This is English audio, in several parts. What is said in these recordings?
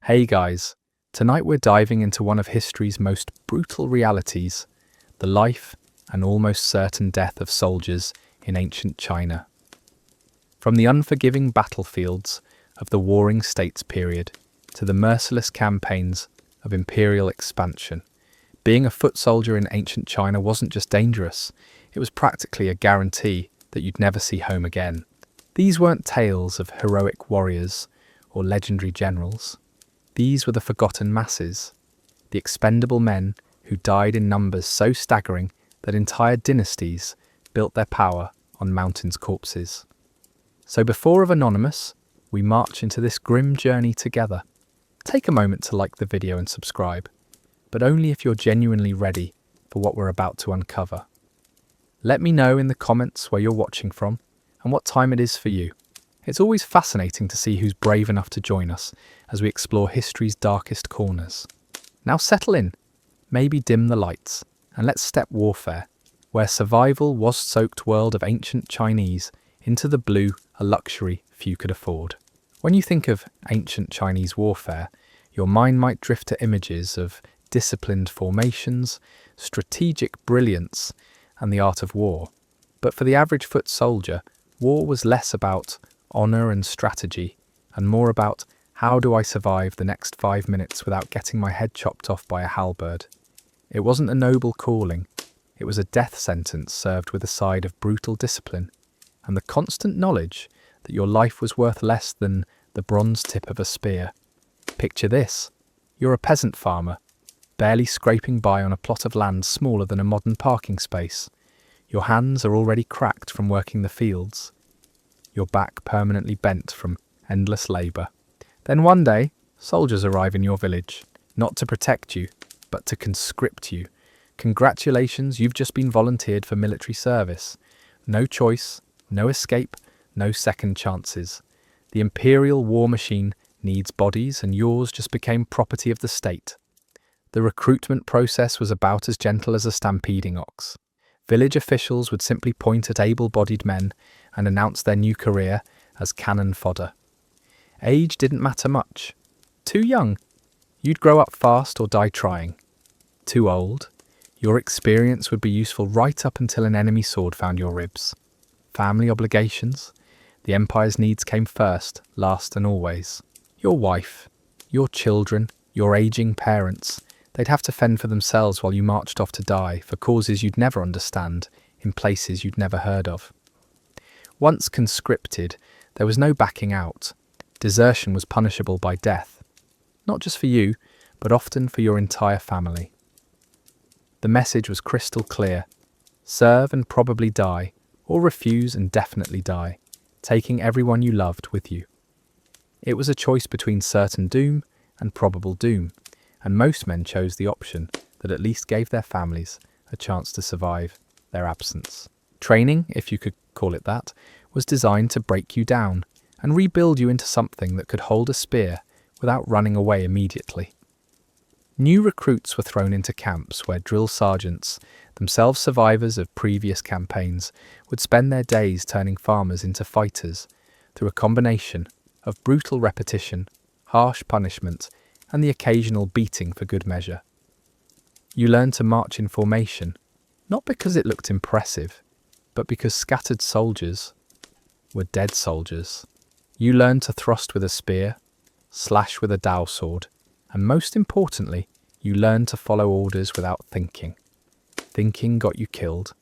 Hey guys, tonight we're diving into one of history's most brutal realities, the life and almost certain death of soldiers in ancient China. From the unforgiving battlefields of the Warring States period to the merciless campaigns of imperial expansion, being a foot soldier in ancient China wasn't just dangerous, it was practically a guarantee that you'd never see home again. These weren't tales of heroic warriors or legendary generals. These were the forgotten masses, the expendable men who died in numbers so staggering that entire dynasties built their power on mountains' corpses. So before of Anonymous, we march into this grim journey together. Take a moment to like the video and subscribe, but only if you're genuinely ready for what we're about to uncover. Let me know in the comments where you're watching from and what time it is for you. It's always fascinating to see who's brave enough to join us as we explore history's darkest corners. Now settle in, maybe dim the lights, and let's step warfare, where survival was soaked world of ancient Chinese into the blue, a luxury few could afford. When you think of ancient Chinese warfare, your mind might drift to images of disciplined formations, strategic brilliance, and the art of war. But for the average foot soldier, war was less about honour and strategy, and more about how do I survive the next 5 minutes without getting my head chopped off by a halberd. It wasn't a noble calling, it was a death sentence served with a side of brutal discipline, and the constant knowledge that your life was worth less than the bronze tip of a spear. Picture this, you're a peasant farmer, barely scraping by on a plot of land smaller than a modern parking space. Your hands are already cracked from working the fields, your back permanently bent from endless labour. Then one day, soldiers arrive in your village, not to protect you, but to conscript you. Congratulations, you've just been volunteered for military service. No choice, no escape, no second chances. The imperial war machine needs bodies, and yours just became property of the state. The recruitment process was about as gentle as a stampeding ox. Village officials would simply point at able-bodied men and announce their new career as cannon fodder. Age didn't matter much. Too young, you'd grow up fast or die trying. Too old, your experience would be useful right up until an enemy sword found your ribs. Family obligations, the empire's needs came first, last and always. Your wife, your children, your aging parents, they'd have to fend for themselves while you marched off to die for causes you'd never understand, in places you'd never heard of. Once conscripted, there was no backing out. Desertion was punishable by death. Not just for you, but often for your entire family. The message was crystal clear. Serve and probably die, or refuse and definitely die, taking everyone you loved with you. It was a choice between certain doom and probable doom, and most men chose the option that at least gave their families a chance to survive their absence. Training, if you could call it that, was designed to break you down and rebuild you into something that could hold a spear without running away immediately. New recruits were thrown into camps where drill sergeants, themselves survivors of previous campaigns, would spend their days turning farmers into fighters through a combination of brutal repetition, harsh punishment, and the occasional beating for good measure. You learned to march in formation, not because it looked impressive, but because scattered soldiers were dead soldiers. You learned to thrust with a spear, slash with a dowel sword, and most importantly, you learned to follow orders without thinking. Thinking got you killed.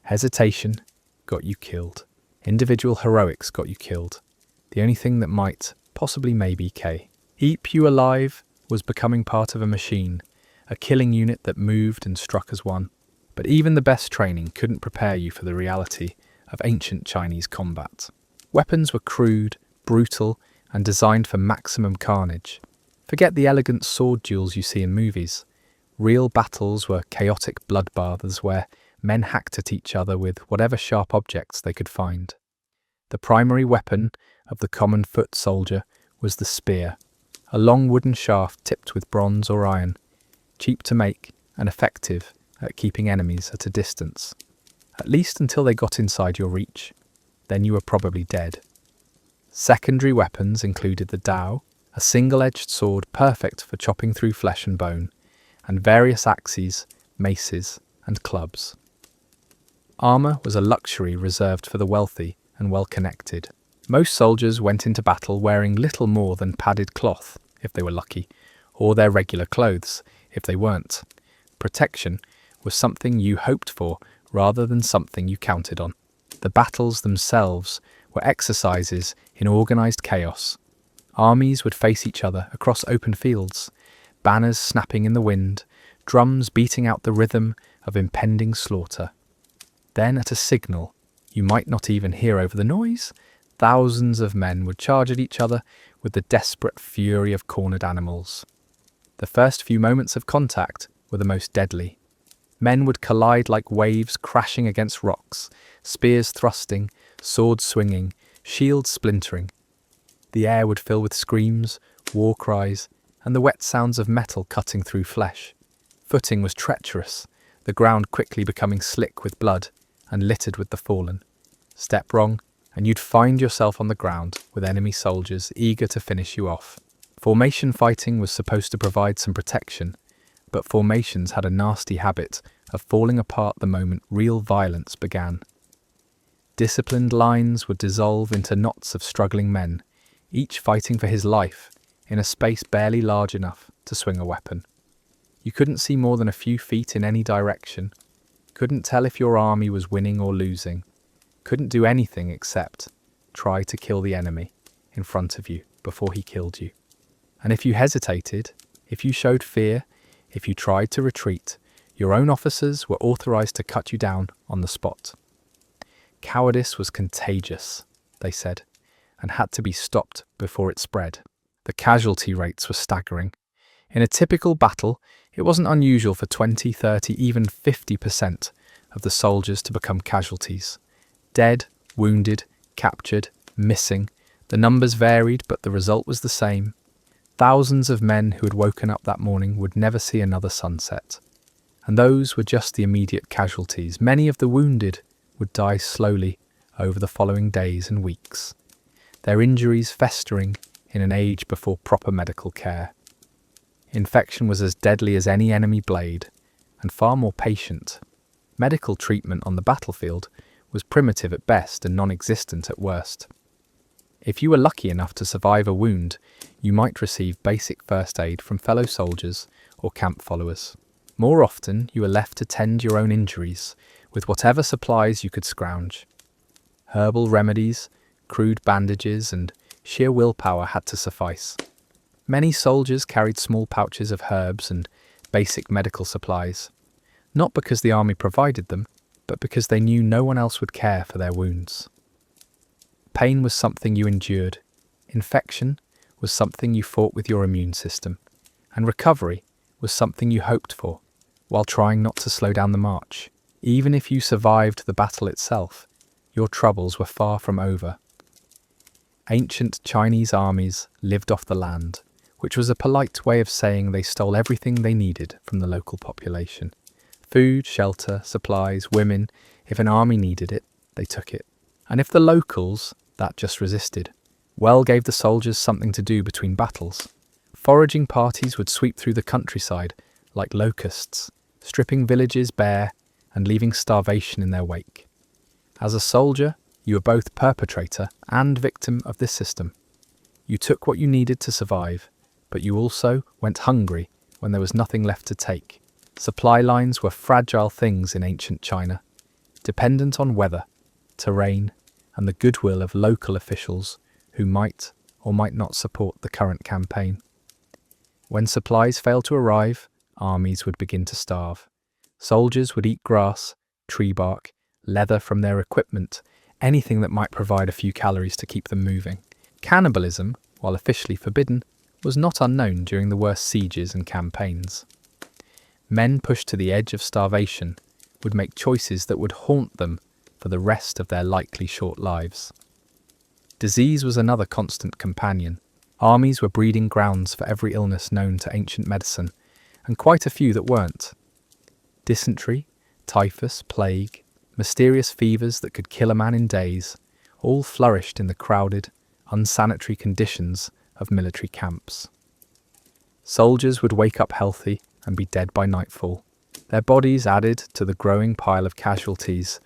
Hesitation got you killed. Individual heroics got you killed. The only thing that might, possibly maybe, keep you alive was becoming part of a machine, a killing unit that moved and struck as one. But even the best training couldn't prepare you for the reality of ancient Chinese combat. Weapons were crude, brutal, and designed for maximum carnage. Forget the elegant sword duels you see in movies. Real battles were chaotic bloodbaths where men hacked at each other with whatever sharp objects they could find. The primary weapon of the common foot soldier was the spear, a long wooden shaft tipped with bronze or iron, cheap to make and effective at keeping enemies at a distance, at least until they got inside your reach. Then you were probably dead. Secondary weapons included the dao, a a single-edged sword perfect for chopping through flesh and bone, and various axes, maces, and clubs. Armour was a luxury reserved for the wealthy and well-connected. Most soldiers went into battle wearing little more than padded cloth, if they were lucky, or their regular clothes, if they weren't. Protection was something you hoped for rather than something you counted on. The battles themselves were exercises in organised chaos. Armies would face each other across open fields, banners snapping in the wind, drums beating out the rhythm of impending slaughter. Then at a signal, you might not even hear over the noise, thousands of men would charge at each other with the desperate fury of cornered animals. The first few moments of contact were the most deadly. Men would collide like waves crashing against rocks, spears thrusting, swords swinging, shields splintering. The air would fill with screams, war cries, and the wet sounds of metal cutting through flesh. Footing was treacherous, the ground quickly becoming slick with blood and littered with the fallen. Step wrong, and you'd find yourself on the ground with enemy soldiers eager to finish you off. Formation fighting was supposed to provide some protection, but formations had a nasty habit of falling apart the moment real violence began. Disciplined lines would dissolve into knots of struggling men, each fighting for his life in a space barely large enough to swing a weapon. You couldn't see more than a few feet in any direction, couldn't tell if your army was winning or losing, couldn't do anything except try to kill the enemy in front of you before he killed you. And if you hesitated, if you showed fear, if you tried to retreat, your own officers were authorized to cut you down on the spot. Cowardice was contagious, they said, and had to be stopped before it spread. The casualty rates were staggering. In a typical battle, it wasn't unusual for 20, 30, even 50% of the soldiers to become casualties. Dead, wounded, captured, missing. The numbers varied, but the result was the same. Thousands of men who had woken up that morning would never see another sunset. And those were just the immediate casualties. Many of the wounded would die slowly over the following days and weeks, their injuries festering in an age before proper medical care. Infection was as deadly as any enemy blade, and far more patient. Medical treatment on the battlefield was primitive at best and non-existent at worst. If you were lucky enough to survive a wound, you might receive basic first aid from fellow soldiers or camp followers. More often, you were left to tend your own injuries with whatever supplies you could scrounge. Herbal remedies, crude bandages, and sheer willpower had to suffice. Many soldiers carried small pouches of herbs and basic medical supplies, not because the army provided them, but because they knew no one else would care for their wounds. Pain was something you endured, infection was something you fought with your immune system, and recovery was something you hoped for, while trying not to slow down the march. Even if you survived the battle itself, your troubles were far from over. Ancient Chinese armies lived off the land, which was a polite way of saying they stole everything they needed from the local population. Food, shelter, supplies, women. If an army needed it, they took it. And if the locals, that just resisted, well gave the soldiers something to do between battles. Foraging parties would sweep through the countryside like locusts, stripping villages bare and leaving starvation in their wake. As a soldier, you were both perpetrator and victim of this system. You took what you needed to survive, but you also went hungry when there was nothing left to take. Supply lines were fragile things in ancient China, dependent on weather, terrain, and the goodwill of local officials who might or might not support the current campaign. When supplies failed to arrive, armies would begin to starve. Soldiers would eat grass, tree bark, leather from their equipment, anything that might provide a few calories to keep them moving. Cannibalism, while officially forbidden, was not unknown during the worst sieges and campaigns. Men pushed to the edge of starvation would make choices that would haunt them for the rest of their likely short lives. Disease was another constant companion. Armies were breeding grounds for every illness known to ancient medicine, and quite a few that weren't. Dysentery, typhus, plague, mysterious fevers that could kill a man in days, all flourished in the crowded, unsanitary conditions of military camps. Soldiers would wake up healthy and be dead by nightfall, their bodies added to the growing pile of casualties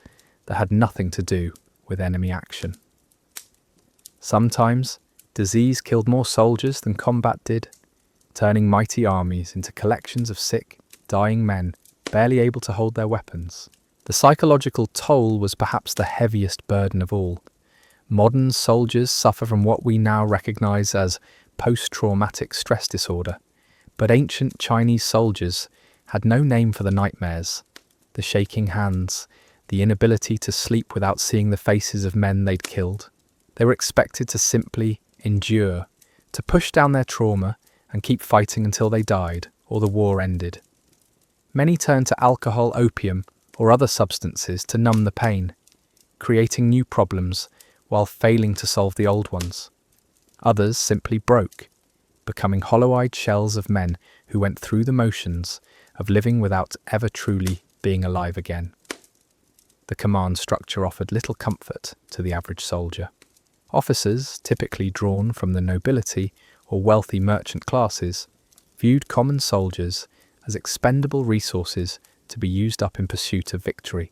that had nothing to do with enemy action. Sometimes, disease killed more soldiers than combat did, turning mighty armies into collections of sick, dying men barely able to hold their weapons. The psychological toll was perhaps the heaviest burden of all. Modern soldiers suffer from what we now recognize as post-traumatic stress disorder, but ancient Chinese soldiers had no name for the nightmares, the shaking hands, the inability to sleep without seeing the faces of men they'd killed. They were expected to simply endure, to push down their trauma and keep fighting until they died or the war ended. Many turned to alcohol, opium, or other substances to numb the pain, creating new problems while failing to solve the old ones. Others simply broke, becoming hollow-eyed shells of men who went through the motions of living without ever truly being alive again. The command structure offered little comfort to the average soldier. Officers, typically drawn from the nobility or wealthy merchant classes, viewed common soldiers as expendable resources to be used up in pursuit of victory.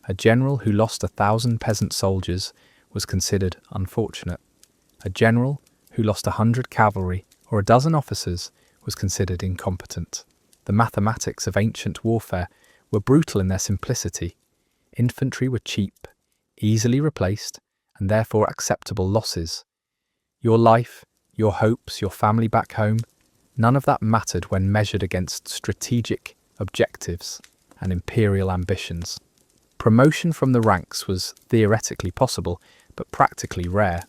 A general who lost 1,000 peasant soldiers was considered unfortunate. A general who lost 100 cavalry or a dozen officers was considered incompetent. The mathematics of ancient warfare were brutal in their simplicity. Infantry were cheap, easily replaced, and therefore acceptable losses. Your life, your hopes, your family back home, none of that mattered when measured against strategic objectives and imperial ambitions. Promotion from the ranks was theoretically possible, but practically rare.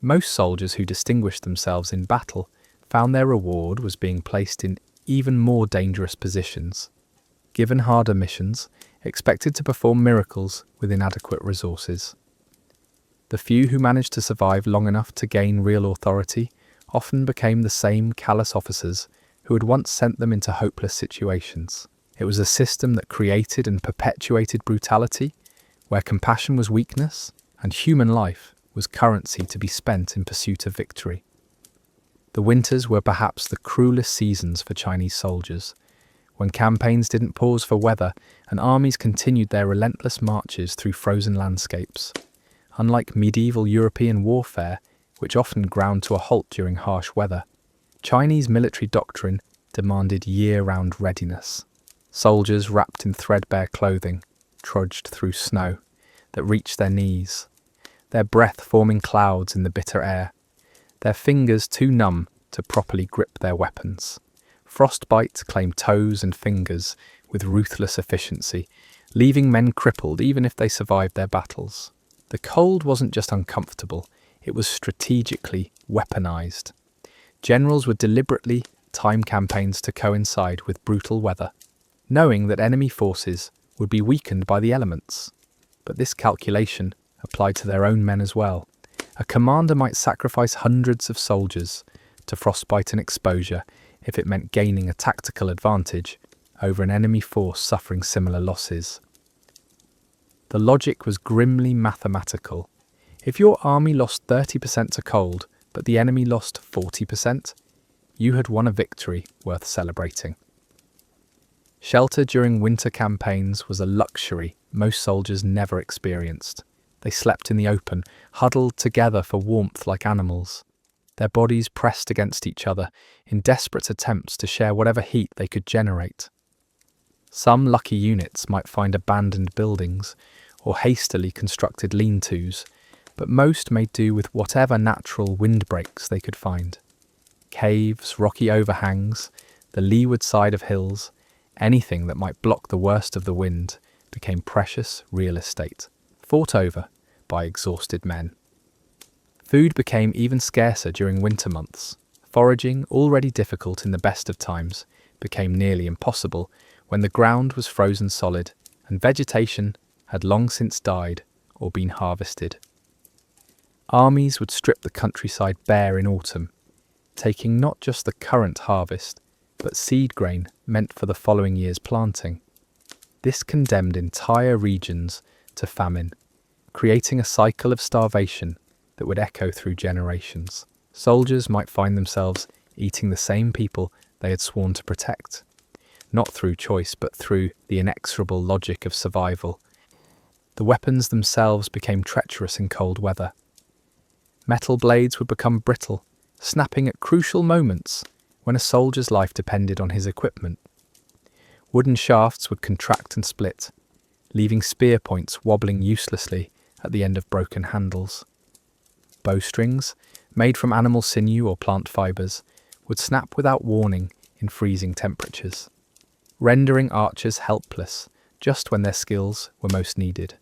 Most soldiers who distinguished themselves in battle found their reward was being placed in even more dangerous positions, given harder missions, expected to perform miracles with inadequate resources. The few who managed to survive long enough to gain real authority often became the same callous officers who had once sent them into hopeless situations. It was a system that created and perpetuated brutality, where compassion was weakness and human life was currency to be spent in pursuit of victory. The winters were perhaps the cruelest seasons for Chinese soldiers, when campaigns didn't pause for weather and armies continued their relentless marches through frozen landscapes. Unlike medieval European warfare, which often ground to a halt during harsh weather, Chinese military doctrine demanded year-round readiness. Soldiers wrapped in threadbare clothing trudged through snow that reached their knees, their breath forming clouds in the bitter air, their fingers too numb to properly grip their weapons. Frostbite claimed toes and fingers with ruthless efficiency, leaving men crippled even if they survived their battles. The cold wasn't just uncomfortable, it was strategically weaponized. Generals would deliberately time campaigns to coincide with brutal weather, knowing that enemy forces would be weakened by the elements. But this calculation applied to their own men as well. A commander might sacrifice hundreds of soldiers to frostbite and exposure if it meant gaining a tactical advantage over an enemy force suffering similar losses. The logic was grimly mathematical. If your army lost 30% to cold, but the enemy lost 40%, you had won a victory worth celebrating. Shelter during winter campaigns was a luxury most soldiers never experienced. They slept in the open, huddled together for warmth like animals, their bodies pressed against each other in desperate attempts to share whatever heat they could generate. Some lucky units might find abandoned buildings or hastily constructed lean-tos, but most made do with whatever natural windbreaks they could find. Caves, rocky overhangs, the leeward side of hills, anything that might block the worst of the wind became precious real estate, fought over by exhausted men. Food became even scarcer during winter months. Foraging, already difficult in the best of times, became nearly impossible when the ground was frozen solid and vegetation had long since died or been harvested. Armies would strip the countryside bare in autumn, taking not just the current harvest, but seed grain meant for the following year's planting. This condemned entire regions to famine, creating a cycle of starvation that would echo through generations. Soldiers might find themselves eating the same people they had sworn to protect, not through choice but through the inexorable logic of survival. The weapons themselves became treacherous in cold weather. Metal blades would become brittle, snapping at crucial moments when a soldier's life depended on his equipment. Wooden shafts would contract and split, leaving spear points wobbling uselessly at the end of broken handles. Bowstrings, made from animal sinew or plant fibres, would snap without warning in freezing temperatures, rendering archers helpless just when their skills were most needed.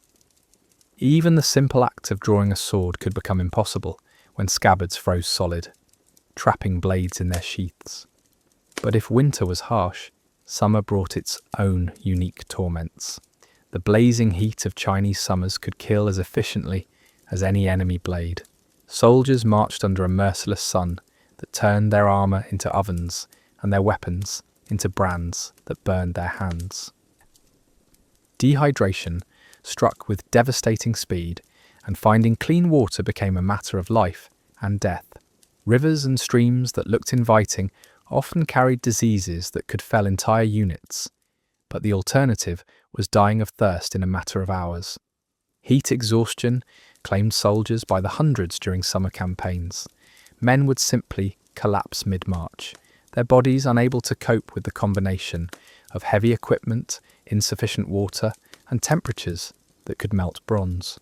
Even the simple act of drawing a sword could become impossible when scabbards froze solid, trapping blades in their sheaths. But if winter was harsh, summer brought its own unique torments. The blazing heat of Chinese summers could kill as efficiently as any enemy blade. Soldiers marched under a merciless sun that turned their armour into ovens and their weapons into brands that burned their hands. Dehydration struck with devastating speed, and finding clean water became a matter of life and death. Rivers and streams that looked inviting often carried diseases that could fell entire units, but the alternative was dying of thirst in a matter of hours. Heat exhaustion claimed soldiers by the hundreds during summer campaigns. Men would simply collapse mid-march, their bodies unable to cope with the combination of heavy equipment, insufficient water, and temperatures that could melt bronze.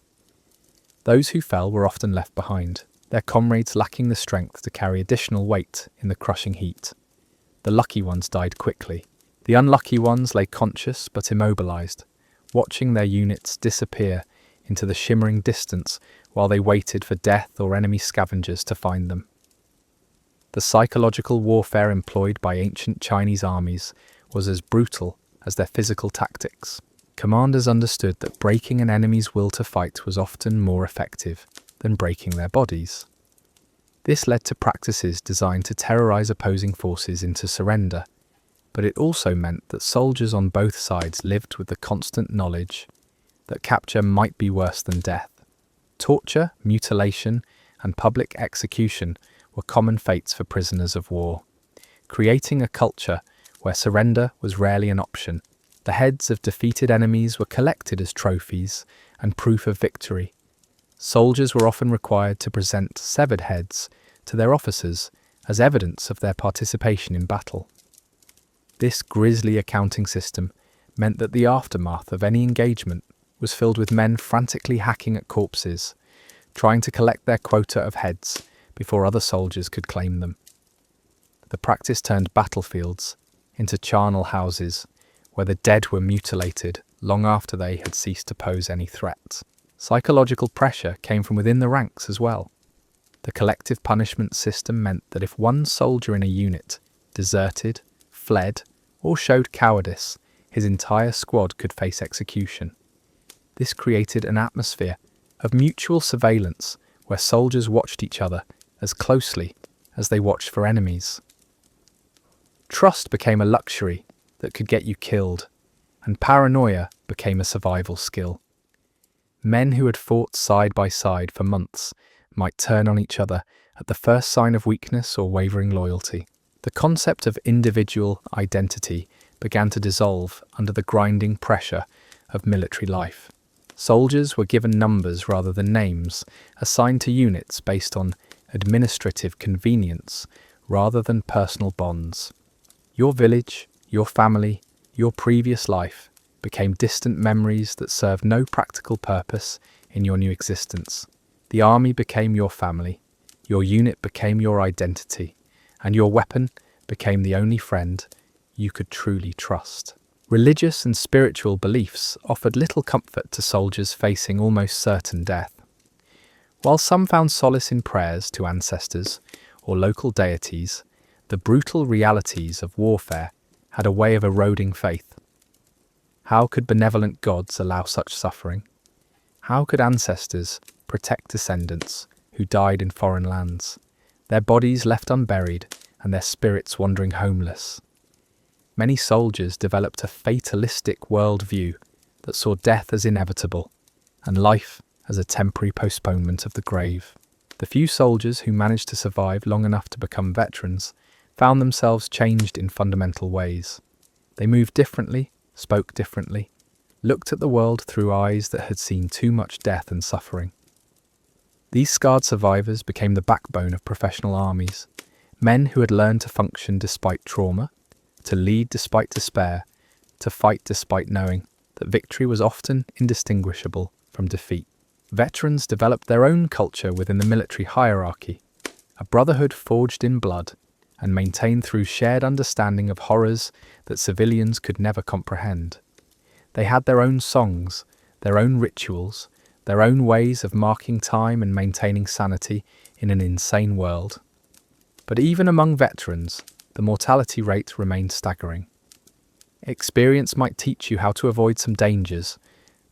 Those who fell were often left behind, their comrades lacking the strength to carry additional weight in the crushing heat. The lucky ones died quickly. The unlucky ones lay conscious but immobilized, watching their units disappear into the shimmering distance while they waited for death or enemy scavengers to find them. The psychological warfare employed by ancient Chinese armies was as brutal as their physical tactics. Commanders understood that breaking an enemy's will to fight was often more effective than breaking their bodies. This led to practices designed to terrorize opposing forces into surrender, but it also meant that soldiers on both sides lived with the constant knowledge that capture might be worse than death. Torture, mutilation, and public execution were common fates for prisoners of war, creating a culture where surrender was rarely an option. The heads of defeated enemies were collected as trophies and proof of victory. Soldiers were often required to present severed heads to their officers as evidence of their participation in battle. This grisly accounting system meant that the aftermath of any engagement was filled with men frantically hacking at corpses, trying to collect their quota of heads before other soldiers could claim them. The practice turned battlefields into charnel houses where the dead were mutilated long after they had ceased to pose any threat. Psychological pressure came from within the ranks as well. The collective punishment system meant that if one soldier in a unit deserted, fled, or showed cowardice, his entire squad could face execution. This created an atmosphere of mutual surveillance where soldiers watched each other as closely as they watched for enemies. Trust became a luxury that could get you killed, and paranoia became a survival skill. Men who had fought side by side for months might turn on each other at the first sign of weakness or wavering loyalty. The concept of individual identity began to dissolve under the grinding pressure of military life. Soldiers were given numbers rather than names, assigned to units based on administrative convenience rather than personal bonds. Your village, your family, your previous life became distant memories that served no practical purpose in your new existence. The army became your family, your unit became your identity, and your weapon became the only friend you could truly trust. Religious and spiritual beliefs offered little comfort to soldiers facing almost certain death. While some found solace in prayers to ancestors or local deities, the brutal realities of warfare had a way of eroding faith. How could benevolent gods allow such suffering? How could ancestors protect descendants who died in foreign lands, their bodies left unburied and their spirits wandering homeless? Many soldiers developed a fatalistic worldview that saw death as inevitable and life as a temporary postponement of the grave. The few soldiers who managed to survive long enough to become veterans found themselves changed in fundamental ways. They moved differently, spoke differently, looked at the world through eyes that had seen too much death and suffering. These scarred survivors became the backbone of professional armies, men who had learned to function despite trauma, to lead despite despair, to fight despite knowing that victory was often indistinguishable from defeat. Veterans developed their own culture within the military hierarchy, a brotherhood forged in blood and maintained through shared understanding of horrors that civilians could never comprehend. They had their own songs, their own rituals, their own ways of marking time and maintaining sanity in an insane world. But even among veterans, the mortality rate remained staggering. Experience might teach you how to avoid some dangers,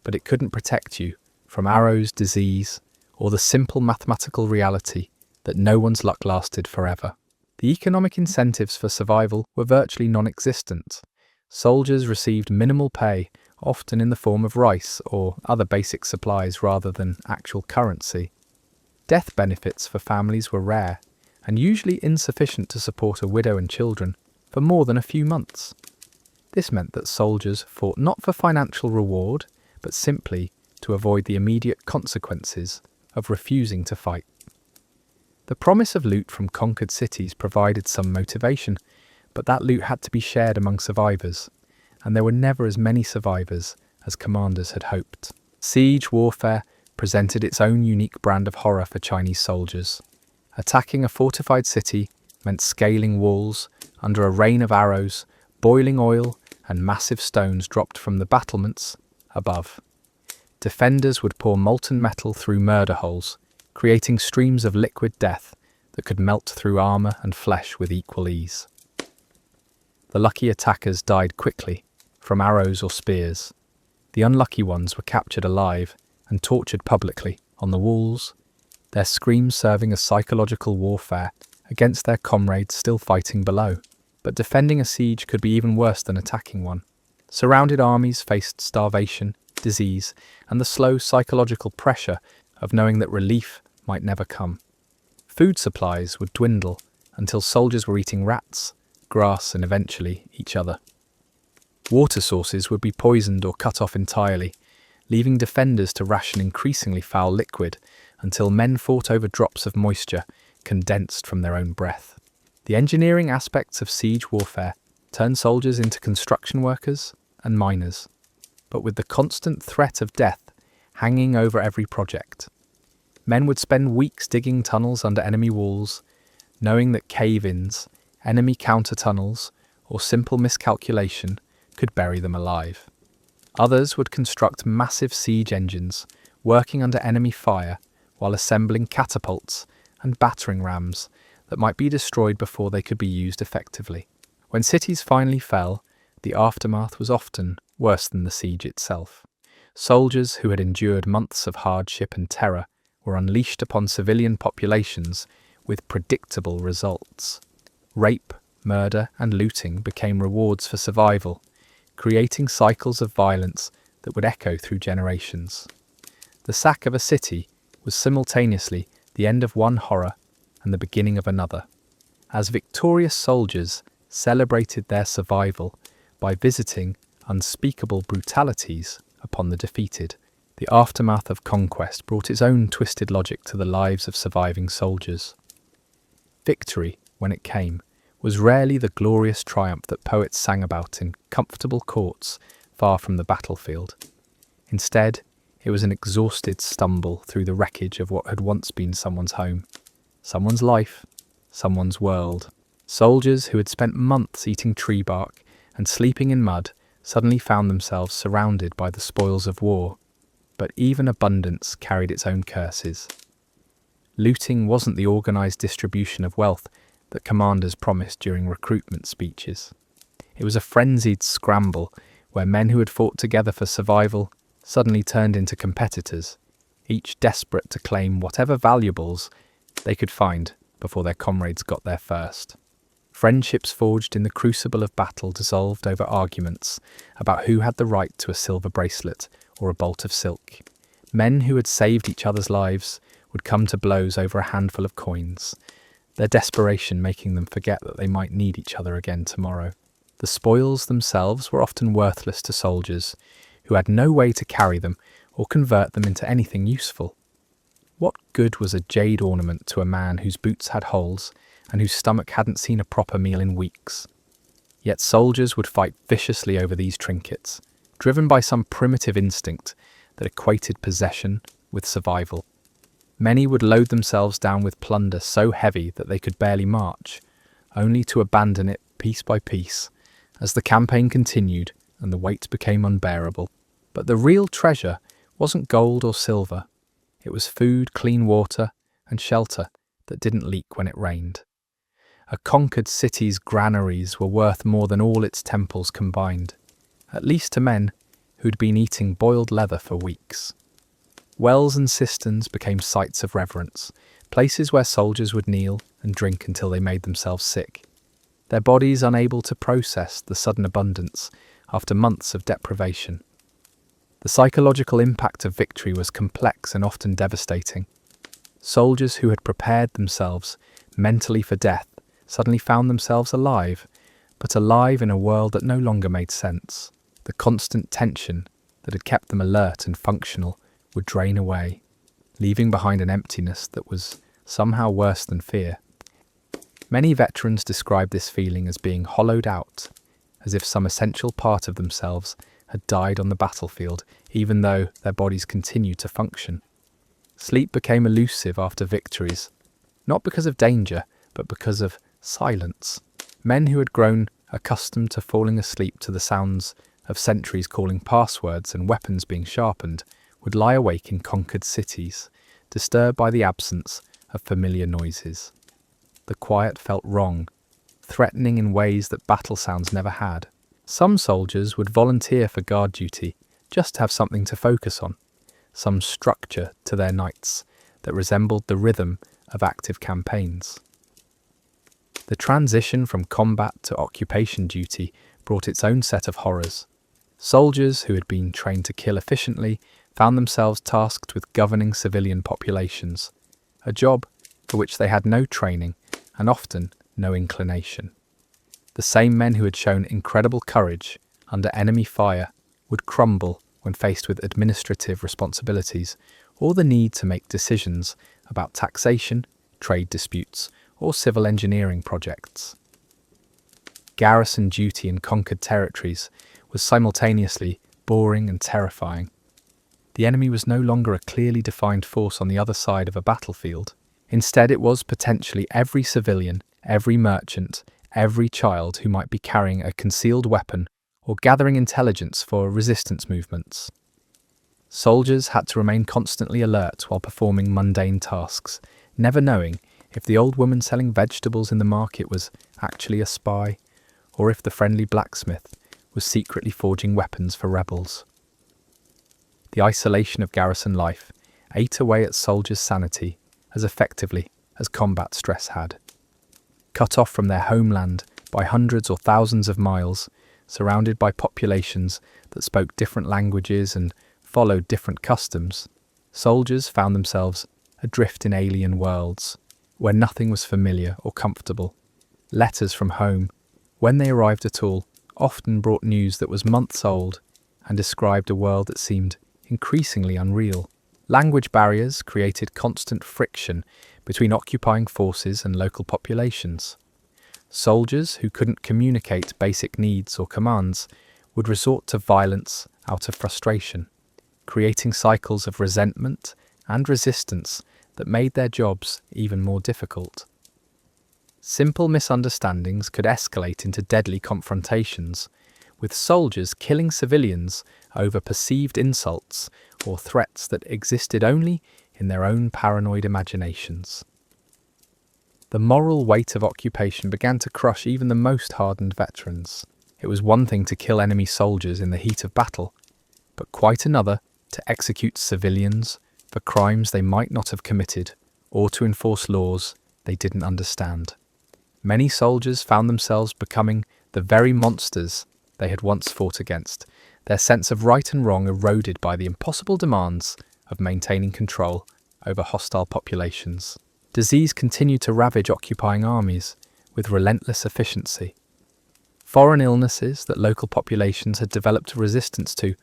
but it couldn't protect you from arrows, disease, or the simple mathematical reality that no one's luck lasted forever. The economic incentives for survival were virtually non-existent. Soldiers received minimal pay, often in the form of rice or other basic supplies rather than actual currency. Death benefits for families were rare, and usually insufficient to support a widow and children for more than a few months. This meant that soldiers fought not for financial reward, but simply to avoid the immediate consequences of refusing to fight. The promise of loot from conquered cities provided some motivation, but that loot had to be shared among survivors, and there were never as many survivors as commanders had hoped. Siege warfare presented its own unique brand of horror for Chinese soldiers. Attacking a fortified city meant scaling walls under a rain of arrows, boiling oil, and massive stones dropped from the battlements above. Defenders would pour molten metal through murder holes, creating streams of liquid death that could melt through armor and flesh with equal ease. The lucky attackers died quickly, from arrows or spears. The unlucky ones were captured alive and tortured publicly on the walls, their screams serving as psychological warfare against their comrades still fighting below. But defending a siege could be even worse than attacking one. Surrounded armies faced starvation, disease, and the slow psychological pressure of knowing that relief might never come. Food supplies would dwindle until soldiers were eating rats, grass, and eventually each other. Water sources would be poisoned or cut off entirely, leaving defenders to ration increasingly foul liquid until men fought over drops of moisture condensed from their own breath. The engineering aspects of siege warfare turned soldiers into construction workers and miners, but with the constant threat of death hanging over every project. Men would spend weeks digging tunnels under enemy walls, knowing that cave-ins, enemy counter-tunnels, or simple miscalculation could bury them alive. Others would construct massive siege engines, working under enemy fire while assembling catapults and battering rams that might be destroyed before they could be used effectively. When cities finally fell, the aftermath was often worse than the siege itself. Soldiers who had endured months of hardship and terror were unleashed upon civilian populations with predictable results. Rape, murder, and looting became rewards for survival, creating cycles of violence that would echo through generations. The sack of a city was simultaneously the end of one horror and the beginning of another, as victorious soldiers celebrated their survival by visiting unspeakable brutalities upon the defeated. The aftermath of conquest brought its own twisted logic to the lives of surviving soldiers. Victory, when it came, was rarely the glorious triumph that poets sang about in comfortable courts far from the battlefield. Instead, it was an exhausted stumble through the wreckage of what had once been someone's home, someone's life, someone's world. Soldiers who had spent months eating tree bark and sleeping in mud suddenly found themselves surrounded by the spoils of war. But even abundance carried its own curses. Looting wasn't the organised distribution of wealth that commanders promised during recruitment speeches. It was a frenzied scramble where men who had fought together for survival suddenly turned into competitors, each desperate to claim whatever valuables they could find before their comrades got there first. Friendships forged in the crucible of battle dissolved over arguments about who had the right to a silver bracelet or a bolt of silk. Men who had saved each other's lives would come to blows over a handful of coins, their desperation making them forget that they might need each other again tomorrow. The spoils themselves were often worthless to soldiers, who had no way to carry them or convert them into anything useful. What good was a jade ornament to a man whose boots had holes and whose stomach hadn't seen a proper meal in weeks? Yet soldiers would fight viciously over these trinkets, driven by some primitive instinct that equated possession with survival. Many would load themselves down with plunder so heavy that they could barely march, only to abandon it piece by piece as the campaign continued and the weight became unbearable. But the real treasure wasn't gold or silver. It was food, clean water, and shelter that didn't leak when it rained. A conquered city's granaries were worth more than all its temples combined, at least to men who'd been eating boiled leather for weeks. Wells and cisterns became sites of reverence, places where soldiers would kneel and drink until they made themselves sick, their bodies unable to process the sudden abundance after months of deprivation. The psychological impact of victory was complex and often devastating. Soldiers who had prepared themselves mentally for death suddenly found themselves alive, but alive in a world that no longer made sense. The constant tension that had kept them alert and functional would drain away, leaving behind an emptiness that was somehow worse than fear. Many veterans describe this feeling as being hollowed out, as if some essential part of themselves had died on the battlefield, even though their bodies continued to function. Sleep became elusive after victories, not because of danger, but because of silence. Men who had grown accustomed to falling asleep to the sounds of sentries calling passwords and weapons being sharpened would lie awake in conquered cities, disturbed by the absence of familiar noises. The quiet felt wrong, threatening in ways that battle sounds never had. Some soldiers would volunteer for guard duty just to have something to focus on, some structure to their nights that resembled the rhythm of active campaigns. The transition from combat to occupation duty brought its own set of horrors. Soldiers who had been trained to kill efficiently found themselves tasked with governing civilian populations, a job for which they had no training and often no inclination. The same men who had shown incredible courage under enemy fire would crumble when faced with administrative responsibilities or the need to make decisions about taxation, trade disputes, or civil engineering projects. Garrison duty in conquered territories was simultaneously boring and terrifying. The enemy was no longer a clearly defined force on the other side of a battlefield. Instead, it was potentially every civilian, every merchant, every child who might be carrying a concealed weapon or gathering intelligence for resistance movements. Soldiers had to remain constantly alert while performing mundane tasks, never knowing if the old woman selling vegetables in the market was actually a spy, or if the friendly blacksmith was secretly forging weapons for rebels. The isolation of garrison life ate away at soldiers' sanity as effectively as combat stress had. Cut off from their homeland by hundreds or thousands of miles, surrounded by populations that spoke different languages and followed different customs, soldiers found themselves adrift in alien worlds, where nothing was familiar or comfortable. Letters from home, when they arrived at all, often brought news that was months old and described a world that seemed increasingly unreal. Language barriers created constant friction between occupying forces and local populations. Soldiers who couldn't communicate basic needs or commands would resort to violence out of frustration, creating cycles of resentment and resistance that made their jobs even more difficult. Simple misunderstandings could escalate into deadly confrontations, with soldiers killing civilians over perceived insults or threats that existed only in their own paranoid imaginations. The moral weight of occupation began to crush even the most hardened veterans. It was one thing to kill enemy soldiers in the heat of battle, but quite another to execute civilians for crimes they might not have committed or to enforce laws they didn't understand. Many soldiers found themselves becoming the very monsters they had once fought against, their sense of right and wrong eroded by the impossible demands of maintaining control over hostile populations. Disease continued to ravage occupying armies with relentless efficiency. Foreign illnesses that local populations had developed a resistance to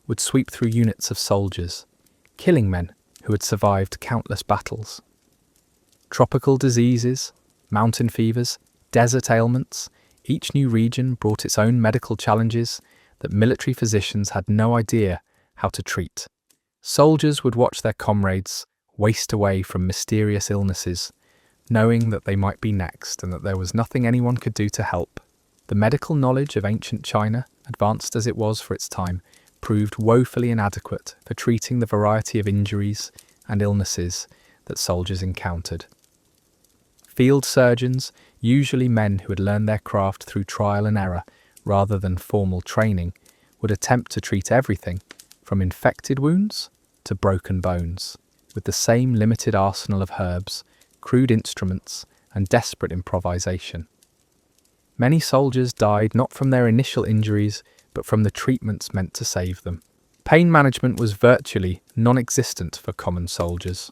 would sweep through units of soldiers, killing men who had survived countless battles. Tropical diseases, mountain fevers, desert ailments, each new region brought its own medical challenges that military physicians had no idea how to treat. Soldiers would watch their comrades waste away from mysterious illnesses, knowing that they might be next and that there was nothing anyone could do to help. The medical knowledge of ancient China, advanced as it was for its time, proved woefully inadequate for treating the variety of injuries and illnesses that soldiers encountered. Field surgeons, usually men who had learned their craft through trial and error rather than formal training, would attempt to treat everything from infected wounds to broken bones, with the same limited arsenal of herbs, crude instruments, and desperate improvisation. Many soldiers died not from their initial injuries, but from the treatments meant to save them. Pain management was virtually non-existent for common soldiers.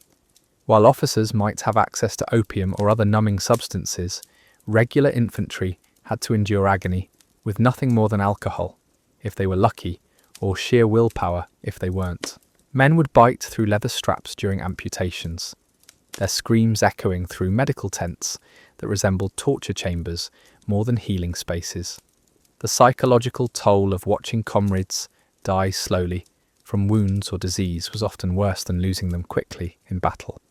While officers might have access to opium or other numbing substances, regular infantry had to endure agony with nothing more than alcohol, if they were lucky, or sheer willpower if they weren't. Men would bite through leather straps during amputations, their screams echoing through medical tents that resembled torture chambers more than healing spaces. The psychological toll of watching comrades die slowly from wounds or disease was often worse than losing them quickly in battle.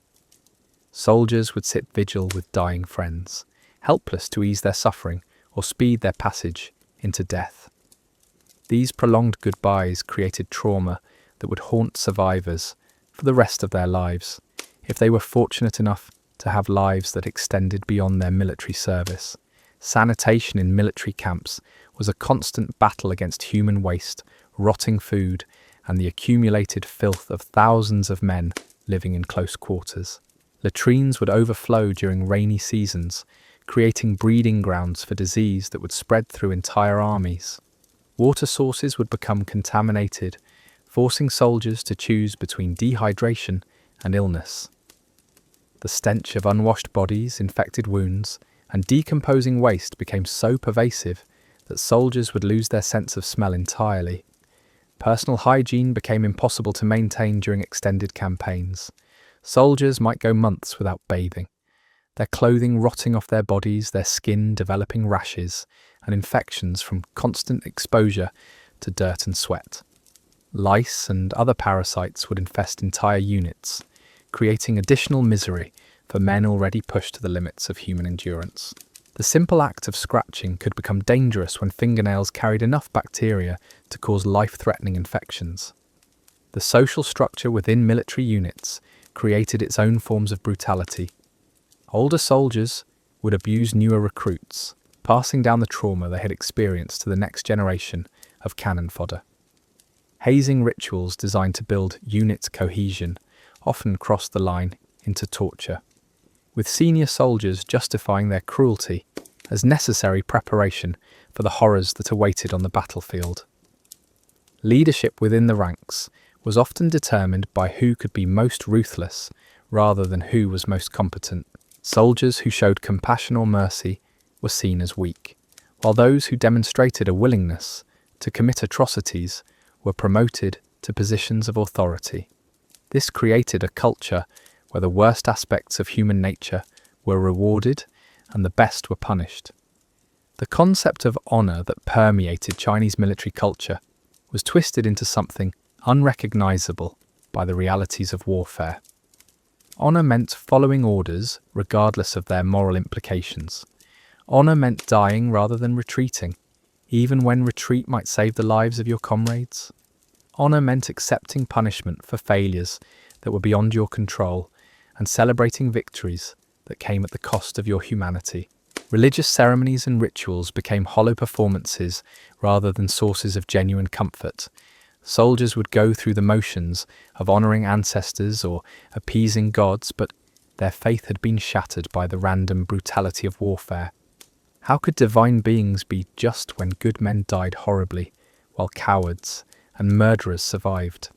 Soldiers would sit vigil with dying friends, helpless to ease their suffering or speed their passage into death. These prolonged goodbyes created trauma that would haunt survivors for the rest of their lives, if they were fortunate enough to have lives that extended beyond their military service. Sanitation in military camps was a constant battle against human waste, rotting food, and the accumulated filth of thousands of men living in close quarters. Latrines would overflow during rainy seasons, creating breeding grounds for disease that would spread through entire armies. Water sources would become contaminated, forcing soldiers to choose between dehydration and illness. The stench of unwashed bodies, infected wounds, and decomposing waste became so pervasive that soldiers would lose their sense of smell entirely. Personal hygiene became impossible to maintain during extended campaigns. Soldiers might go months without bathing, their clothing rotting off their bodies, their skin developing rashes and infections from constant exposure to dirt and sweat. Lice and other parasites would infest entire units, creating additional misery for men already pushed to the limits of human endurance. The simple act of scratching could become dangerous when fingernails carried enough bacteria to cause life-threatening infections. The social structure within military units created its own forms of brutality. Older soldiers would abuse newer recruits, passing down the trauma they had experienced to the next generation of cannon fodder. Hazing rituals designed to build unit cohesion often crossed the line into torture, with senior soldiers justifying their cruelty as necessary preparation for the horrors that awaited on the battlefield. Leadership within the ranks was often determined by who could be most ruthless rather than who was most competent. Soldiers who showed compassion or mercy were seen as weak, while those who demonstrated a willingness to commit atrocities were promoted to positions of authority. This created a culture where the worst aspects of human nature were rewarded and the best were punished. The concept of honor that permeated Chinese military culture was twisted into something unrecognizable by the realities of warfare. Honor meant following orders regardless of their moral implications. Honor meant dying rather than retreating, even when retreat might save the lives of your comrades. Honor meant accepting punishment for failures that were beyond your control and celebrating victories that came at the cost of your humanity. Religious ceremonies and rituals became hollow performances rather than sources of genuine comfort. Soldiers would go through the motions of honoring ancestors or appeasing gods, but their faith had been shattered by the random brutality of warfare. How could divine beings be just when good men died horribly, while cowards and murderers survived?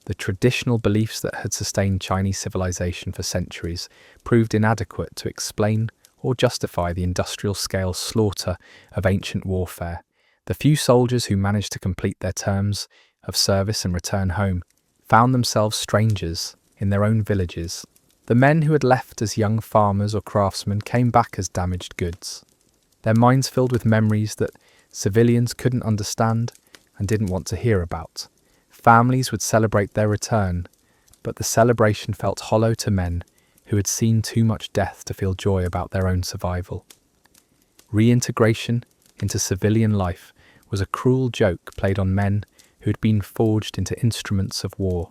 The traditional beliefs that had sustained Chinese civilization for centuries proved inadequate to explain or justify the industrial-scale slaughter of ancient warfare. The few soldiers who managed to complete their terms of service and return home found themselves strangers in their own villages. The men who had left as young farmers or craftsmen came back as damaged goods, their minds filled with memories that civilians couldn't understand and didn't want to hear about. Families would celebrate their return, but the celebration felt hollow to men who had seen too much death to feel joy about their own survival. Reintegration into civilian life was a cruel joke played on men who had been forged into instruments of war.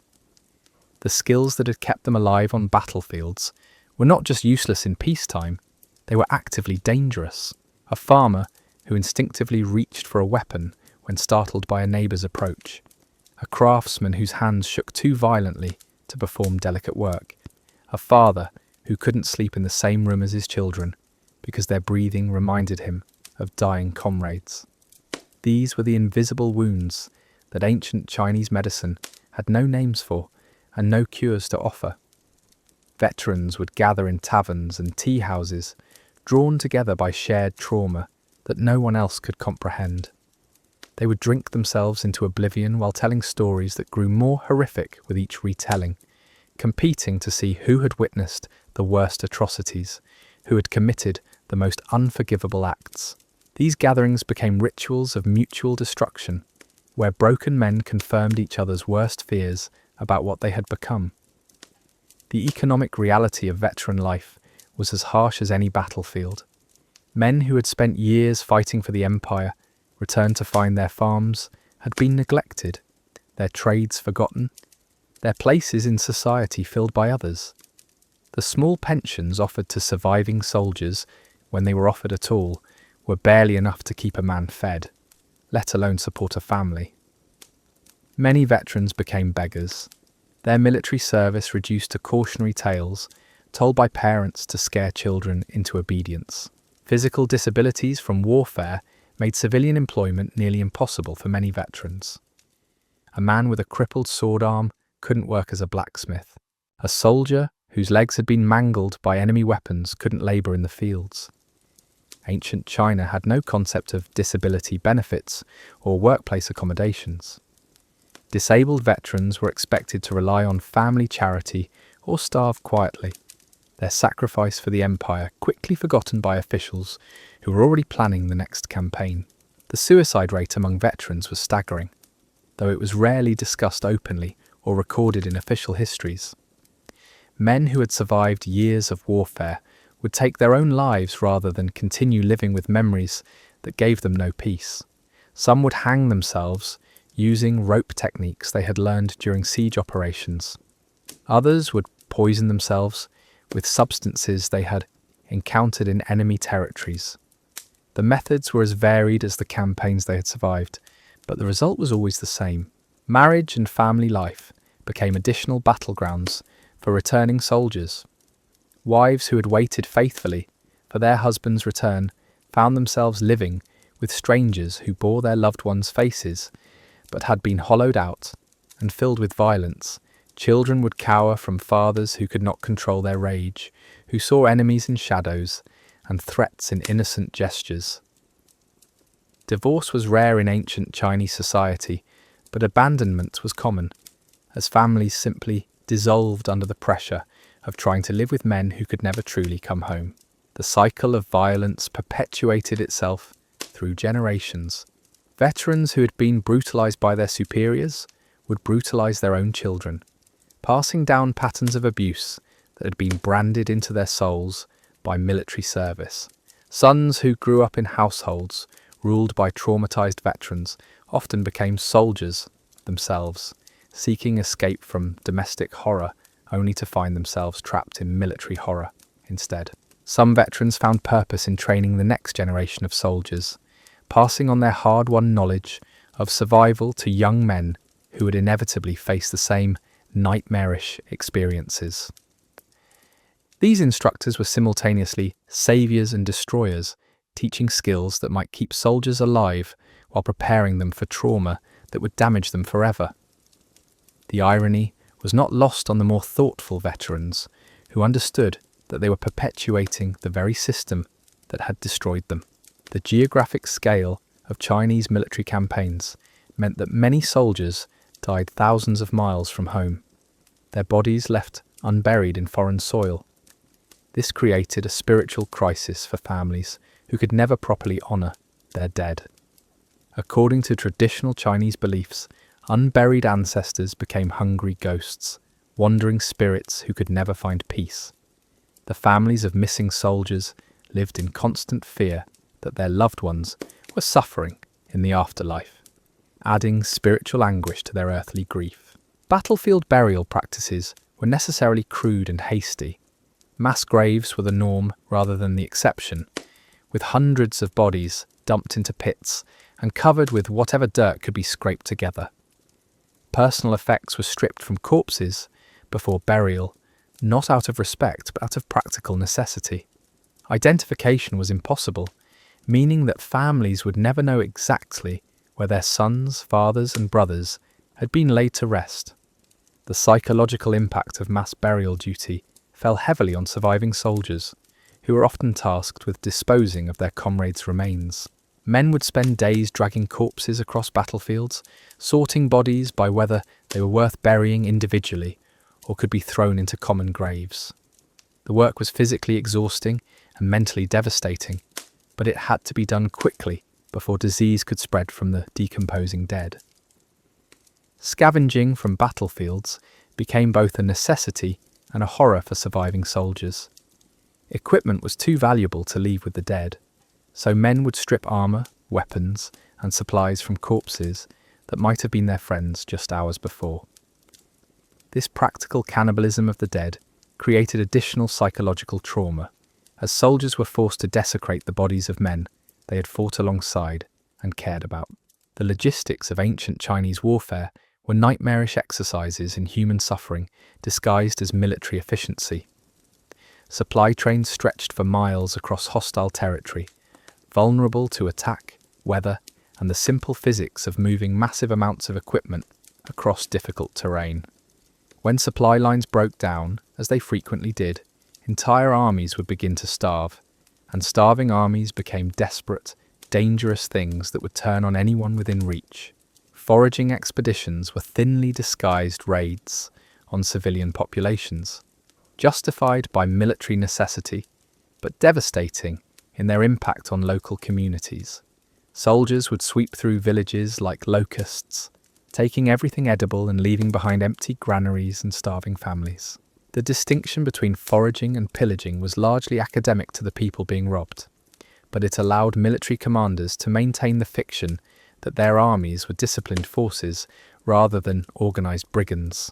The skills that had kept them alive on battlefields were not just useless in peacetime, they were actively dangerous. A farmer who instinctively reached for a weapon when startled by a neighbour's approach. A craftsman whose hands shook too violently to perform delicate work. A father who couldn't sleep in the same room as his children because their breathing reminded him of dying comrades. These were the invisible wounds that ancient Chinese medicine had no names for and no cures to offer. Veterans would gather in taverns and tea houses, drawn together by shared trauma that no one else could comprehend. They would drink themselves into oblivion while telling stories that grew more horrific with each retelling, competing to see who had witnessed the worst atrocities, who had committed the most unforgivable acts. These gatherings became rituals of mutual destruction, where broken men confirmed each other's worst fears about what they had become. The economic reality of veteran life was as harsh as any battlefield. Men who had spent years fighting for the empire returned to find their farms had been neglected, their trades forgotten, their places in society filled by others. The small pensions offered to surviving soldiers, when they were offered at all, were barely enough to keep a man fed, let alone support a family. Many veterans became beggars, their military service reduced to cautionary tales told by parents to scare children into obedience. Physical disabilities from warfare made civilian employment nearly impossible for many veterans. A man with a crippled sword arm couldn't work as a blacksmith. A soldier whose legs had been mangled by enemy weapons couldn't labour in the fields. Ancient China had no concept of disability benefits or workplace accommodations. Disabled veterans were expected to rely on family charity or starve quietly, their sacrifice for the empire quickly forgotten by officials who were already planning the next campaign. The suicide rate among veterans was staggering, though it was rarely discussed openly or recorded in official histories. Men who had survived years of warfare would take their own lives rather than continue living with memories that gave them no peace. Some would hang themselves using rope techniques they had learned during siege operations. Others would poison themselves with substances they had encountered in enemy territories. The methods were as varied as the campaigns they had survived, but the result was always the same. Marriage and family life became additional battlegrounds for returning soldiers. Wives who had waited faithfully for their husband's return found themselves living with strangers who bore their loved ones' faces but had been hollowed out and filled with violence. Children would cower from fathers who could not control their rage, who saw enemies in shadows and threats in innocent gestures. Divorce was rare in ancient Chinese society, but abandonment was common, as families simply dissolved under the pressure of trying to live with men who could never truly come home. The cycle of violence perpetuated itself through generations. Veterans who had been brutalized by their superiors would brutalize their own children, passing down patterns of abuse that had been branded into their souls by military service. Sons who grew up in households ruled by traumatized veterans often became soldiers themselves, seeking escape from domestic horror only to find themselves trapped in military horror instead. Some veterans found purpose in training the next generation of soldiers, passing on their hard-won knowledge of survival to young men who would inevitably face the same nightmarish experiences. These instructors were simultaneously saviors and destroyers, teaching skills that might keep soldiers alive while preparing them for trauma that would damage them forever. The irony was not lost on the more thoughtful veterans, who understood that they were perpetuating the very system that had destroyed them. The geographic scale of Chinese military campaigns meant that many soldiers died thousands of miles from home, their bodies left unburied in foreign soil. This created a spiritual crisis for families who could never properly honour their dead. According to traditional Chinese beliefs, unburied ancestors became hungry ghosts, wandering spirits who could never find peace. The families of missing soldiers lived in constant fear that their loved ones were suffering in the afterlife, adding spiritual anguish to their earthly grief. Battlefield burial practices were necessarily crude and hasty. Mass graves were the norm rather than the exception, with hundreds of bodies dumped into pits and covered with whatever dirt could be scraped together. Personal effects were stripped from corpses before burial, not out of respect but out of practical necessity. Identification was impossible, meaning that families would never know exactly where their sons, fathers and brothers had been laid to rest. The psychological impact of mass burial duty fell heavily on surviving soldiers, who were often tasked with disposing of their comrades' remains. Men would spend days dragging corpses across battlefields, sorting bodies by whether they were worth burying individually or could be thrown into common graves. The work was physically exhausting and mentally devastating, but it had to be done quickly before disease could spread from the decomposing dead. Scavenging from battlefields became both a necessity and a horror for surviving soldiers. Equipment was too valuable to leave with the dead, so men would strip armour, weapons, and supplies from corpses that might have been their friends just hours before. This practical cannibalism of the dead created additional psychological trauma, as soldiers were forced to desecrate the bodies of men they had fought alongside and cared about. The logistics of ancient Chinese warfare were nightmarish exercises in human suffering disguised as military efficiency. Supply trains stretched for miles across hostile territory, vulnerable to attack, weather, and the simple physics of moving massive amounts of equipment across difficult terrain. When supply lines broke down, as they frequently did, entire armies would begin to starve, and starving armies became desperate, dangerous things that would turn on anyone within reach. Foraging expeditions were thinly disguised raids on civilian populations, justified by military necessity, but devastating in their impact on local communities. Soldiers would sweep through villages like locusts, taking everything edible and leaving behind empty granaries and starving families. The distinction between foraging and pillaging was largely academic to the people being robbed, but it allowed military commanders to maintain the fiction that their armies were disciplined forces rather than organised brigands.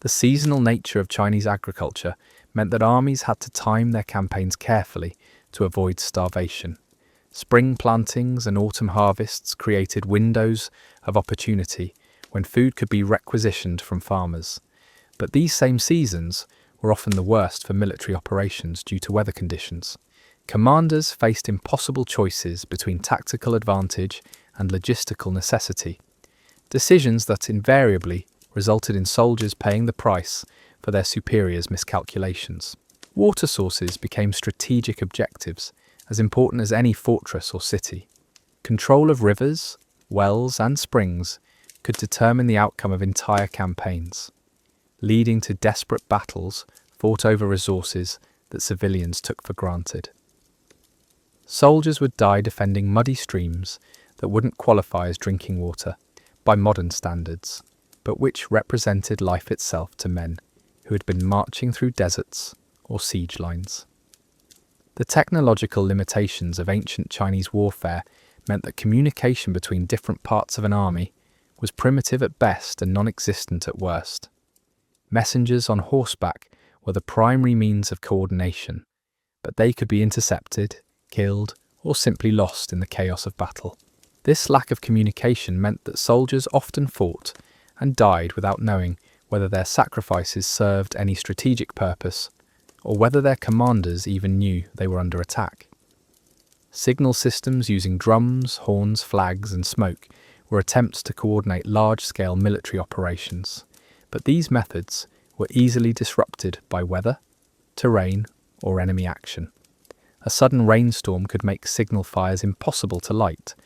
The seasonal nature of Chinese agriculture meant that armies had to time their campaigns carefully to avoid starvation. Spring plantings and autumn harvests created windows of opportunity when food could be requisitioned from farmers. But these same seasons were often the worst for military operations due to weather conditions. Commanders faced impossible choices between tactical advantage and logistical necessity, decisions that invariably resulted in soldiers paying the price for their superiors' miscalculations. Water sources became strategic objectives, as important as any fortress or city. Control of rivers, wells, and springs could determine the outcome of entire campaigns, leading to desperate battles fought over resources that civilians took for granted. Soldiers would die defending muddy streams that wouldn't qualify as drinking water by modern standards, but which represented life itself to men who had been marching through deserts or siege lines. The technological limitations of ancient Chinese warfare meant that communication between different parts of an army was primitive at best and non-existent at worst. Messengers on horseback were the primary means of coordination, but they could be intercepted, killed, or simply lost in the chaos of battle. This lack of communication meant that soldiers often fought and died without knowing whether their sacrifices served any strategic purpose or whether their commanders even knew they were under attack. Signal systems using drums, horns, flags, and smoke were attempts to coordinate large-scale military operations, But these methods were easily disrupted by weather, terrain, or enemy action. A sudden rainstorm could make signal fires impossible to light,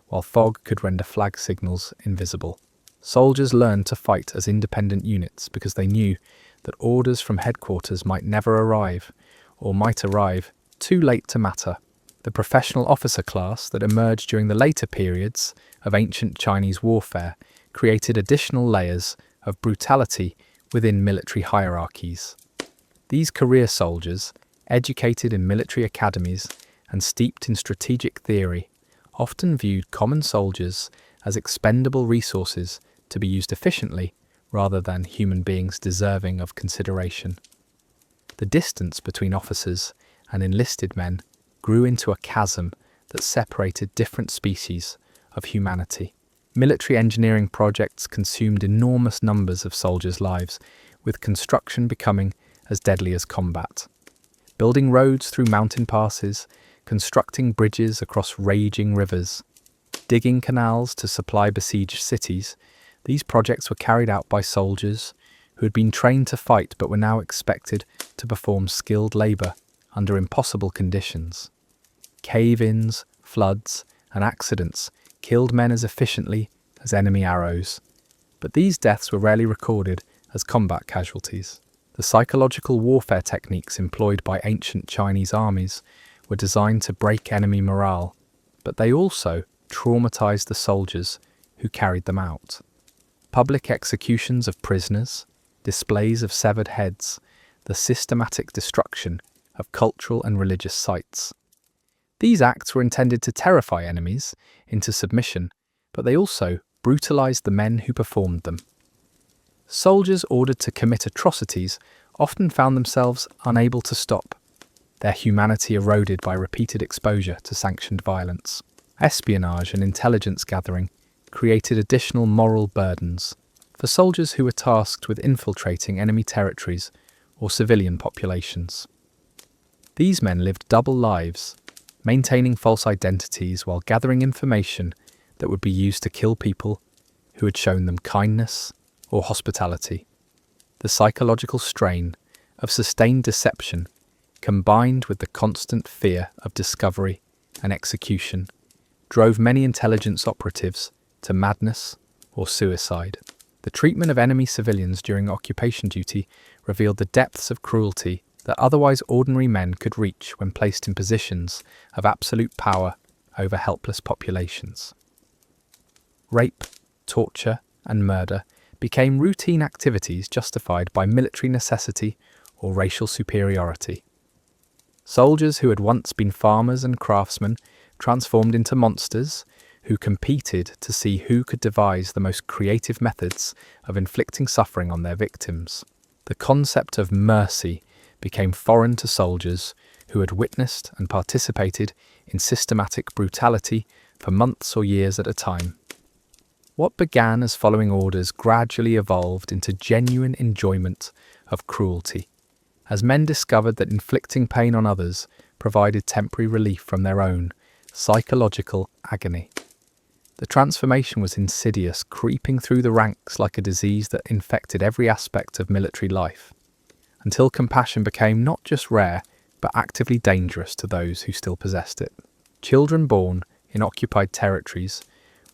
while fog could render flag signals invisible. Soldiers learned to fight as independent units because they knew that orders from headquarters might never arrive, or might arrive too late to matter. The professional officer class that emerged during the later periods of ancient Chinese warfare created additional layers of brutality within military hierarchies. These career soldiers, educated in military academies and steeped in strategic theory, often viewed common soldiers as expendable resources to be used efficiently rather than human beings deserving of consideration. The distance between officers and enlisted men grew into a chasm that separated different species of humanity. Military engineering projects consumed enormous numbers of soldiers' lives, with construction becoming as deadly as combat. Building roads through mountain passes, constructing bridges across raging rivers, digging canals to supply besieged cities, these projects were carried out by soldiers who had been trained to fight but were now expected to perform skilled labour under impossible conditions. Cave-ins, floods, and accidents killed men as efficiently as enemy arrows, but these deaths were rarely recorded as combat casualties. The psychological warfare techniques employed by ancient Chinese armies were designed to break enemy morale, but they also traumatized the soldiers who carried them out. Public executions of prisoners, displays of severed heads, the systematic destruction of cultural and religious sites. These acts were intended to terrify enemies into submission, but they also brutalized the men who performed them. Soldiers ordered to commit atrocities often found themselves unable to stop, their humanity eroded by repeated exposure to sanctioned violence. Espionage and intelligence gathering created additional moral burdens for soldiers who were tasked with infiltrating enemy territories or civilian populations. These men lived double lives, maintaining false identities while gathering information that would be used to kill people who had shown them kindness or hospitality. The psychological strain of sustained deception, combined with the constant fear of discovery and execution, drove many intelligence operatives to madness or suicide. The treatment of enemy civilians during occupation duty revealed the depths of cruelty that otherwise ordinary men could reach when placed in positions of absolute power over helpless populations. Rape, torture, and murder became routine activities justified by military necessity or racial superiority. Soldiers who had once been farmers and craftsmen transformed into monsters who competed to see who could devise the most creative methods of inflicting suffering on their victims. The concept of mercy became foreign to soldiers who had witnessed and participated in systematic brutality for months or years at a time. What began as following orders gradually evolved into genuine enjoyment of cruelty, as men discovered that inflicting pain on others provided temporary relief from their own psychological agony. The transformation was insidious, creeping through the ranks like a disease that infected every aspect of military life, until compassion became not just rare, but actively dangerous to those who still possessed it. Children born in occupied territories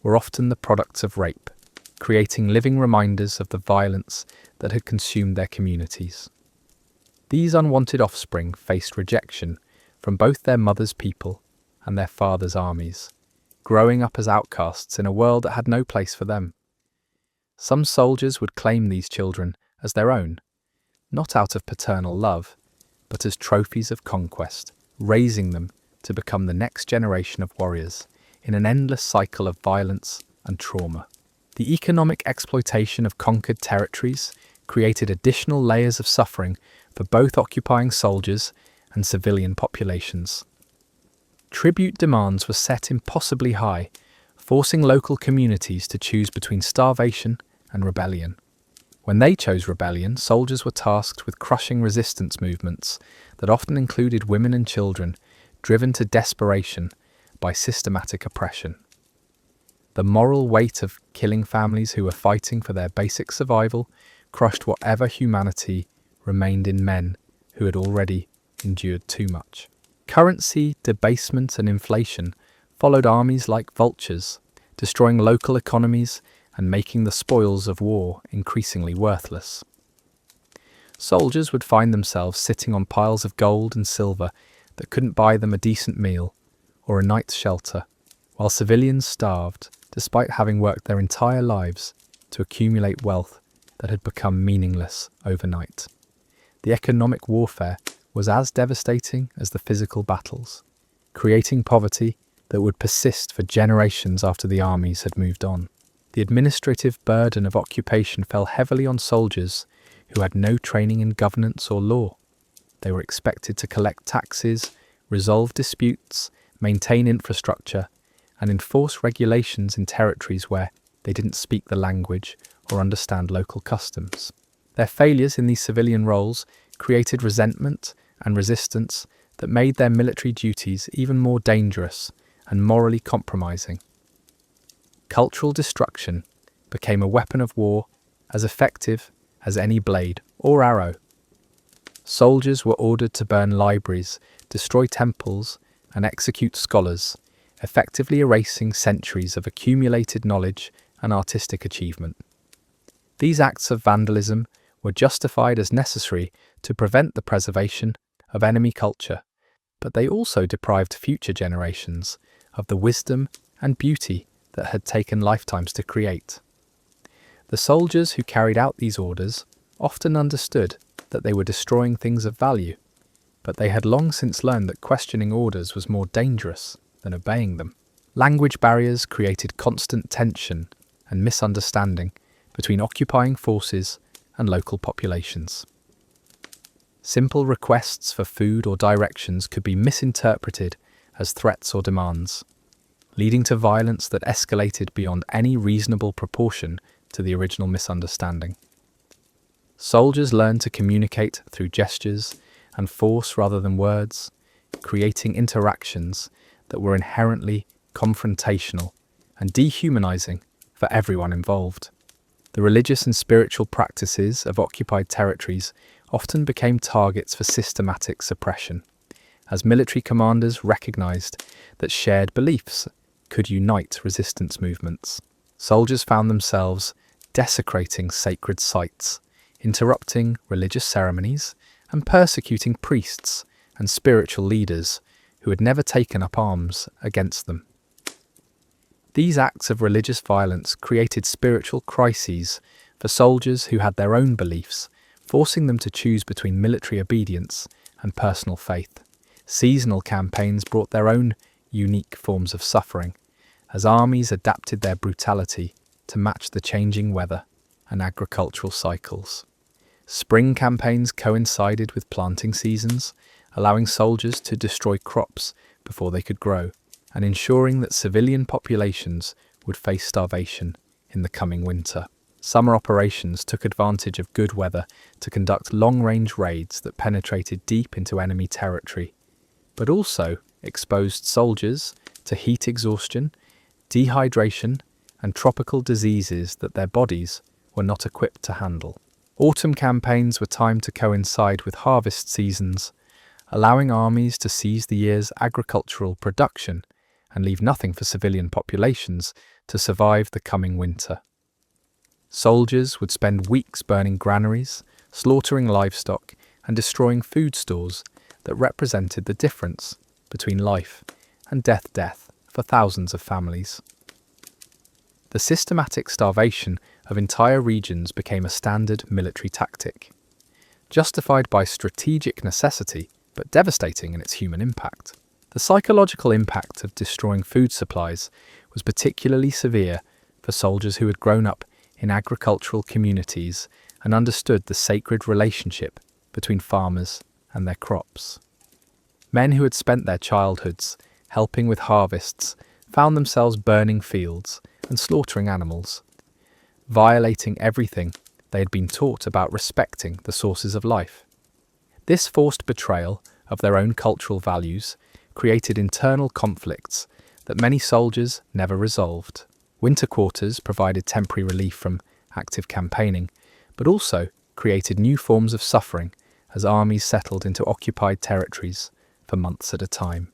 were often the products of rape, creating living reminders of the violence that had consumed their communities. These unwanted offspring faced rejection from both their mother's people and their father's armies, growing up as outcasts in a world that had no place for them. Some soldiers would claim these children as their own, not out of paternal love, but as trophies of conquest, raising them to become the next generation of warriors in an endless cycle of violence and trauma. The economic exploitation of conquered territories created additional layers of suffering for both occupying soldiers and civilian populations. Tribute demands were set impossibly high, forcing local communities to choose between starvation and rebellion. When they chose rebellion, soldiers were tasked with crushing resistance movements that often included women and children, driven to desperation by systematic oppression. The moral weight of killing families who were fighting for their basic survival crushed whatever humanity remained in men who had already endured too much. Currency, debasement and inflation followed armies like vultures, destroying local economies and making the spoils of war increasingly worthless. Soldiers would find themselves sitting on piles of gold and silver that couldn't buy them a decent meal or a night's shelter, while civilians starved despite having worked their entire lives to accumulate wealth that had become meaningless overnight. The economic warfare was as devastating as the physical battles, creating poverty that would persist for generations after the armies had moved on. The administrative burden of occupation fell heavily on soldiers who had no training in governance or law. They were expected to collect taxes, resolve disputes, maintain infrastructure, and enforce regulations in territories where they didn't speak the language or understand local customs. Their failures in these civilian roles created resentment and resistance that made their military duties even more dangerous and morally compromising. Cultural destruction became a weapon of war as effective as any blade or arrow. Soldiers were ordered to burn libraries, destroy temples, and execute scholars, effectively erasing centuries of accumulated knowledge and artistic achievement. These acts of vandalism were justified as necessary to prevent the preservation of enemy culture, but they also deprived future generations of the wisdom and beauty that had taken lifetimes to create. The soldiers who carried out these orders often understood that they were destroying things of value, but they had long since learned that questioning orders was more dangerous than obeying them. Language barriers created constant tension and misunderstanding between occupying forces and local populations. Simple requests for food or directions could be misinterpreted as threats or demands, leading to violence that escalated beyond any reasonable proportion to the original misunderstanding. Soldiers learned to communicate through gestures and force rather than words, creating interactions that were inherently confrontational and dehumanizing for everyone involved. The religious and spiritual practices of occupied territories often became targets for systematic suppression, as military commanders recognized that shared beliefs could unite resistance movements. Soldiers found themselves desecrating sacred sites, interrupting religious ceremonies, and persecuting priests and spiritual leaders who had never taken up arms against them. These acts of religious violence created spiritual crises for soldiers who had their own beliefs, forcing them to choose between military obedience and personal faith. Seasonal campaigns brought their own unique forms of suffering, as armies adapted their brutality to match the changing weather and agricultural cycles. Spring campaigns coincided with planting seasons, allowing soldiers to destroy crops before they could grow, and ensuring that civilian populations would face starvation in the coming winter. Summer operations took advantage of good weather to conduct long-range raids that penetrated deep into enemy territory, but also exposed soldiers to heat exhaustion, dehydration, and tropical diseases that their bodies were not equipped to handle. Autumn campaigns were timed to coincide with harvest seasons, allowing armies to seize the year's agricultural production and leave nothing for civilian populations to survive the coming winter. Soldiers would spend weeks burning granaries, slaughtering livestock, and destroying food stores that represented the difference between life and death for thousands of families. The systematic starvation of entire regions became a standard military tactic, justified by strategic necessity but devastating in its human impact. The psychological impact of destroying food supplies was particularly severe for soldiers who had grown up in agricultural communities and understood the sacred relationship between farmers and their crops. Men who had spent their childhoods helping with harvests found themselves burning fields and slaughtering animals, violating everything they had been taught about respecting the sources of life. This forced betrayal of their own cultural values created internal conflicts that many soldiers never resolved. Winter quarters provided temporary relief from active campaigning, but also created new forms of suffering as armies settled into occupied territories for months at a time.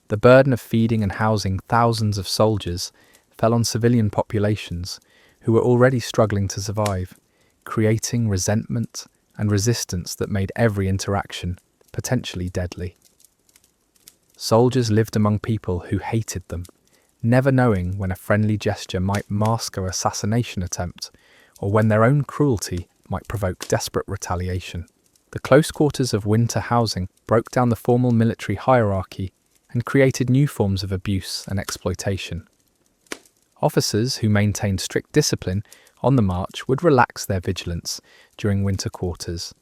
The burden of feeding and housing thousands of soldiers fell on civilian populations who were already struggling to survive, creating resentment and resistance that made every interaction potentially deadly. Soldiers lived among people who hated them, never knowing when a friendly gesture might mask an assassination attempt or when their own cruelty might provoke desperate retaliation. The close quarters of winter housing broke down the formal military hierarchy and created new forms of abuse and exploitation. Officers who maintained strict discipline on the march would relax their vigilance during winter quarters,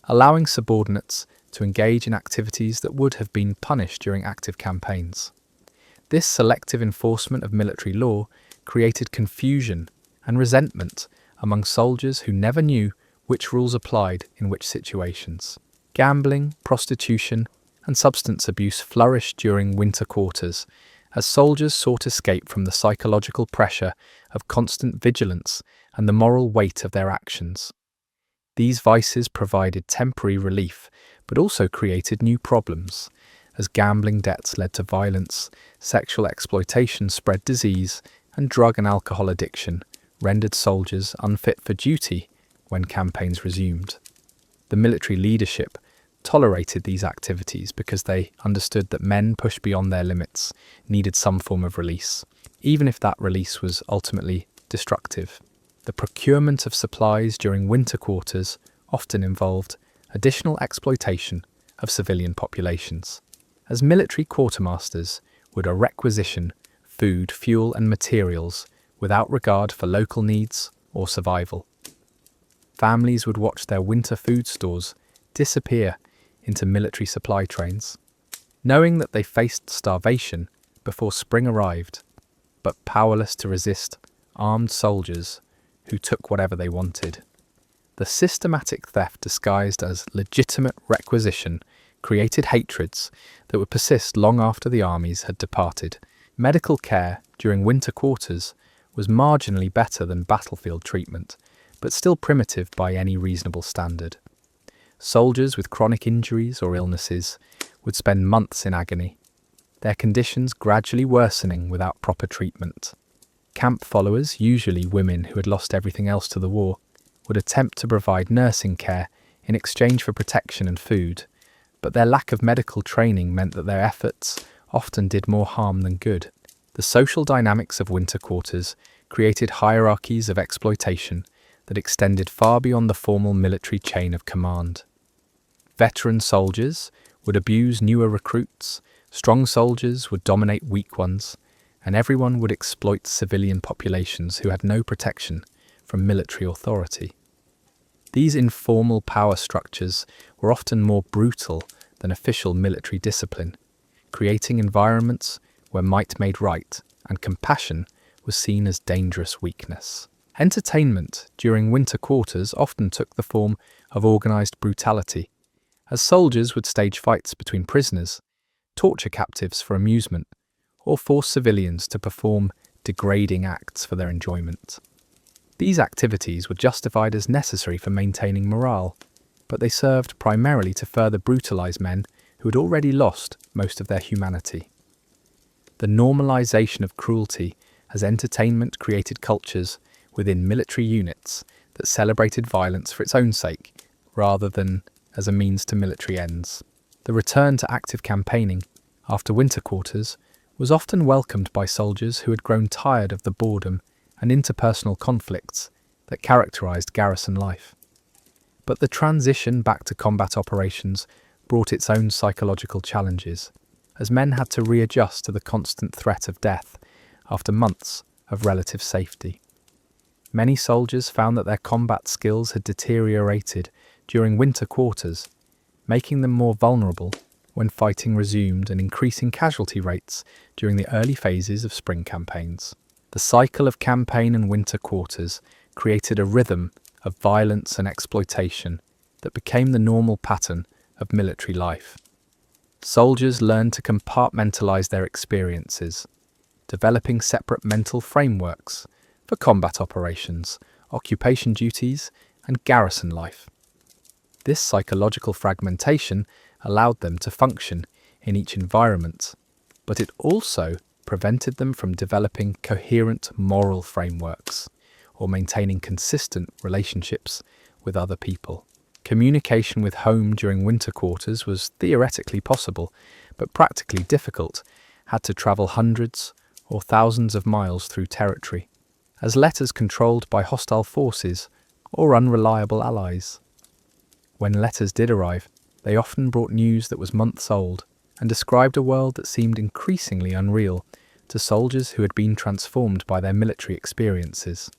allowing subordinates to engage in activities that would have been punished during active campaigns. This selective enforcement of military law created confusion and resentment among soldiers who never knew which rules applied in which situations. Gambling, prostitution, and substance abuse flourished during winter quarters as soldiers sought escape from the psychological pressure of constant vigilance and the moral weight of their actions. These vices provided temporary relief, but also created new problems, as gambling debts led to violence, sexual exploitation spread disease, and drug and alcohol addiction rendered soldiers unfit for duty when campaigns resumed. The military leadership tolerated these activities because they understood that men pushed beyond their limits needed some form of release, even if that release was ultimately destructive. The procurement of supplies during winter quarters often involved additional exploitation of civilian populations, as military quartermasters would requisition food, fuel, and materials without regard for local needs or survival. Families would watch their winter food stores disappear into military supply trains, knowing that they faced starvation before spring arrived, but powerless to resist armed soldiers who took whatever they wanted. The systematic theft disguised as legitimate requisition created hatreds that would persist long after the armies had departed. Medical care during winter quarters was marginally better than battlefield treatment, but still primitive by any reasonable standard. Soldiers with chronic injuries or illnesses would spend months in agony, their conditions gradually worsening without proper treatment. Camp followers, usually women who had lost everything else to the war, would attempt to provide nursing care in exchange for protection and food, but their lack of medical training meant that their efforts often did more harm than good. The social dynamics of winter quarters created hierarchies of exploitation that extended far beyond the formal military chain of command. Veteran soldiers would abuse newer recruits, strong soldiers would dominate weak ones, and everyone would exploit civilian populations who had no protection from military authority. These informal power structures were often more brutal than official military discipline, creating environments where might made right and compassion was seen as dangerous weakness. Entertainment during winter quarters often took the form of organised brutality, as soldiers would stage fights between prisoners, torture captives for amusement, or force civilians to perform degrading acts for their enjoyment. These activities were justified as necessary for maintaining morale, but they served primarily to further brutalise men who had already lost most of their humanity. The normalisation of cruelty as entertainment created cultures within military units that celebrated violence for its own sake, rather than as a means to military ends. The return to active campaigning after winter quarters was often welcomed by soldiers who had grown tired of the boredom and interpersonal conflicts that characterised garrison life. But the transition back to combat operations brought its own psychological challenges, as men had to readjust to the constant threat of death after months of relative safety. Many soldiers found that their combat skills had deteriorated during winter quarters, making them more vulnerable when fighting resumed and increasing casualty rates during the early phases of spring campaigns. The cycle of campaign and winter quarters created a rhythm of violence and exploitation that became the normal pattern of military life. Soldiers learned to compartmentalize their experiences, developing separate mental frameworks for combat operations, occupation duties, and garrison life. This psychological fragmentation allowed them to function in each environment, but it also prevented them from developing coherent moral frameworks or maintaining consistent relationships with other people. Communication with home during winter quarters was theoretically possible, but practically difficult, had to travel hundreds or thousands of miles through territory, as letters controlled by hostile forces or unreliable allies. When letters did arrive, they often brought news that was months old and described a world that seemed increasingly unreal to soldiers who had been transformed by their military experiences.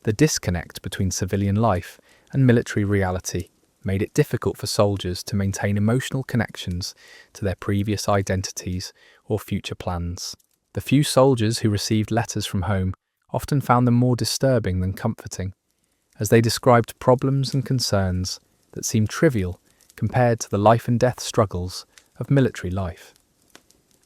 The disconnect between civilian life and military reality made it difficult for soldiers to maintain emotional connections to their previous identities or future plans. The few soldiers who received letters from home often found them more disturbing than comforting, as they described problems and concerns that seemed trivial compared to the life and death struggles of military life.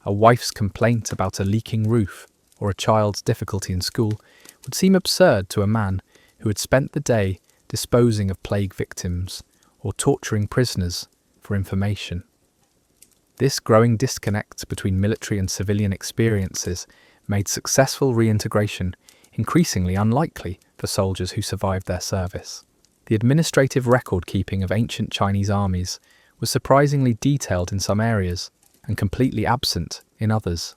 A wife's complaint about a leaking roof or a child's difficulty in school would seem absurd to a man who had spent the day disposing of plague victims or torturing prisoners for information. This growing disconnect between military and civilian experiences made successful reintegration increasingly unlikely for soldiers who survived their service. The administrative record-keeping of ancient Chinese armies was surprisingly detailed in some areas and completely absent in others.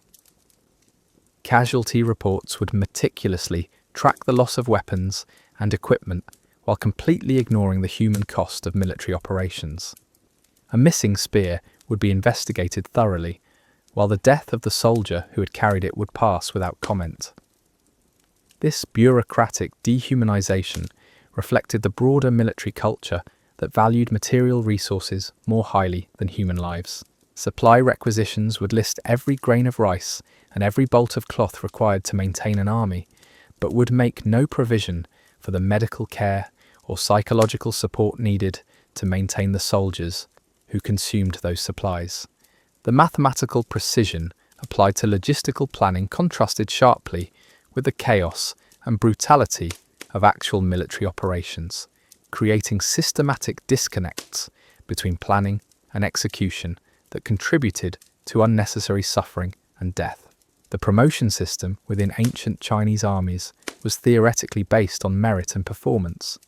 Casualty reports would meticulously track the loss of weapons and equipment while completely ignoring the human cost of military operations. A missing spear would be investigated thoroughly, while the death of the soldier who had carried it would pass without comment. This bureaucratic dehumanization reflected the broader military culture that valued material resources more highly than human lives. Supply requisitions would list every grain of rice and every bolt of cloth required to maintain an army, but would make no provision for the medical care or psychological support needed to maintain the soldiers who consumed those supplies. The mathematical precision applied to logistical planning contrasted sharply with the chaos and brutality of actual military operations, creating systematic disconnects between planning and execution that contributed to unnecessary suffering and death. The promotion system within ancient Chinese armies was theoretically based on merit and performance,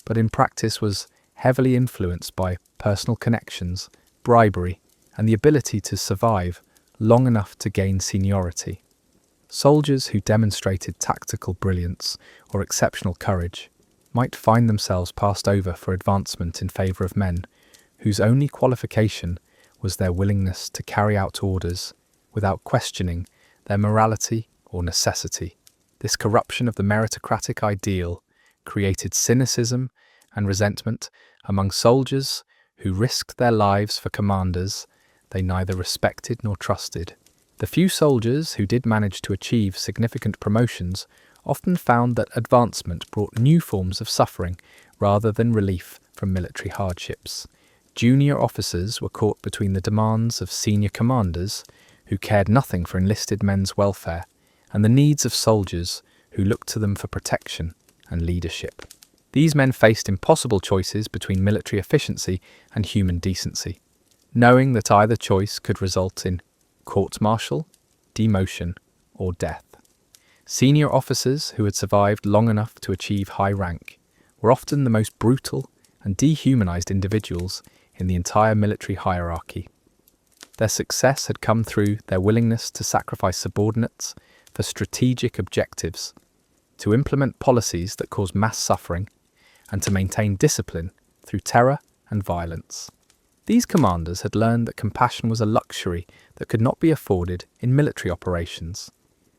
but in practice was heavily influenced by personal connections, bribery, and the ability to survive long enough to gain seniority. Soldiers who demonstrated tactical brilliance or exceptional courage might find themselves passed over for advancement in favour of men whose only qualification was their willingness to carry out orders without questioning their morality or necessity. This corruption of the meritocratic ideal created cynicism and resentment among soldiers who risked their lives for commanders they neither respected nor trusted. The few soldiers who did manage to achieve significant promotions often found that advancement brought new forms of suffering rather than relief from military hardships. Junior officers were caught between the demands of senior commanders who cared nothing for enlisted men's welfare and the needs of soldiers who looked to them for protection and leadership. These men faced impossible choices between military efficiency and human decency, knowing that either choice could result in court-martial, demotion, or death. Senior officers who had survived long enough to achieve high rank were often the most brutal and dehumanized individuals in the entire military hierarchy. Their success had come through their willingness to sacrifice subordinates for strategic objectives, to implement policies that caused mass suffering, and to maintain discipline through terror and violence. These commanders had learned that compassion was a luxury that could not be afforded in military operations,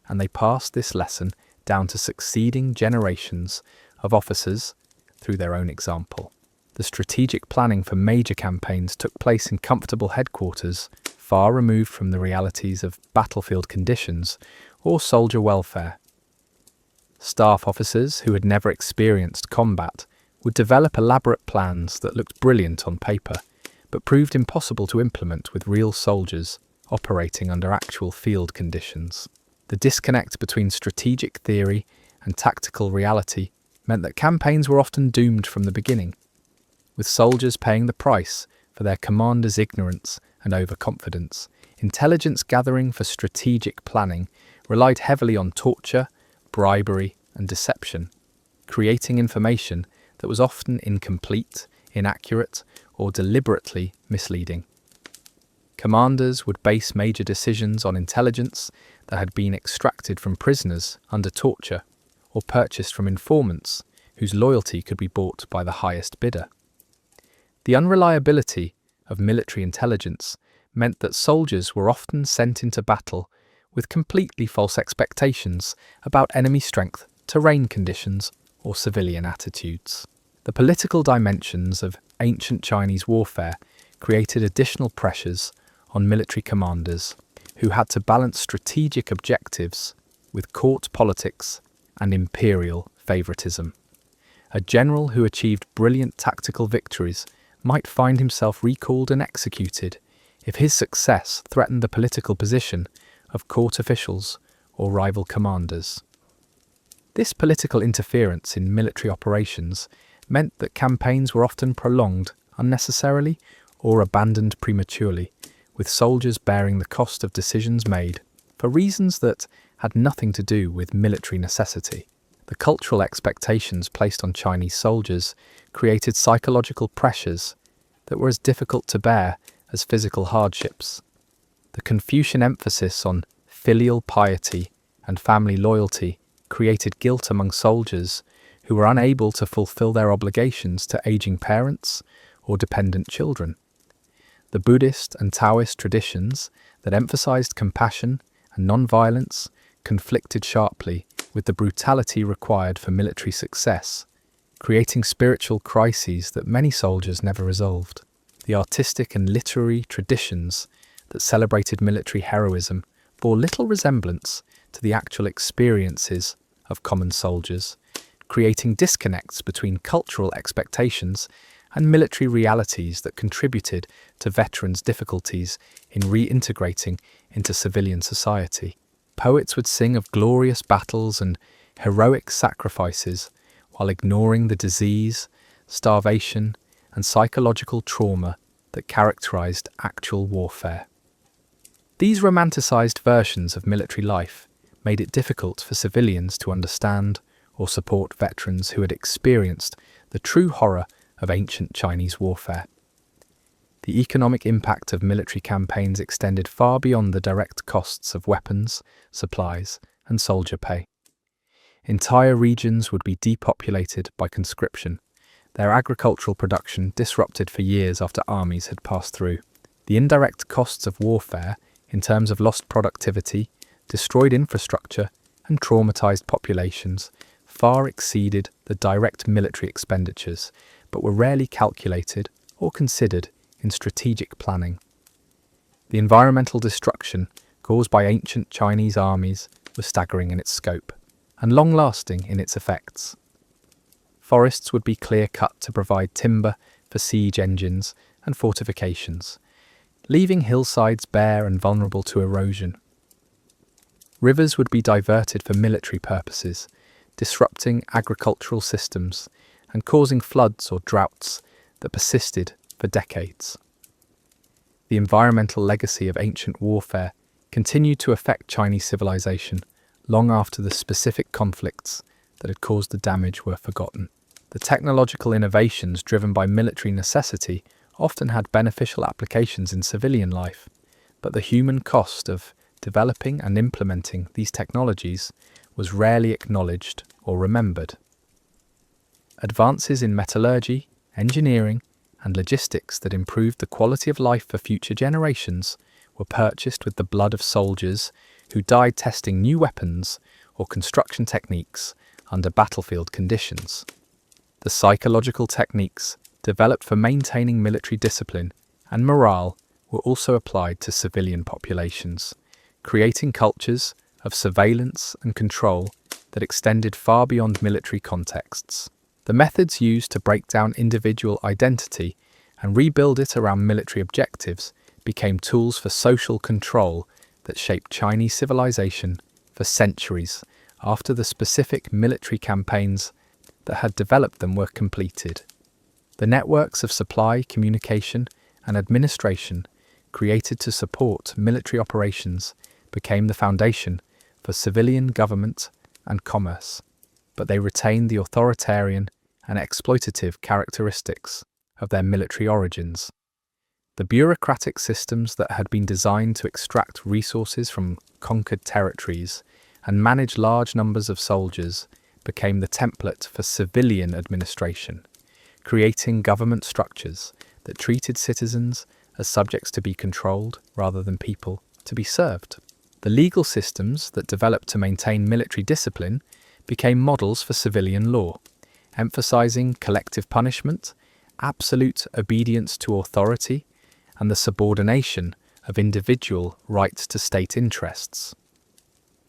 and they passed this lesson down to succeeding generations of officers through their own example. The strategic planning for major campaigns took place in comfortable headquarters, far removed from the realities of battlefield conditions or soldier welfare. Staff officers who had never experienced combat would develop elaborate plans that looked brilliant on paper, but proved impossible to implement with real soldiers operating under actual field conditions. The disconnect between strategic theory and tactical reality meant that campaigns were often doomed from the beginning, with soldiers paying the price for their commanders' ignorance and overconfidence. Intelligence gathering for strategic planning relied heavily on torture, bribery, and deception, creating information that was often incomplete, inaccurate, or deliberately misleading. Commanders would base major decisions on intelligence that had been extracted from prisoners under torture or purchased from informants whose loyalty could be bought by the highest bidder. The unreliability of military intelligence meant that soldiers were often sent into battle with completely false expectations about enemy strength, terrain conditions, or civilian attitudes. The political dimensions of ancient Chinese warfare created additional pressures on military commanders who had to balance strategic objectives with court politics and imperial favoritism. A general who achieved brilliant tactical victories might find himself recalled and executed if his success threatened the political position of court officials or rival commanders. This political interference in military operations meant that campaigns were often prolonged unnecessarily or abandoned prematurely, with soldiers bearing the cost of decisions made for reasons that had nothing to do with military necessity. The cultural expectations placed on Chinese soldiers created psychological pressures that were as difficult to bear as physical hardships. The Confucian emphasis on filial piety and family loyalty created guilt among soldiers who were unable to fulfill their obligations to aging parents or dependent children. The Buddhist and Taoist traditions that emphasized compassion and non-violence conflicted sharply with the brutality required for military success, creating spiritual crises that many soldiers never resolved. The artistic and literary traditions that celebrated military heroism bore little resemblance to the actual experiences of common soldiers, creating disconnects between cultural expectations and military realities that contributed to veterans' difficulties in reintegrating into civilian society. Poets would sing of glorious battles and heroic sacrifices while ignoring the disease, starvation, and psychological trauma that characterized actual warfare. These romanticized versions of military life made it difficult for civilians to understand or support veterans who had experienced the true horror of ancient Chinese warfare. The economic impact of military campaigns extended far beyond the direct costs of weapons, supplies, and soldier pay. Entire regions would be depopulated by conscription, their agricultural production disrupted for years after armies had passed through. The indirect costs of warfare, in terms of lost productivity, destroyed infrastructure, and traumatized populations, far exceeded the direct military expenditures, but were rarely calculated or considered in strategic planning. The environmental destruction caused by ancient Chinese armies was staggering in its scope and long-lasting in its effects. Forests would be clear-cut to provide timber for siege engines and fortifications, leaving hillsides bare and vulnerable to erosion. Rivers would be diverted for military purposes, disrupting agricultural systems and causing floods or droughts that persisted for decades. The environmental legacy of ancient warfare continued to affect Chinese civilization long after the specific conflicts that had caused the damage were forgotten. The technological innovations driven by military necessity often had beneficial applications in civilian life, but the human cost of developing and implementing these technologies was rarely acknowledged or remembered. Advances in metallurgy, engineering, and logistics that improved the quality of life for future generations were purchased with the blood of soldiers who died testing new weapons or construction techniques under battlefield conditions. The psychological techniques developed for maintaining military discipline and morale were also applied to civilian populations, creating cultures of surveillance and control that extended far beyond military contexts. The methods used to break down individual identity and rebuild it around military objectives became tools for social control that shaped Chinese civilization for centuries after the specific military campaigns that had developed them were completed. The networks of supply, communication, and administration created to support military operations became the foundation for civilian government and commerce, but they retained the authoritarian and exploitative characteristics of their military origins. The bureaucratic systems that had been designed to extract resources from conquered territories and manage large numbers of soldiers became the template for civilian administration, creating government structures that treated citizens as subjects to be controlled rather than people to be served. The legal systems that developed to maintain military discipline became models for civilian law, emphasizing collective punishment, absolute obedience to authority, and the subordination of individual rights to state interests.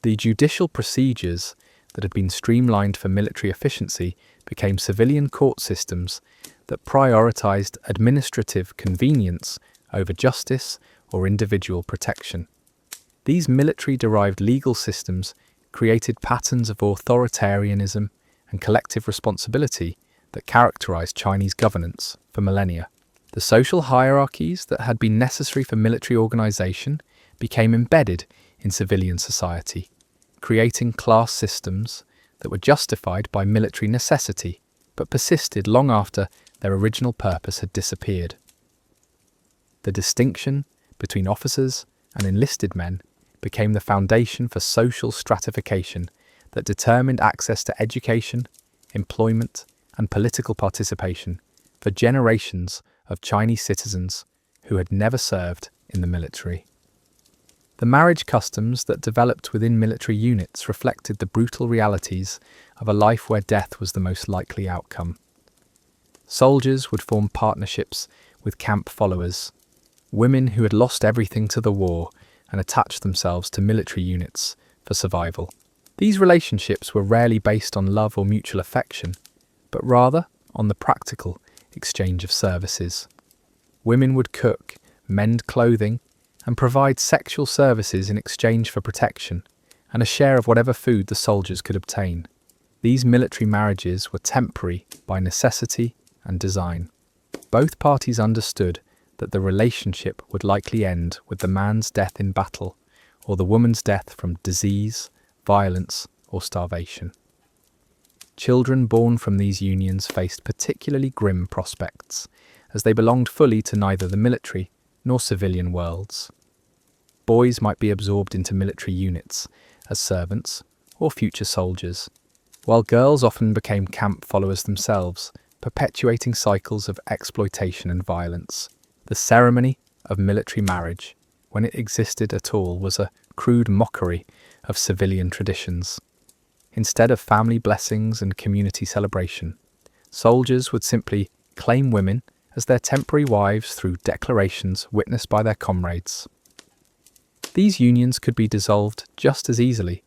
The judicial procedures that had been streamlined for military efficiency became civilian court systems that prioritized administrative convenience over justice or individual protection. These military-derived legal systems created patterns of authoritarianism and collective responsibility that characterized Chinese governance for millennia. The social hierarchies that had been necessary for military organization became embedded in civilian society, creating class systems that were justified by military necessity, but persisted long after their original purpose had disappeared. The distinction between officers and enlisted men became the foundation for social stratification that determined access to education, employment, and political participation for generations of Chinese citizens who had never served in the military. The marriage customs that developed within military units reflected the brutal realities of a life where death was the most likely outcome. Soldiers would form partnerships with camp followers, women who had lost everything to the war and attached themselves to military units for survival. These relationships were rarely based on love or mutual affection, but rather on the practical exchange of services. Women would cook, mend clothing, and provide sexual services in exchange for protection and a share of whatever food the soldiers could obtain. These military marriages were temporary by necessity and design. Both parties understood that the relationship would likely end with the man's death in battle or the woman's death from disease, violence, or starvation. Children born from these unions faced particularly grim prospects, as they belonged fully to neither the military nor civilian worlds. Boys might be absorbed into military units as servants or future soldiers, while girls often became camp followers themselves, perpetuating cycles of exploitation and violence. The ceremony of military marriage, when it existed at all, was a crude mockery of civilian traditions. Instead of family blessings and community celebration, soldiers would simply claim women as their temporary wives through declarations witnessed by their comrades. These unions could be dissolved just as easily,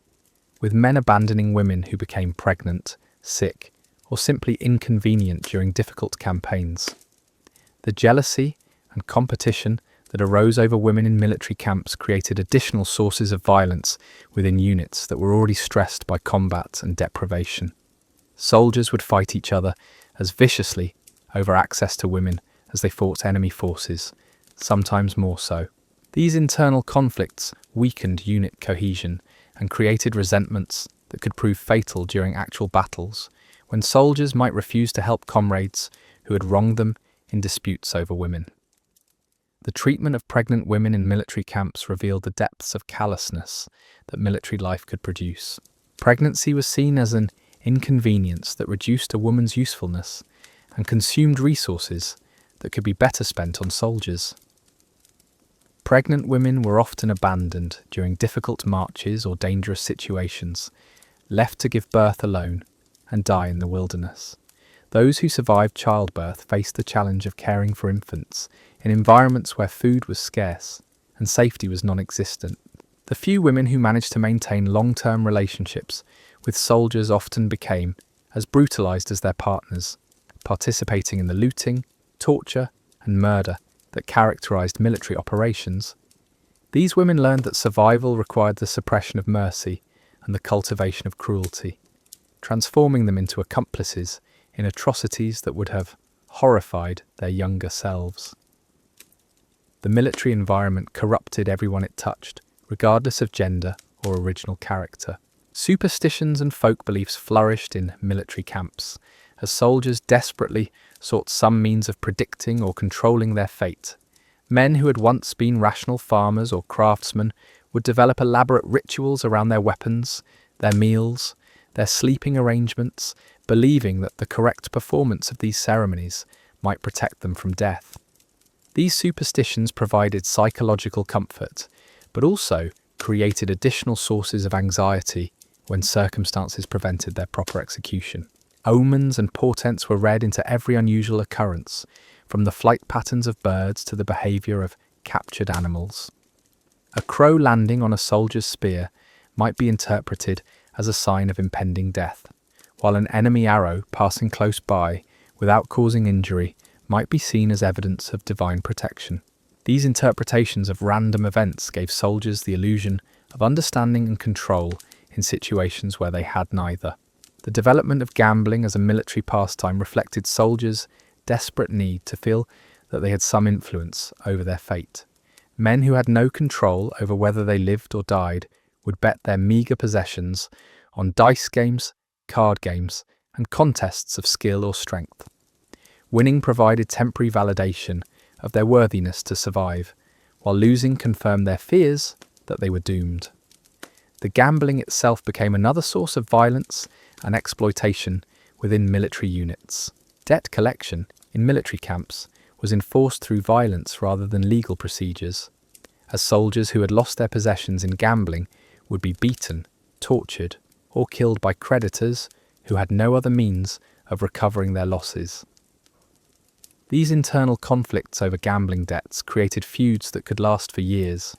with men abandoning women who became pregnant, sick, or simply inconvenient during difficult campaigns. The jealousy and competition that arose over women in military camps created additional sources of violence within units that were already stressed by combat and deprivation. Soldiers would fight each other as viciously over access to women as they fought enemy forces, sometimes more so. These internal conflicts weakened unit cohesion and created resentments that could prove fatal during actual battles, when soldiers might refuse to help comrades who had wronged them in disputes over women. The treatment of pregnant women in military camps revealed the depths of callousness that military life could produce. Pregnancy was seen as an inconvenience that reduced a woman's usefulness and consumed resources that could be better spent on soldiers. Pregnant women were often abandoned during difficult marches or dangerous situations, left to give birth alone and die in the wilderness. Those who survived childbirth faced the challenge of caring for infants in environments where food was scarce and safety was non-existent. The few women who managed to maintain long-term relationships with soldiers often became as brutalized as their partners, participating in the looting, torture, and murder that characterized military operations. These women learned that survival required the suppression of mercy and the cultivation of cruelty. transforming them into accomplices in atrocities that would have horrified their younger selves. The military environment corrupted everyone it touched, regardless of gender or original character. Superstitions and folk beliefs flourished in military camps, as soldiers desperately sought some means of predicting or controlling their fate. Men who had once been rational farmers or craftsmen would develop elaborate rituals around their weapons, their meals, their sleeping arrangements, believing that the correct performance of these ceremonies might protect them from death. These superstitions provided psychological comfort, but also created additional sources of anxiety when circumstances prevented their proper execution. Omens and portents were read into every unusual occurrence, from the flight patterns of birds to the behavior of captured animals. A crow landing on a soldier's spear might be interpreted as a sign of impending death, while an enemy arrow passing close by without causing injury might be seen as evidence of divine protection. These interpretations of random events gave soldiers the illusion of understanding and control in situations where they had neither. The development of gambling as a military pastime reflected soldiers' desperate need to feel that they had some influence over their fate. Men who had no control over whether they lived or died would bet their meagre possessions on dice games, card games, and contests of skill or strength. Winning provided temporary validation of their worthiness to survive, while losing confirmed their fears that they were doomed. The gambling itself became another source of violence and exploitation within military units. Debt collection in military camps was enforced through violence rather than legal procedures, as soldiers who had lost their possessions in gambling would be beaten, tortured, or killed by creditors who had no other means of recovering their losses. These internal conflicts over gambling debts created feuds that could last for years,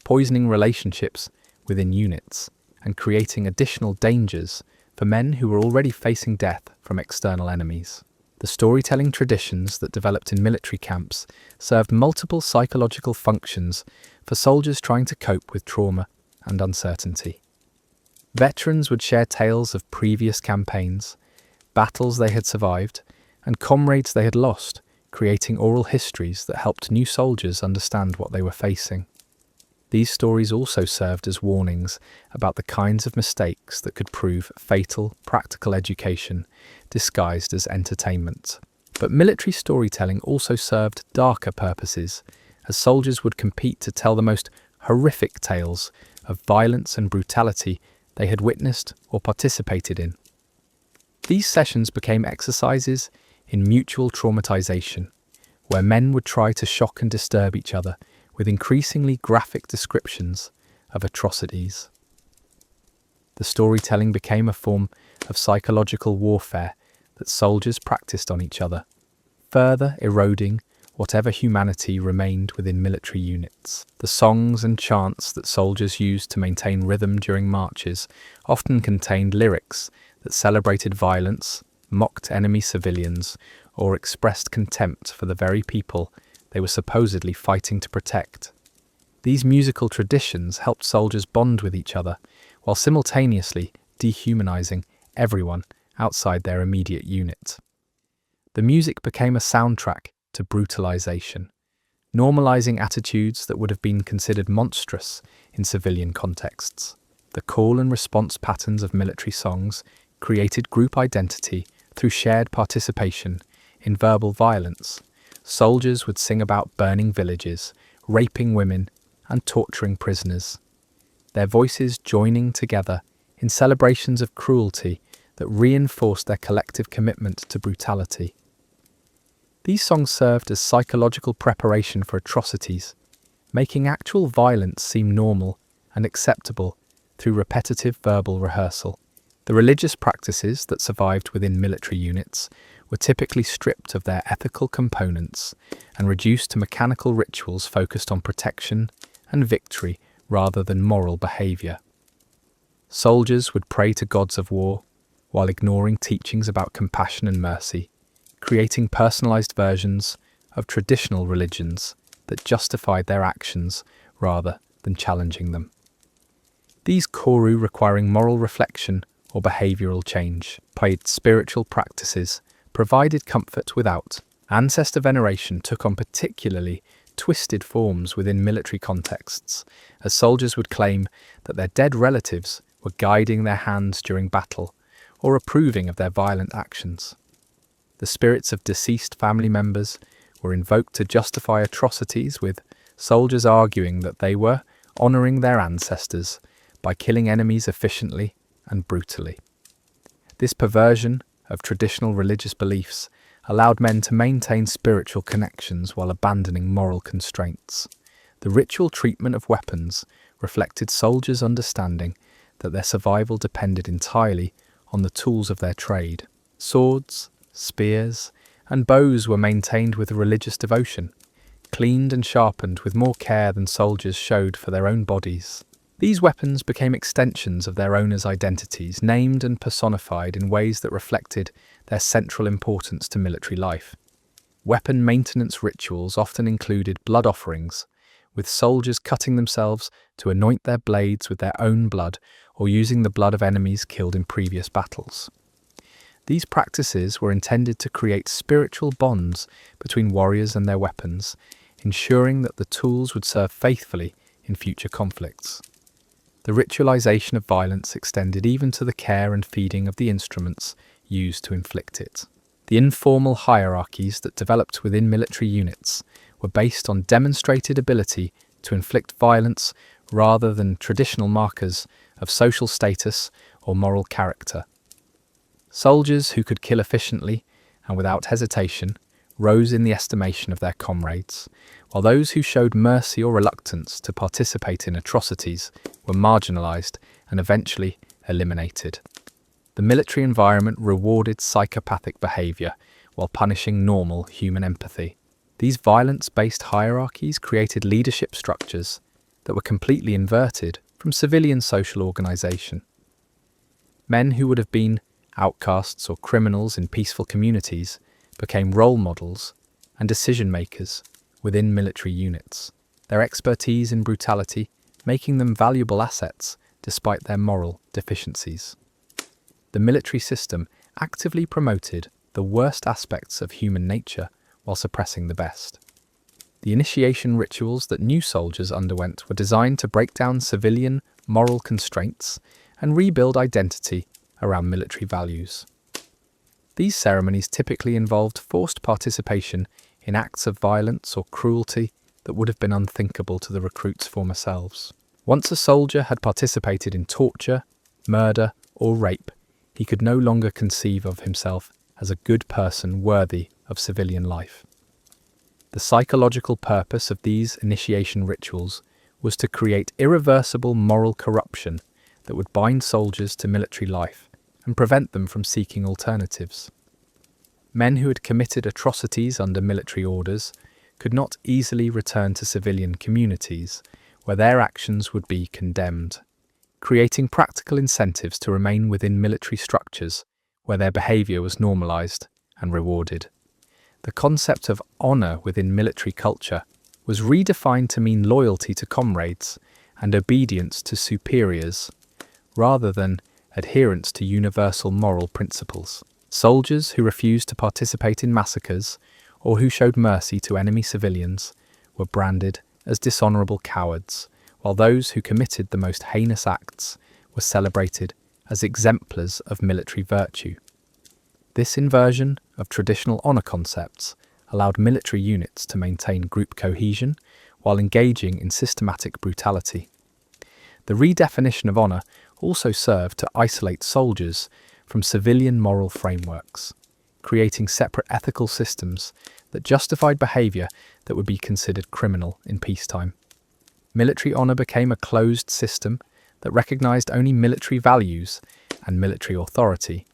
poisoning relationships within units and creating additional dangers for men who were already facing death from external enemies. The storytelling traditions that developed in military camps served multiple psychological functions for soldiers trying to cope with trauma and uncertainty. Veterans would share tales of previous campaigns, battles they had survived, and comrades they had lost, creating oral histories that helped new soldiers understand what they were facing. These stories also served as warnings about the kinds of mistakes that could prove fatal practical education disguised as entertainment. But military storytelling also served darker purposes, as soldiers would compete to tell the most horrific tales of violence and brutality they had witnessed or participated in. These sessions became exercises in mutual traumatization, where men would try to shock and disturb each other with increasingly graphic descriptions of atrocities. The storytelling became a form of psychological warfare that soldiers practiced on each other, further eroding whatever humanity remained within military units. The songs and chants that soldiers used to maintain rhythm during marches often contained lyrics that celebrated violence, mocked enemy civilians, or expressed contempt for the very people they were supposedly fighting to protect. These musical traditions helped soldiers bond with each other, while simultaneously dehumanizing everyone outside their immediate unit. The music became a soundtrack to brutalization, normalizing attitudes that would have been considered monstrous in civilian contexts. The call and response patterns of military songs created group identity through shared participation in verbal violence. Soldiers would sing about burning villages, raping women, and torturing prisoners, their voices joining together in celebrations of cruelty that reinforced their collective commitment to brutality. These songs served as psychological preparation for atrocities, making actual violence seem normal and acceptable through repetitive verbal rehearsal. The religious practices that survived within military units were typically stripped of their ethical components and reduced to mechanical rituals focused on protection and victory rather than moral behaviour. Soldiers would pray to gods of war while ignoring teachings about compassion and mercy, creating personalised versions of traditional religions that justified their actions rather than challenging them. These koru requiring moral reflection or behavioral change. Played spiritual practices provided comfort without. Ancestor veneration took on particularly twisted forms within military contexts, as soldiers would claim that their dead relatives were guiding their hands during battle or approving of their violent actions. The spirits of deceased family members were invoked to justify atrocities, with soldiers arguing that they were honouring their ancestors by killing enemies efficiently and brutally. This perversion of traditional religious beliefs allowed men to maintain spiritual connections while abandoning moral constraints. The ritual treatment of weapons reflected soldiers' understanding that their survival depended entirely on the tools of their trade. Swords, spears, and bows were maintained with religious devotion, cleaned and sharpened with more care than soldiers showed for their own bodies. These weapons became extensions of their owners' identities, named and personified in ways that reflected their central importance to military life. Weapon maintenance rituals often included blood offerings, with soldiers cutting themselves to anoint their blades with their own blood or using the blood of enemies killed in previous battles. These practices were intended to create spiritual bonds between warriors and their weapons, ensuring that the tools would serve faithfully in future conflicts. The ritualization of violence extended even to the care and feeding of the instruments used to inflict it. The informal hierarchies that developed within military units were based on demonstrated ability to inflict violence rather than traditional markers of social status or moral character. Soldiers who could kill efficiently and without hesitation rose in the estimation of their comrades, while those who showed mercy or reluctance to participate in atrocities were marginalized and eventually eliminated. The military environment rewarded psychopathic behavior while punishing normal human empathy. These violence-based hierarchies created leadership structures that were completely inverted from civilian social organization. Men who would have been outcasts or criminals in peaceful communities became role models and decision-makers within military units, their expertise in brutality making them valuable assets despite their moral deficiencies. The military system actively promoted the worst aspects of human nature while suppressing the best. The initiation rituals that new soldiers underwent were designed to break down civilian moral constraints and rebuild identity around military values. These ceremonies typically involved forced participation in acts of violence or cruelty that would have been unthinkable to the recruits' former selves. Once a soldier had participated in torture, murder, or rape, he could no longer conceive of himself as a good person worthy of civilian life. The psychological purpose of these initiation rituals was to create irreversible moral corruption that would bind soldiers to military life and prevent them from seeking alternatives. Men who had committed atrocities under military orders could not easily return to civilian communities where their actions would be condemned, creating practical incentives to remain within military structures where their behaviour was normalised and rewarded. The concept of honour within military culture was redefined to mean loyalty to comrades and obedience to superiors, rather than adherence to universal moral principles. Soldiers who refused to participate in massacres or who showed mercy to enemy civilians were branded as dishonourable cowards, while those who committed the most heinous acts were celebrated as exemplars of military virtue. This inversion of traditional honour concepts allowed military units to maintain group cohesion while engaging in systematic brutality. The redefinition of honour also served to isolate soldiers from civilian moral frameworks, creating separate ethical systems that justified behaviour that would be considered criminal in peacetime. Military honour became a closed system that recognised only military values and military authority,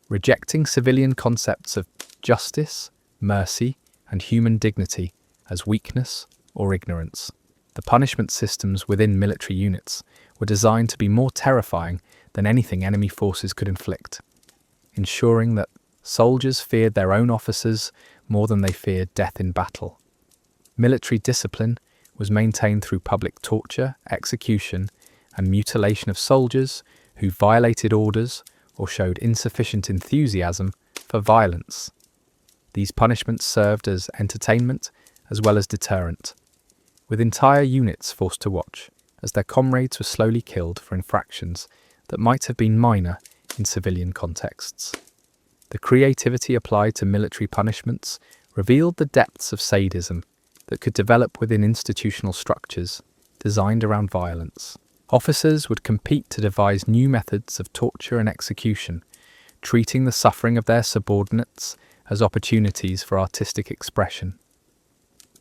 rejecting civilian concepts of justice, mercy, and human dignity as weakness or ignorance. The punishment systems within military units were designed to be more terrifying than anything enemy forces could inflict, ensuring that soldiers feared their own officers more than they feared death in battle. Military discipline was maintained through public torture, execution, and mutilation of soldiers who violated orders or showed insufficient enthusiasm for violence. These punishments served as entertainment as well as deterrent, with entire units forced to watch as their comrades were slowly killed for infractions that might have been minor in civilian contexts. The creativity applied to military punishments revealed the depths of sadism that could develop within institutional structures designed around violence. Officers would compete to devise new methods of torture and execution, treating the suffering of their subordinates as opportunities for artistic expression.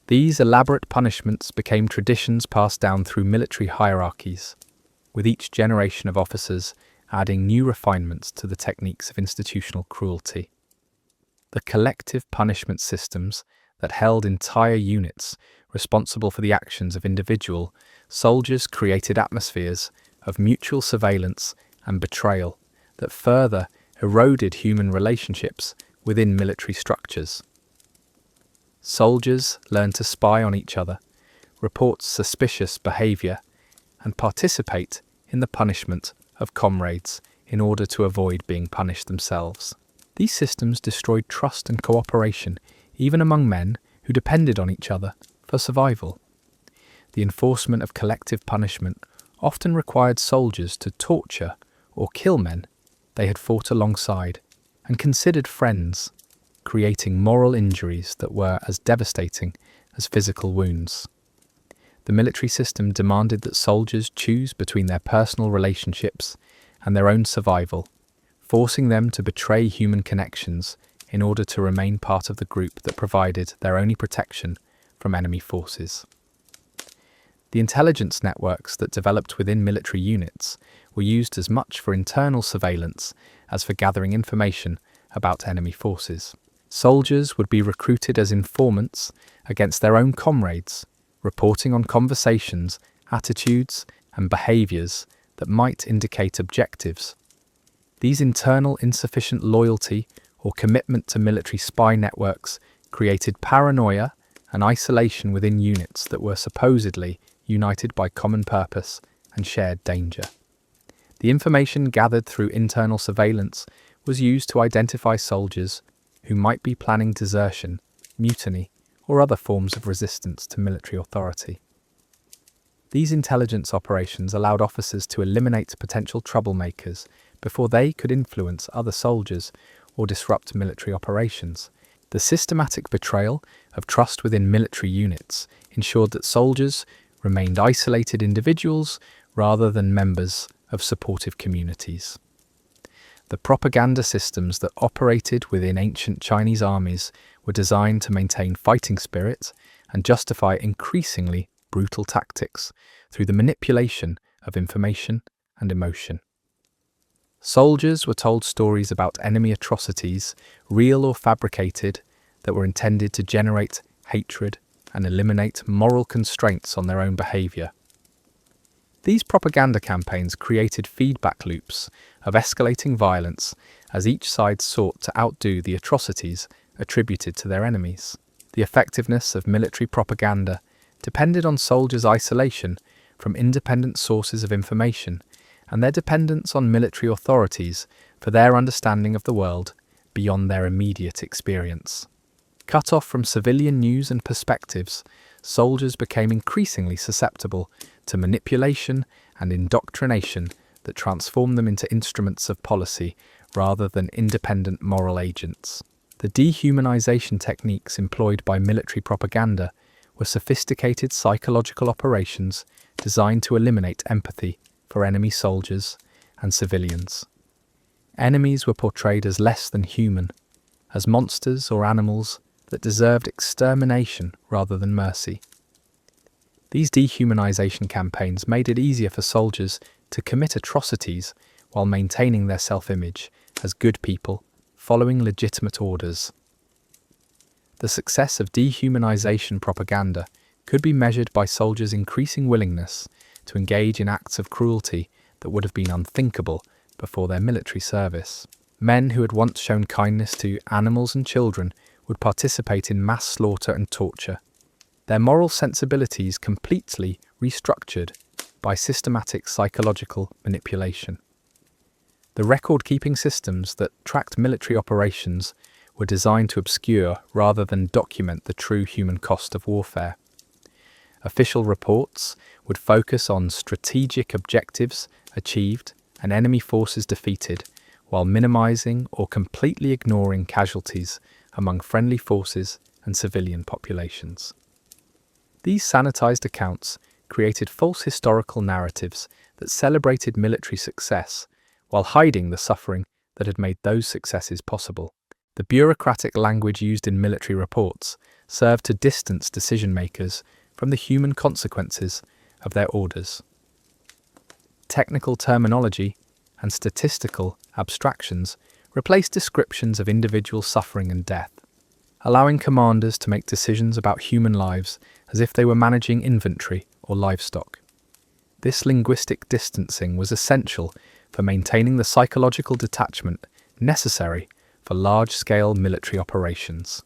These elaborate punishments became traditions passed down through military hierarchies, with each generation of officers adding new refinements to the techniques of institutional cruelty. The collective punishment systems that held entire units responsible for the actions of individual soldiers created atmospheres of mutual surveillance and betrayal that further eroded human relationships within military structures. Soldiers learned to spy on each other, report suspicious behaviour, and participate in the punishment of comrades in order to avoid being punished themselves. These systems destroyed trust and cooperation even among men who depended on each other for survival. The enforcement of collective punishment often required soldiers to torture or kill men they had fought alongside and considered friends, creating moral injuries that were as devastating as physical wounds. The military system demanded that soldiers choose between their personal relationships and their own survival, forcing them to betray human connections in order to remain part of the group that provided their only protection from enemy forces. The intelligence networks that developed within military units were used as much for internal surveillance as for gathering information about enemy forces. Soldiers would be recruited as informants against their own comrades, reporting on conversations, attitudes, and behaviours that might indicate objectives. These internal insufficient loyalty or commitment to military spy networks created paranoia and isolation within units that were supposedly united by common purpose and shared danger. The information gathered through internal surveillance was used to identify soldiers who might be planning desertion, mutiny, or other forms of resistance to military authority. These intelligence operations allowed officers to eliminate potential troublemakers before they could influence other soldiers or disrupt military operations. The systematic betrayal of trust within military units ensured that soldiers remained isolated individuals rather than members of supportive communities. The propaganda systems that operated within ancient Chinese armies were designed to maintain fighting spirit and justify increasingly brutal tactics through the manipulation of information and emotion. Soldiers were told stories about enemy atrocities, real or fabricated, that were intended to generate hatred and eliminate moral constraints on their own behaviour. These propaganda campaigns created feedback loops of escalating violence as each side sought to outdo the atrocities attributed to their enemies. The effectiveness of military propaganda depended on soldiers' isolation from independent sources of information and their dependence on military authorities for their understanding of the world beyond their immediate experience. Cut off from civilian news and perspectives, soldiers became increasingly susceptible to manipulation and indoctrination that transformed them into instruments of policy rather than independent moral agents. The dehumanization techniques employed by military propaganda were sophisticated psychological operations designed to eliminate empathy for enemy soldiers and civilians. Enemies were portrayed as less than human, as monsters or animals that deserved extermination rather than mercy. These dehumanization campaigns made it easier for soldiers to commit atrocities while maintaining their self-image as good people following legitimate orders. The success of dehumanization propaganda could be measured by soldiers' increasing willingness to engage in acts of cruelty that would have been unthinkable before their military service. Men who had once shown kindness to animals and children would participate in mass slaughter and torture, their moral sensibilities completely restructured by systematic psychological manipulation. The record-keeping systems that tracked military operations were designed to obscure rather than document the true human cost of warfare. Official reports would focus on strategic objectives achieved and enemy forces defeated, while minimizing or completely ignoring casualties among friendly forces and civilian populations. These sanitized accounts created false historical narratives that celebrated military success while hiding the suffering that had made those successes possible. The bureaucratic language used in military reports served to distance decision-makers from the human consequences of their orders. Technical terminology and statistical abstractions replaced descriptions of individual suffering and death, allowing commanders to make decisions about human lives as if they were managing inventory or livestock. This linguistic distancing was essential for maintaining the psychological detachment necessary for large-scale military operations.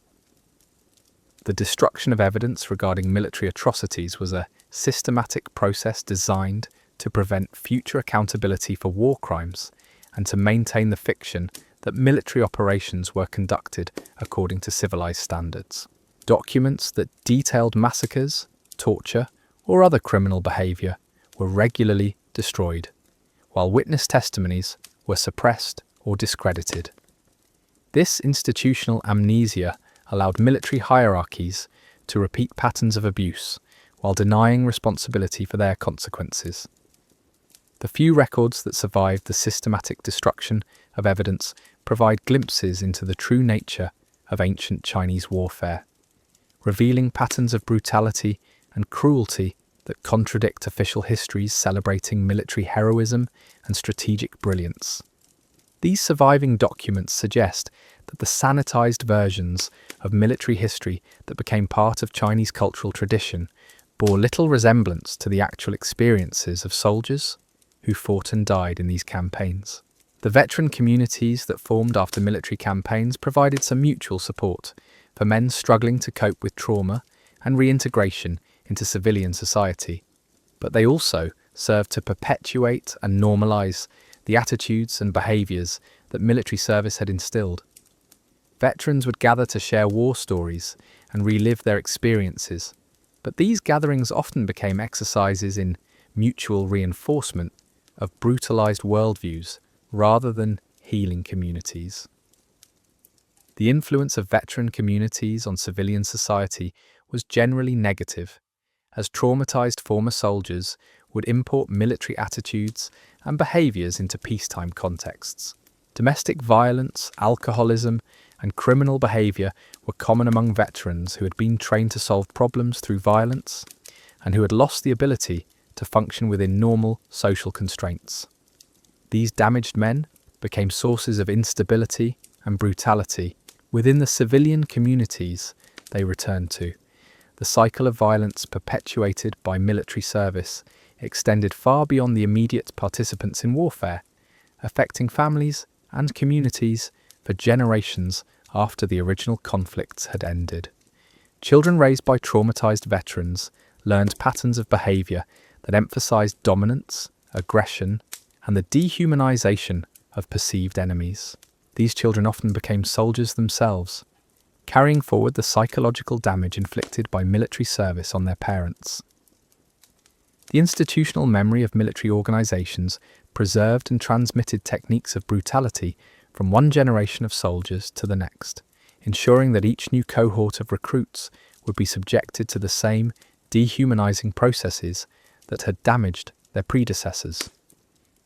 The destruction of evidence regarding military atrocities was a systematic process designed to prevent future accountability for war crimes and to maintain the fiction that military operations were conducted according to civilized standards. Documents that detailed massacres, torture, or other criminal behavior were regularly destroyed, while witness testimonies were suppressed or discredited. This institutional amnesia allowed military hierarchies to repeat patterns of abuse while denying responsibility for their consequences. The few records that survived the systematic destruction of evidence provide glimpses into the true nature of ancient Chinese warfare, revealing patterns of brutality and cruelty that contradict official histories celebrating military heroism and strategic brilliance. These surviving documents suggest that the sanitized versions of military history that became part of Chinese cultural tradition bore little resemblance to the actual experiences of soldiers who fought and died in these campaigns. The veteran communities that formed after military campaigns provided some mutual support for men struggling to cope with trauma and reintegration into civilian society, but they also served to perpetuate and normalize the attitudes and behaviors that military service had instilled. Veterans would gather to share war stories and relive their experiences, but these gatherings often became exercises in mutual reinforcement of brutalized worldviews rather than healing communities. The influence of veteran communities on civilian society was generally negative, as traumatized former soldiers would import military attitudes and behaviors into peacetime contexts. Domestic violence, alcoholism, and criminal behavior were common among veterans who had been trained to solve problems through violence and who had lost the ability to function within normal social constraints. These damaged men became sources of instability and brutality within the civilian communities they returned to. The cycle of violence perpetuated by military service extended far beyond the immediate participants in warfare, affecting families and communities for generations after the original conflicts had ended. Children raised by traumatized veterans learned patterns of behavior that emphasized dominance, aggression, and the dehumanization of perceived enemies. These children often became soldiers themselves, carrying forward the psychological damage inflicted by military service on their parents. The institutional memory of military organizations preserved and transmitted techniques of brutality from one generation of soldiers to the next, ensuring that each new cohort of recruits would be subjected to the same dehumanizing processes that had damaged their predecessors.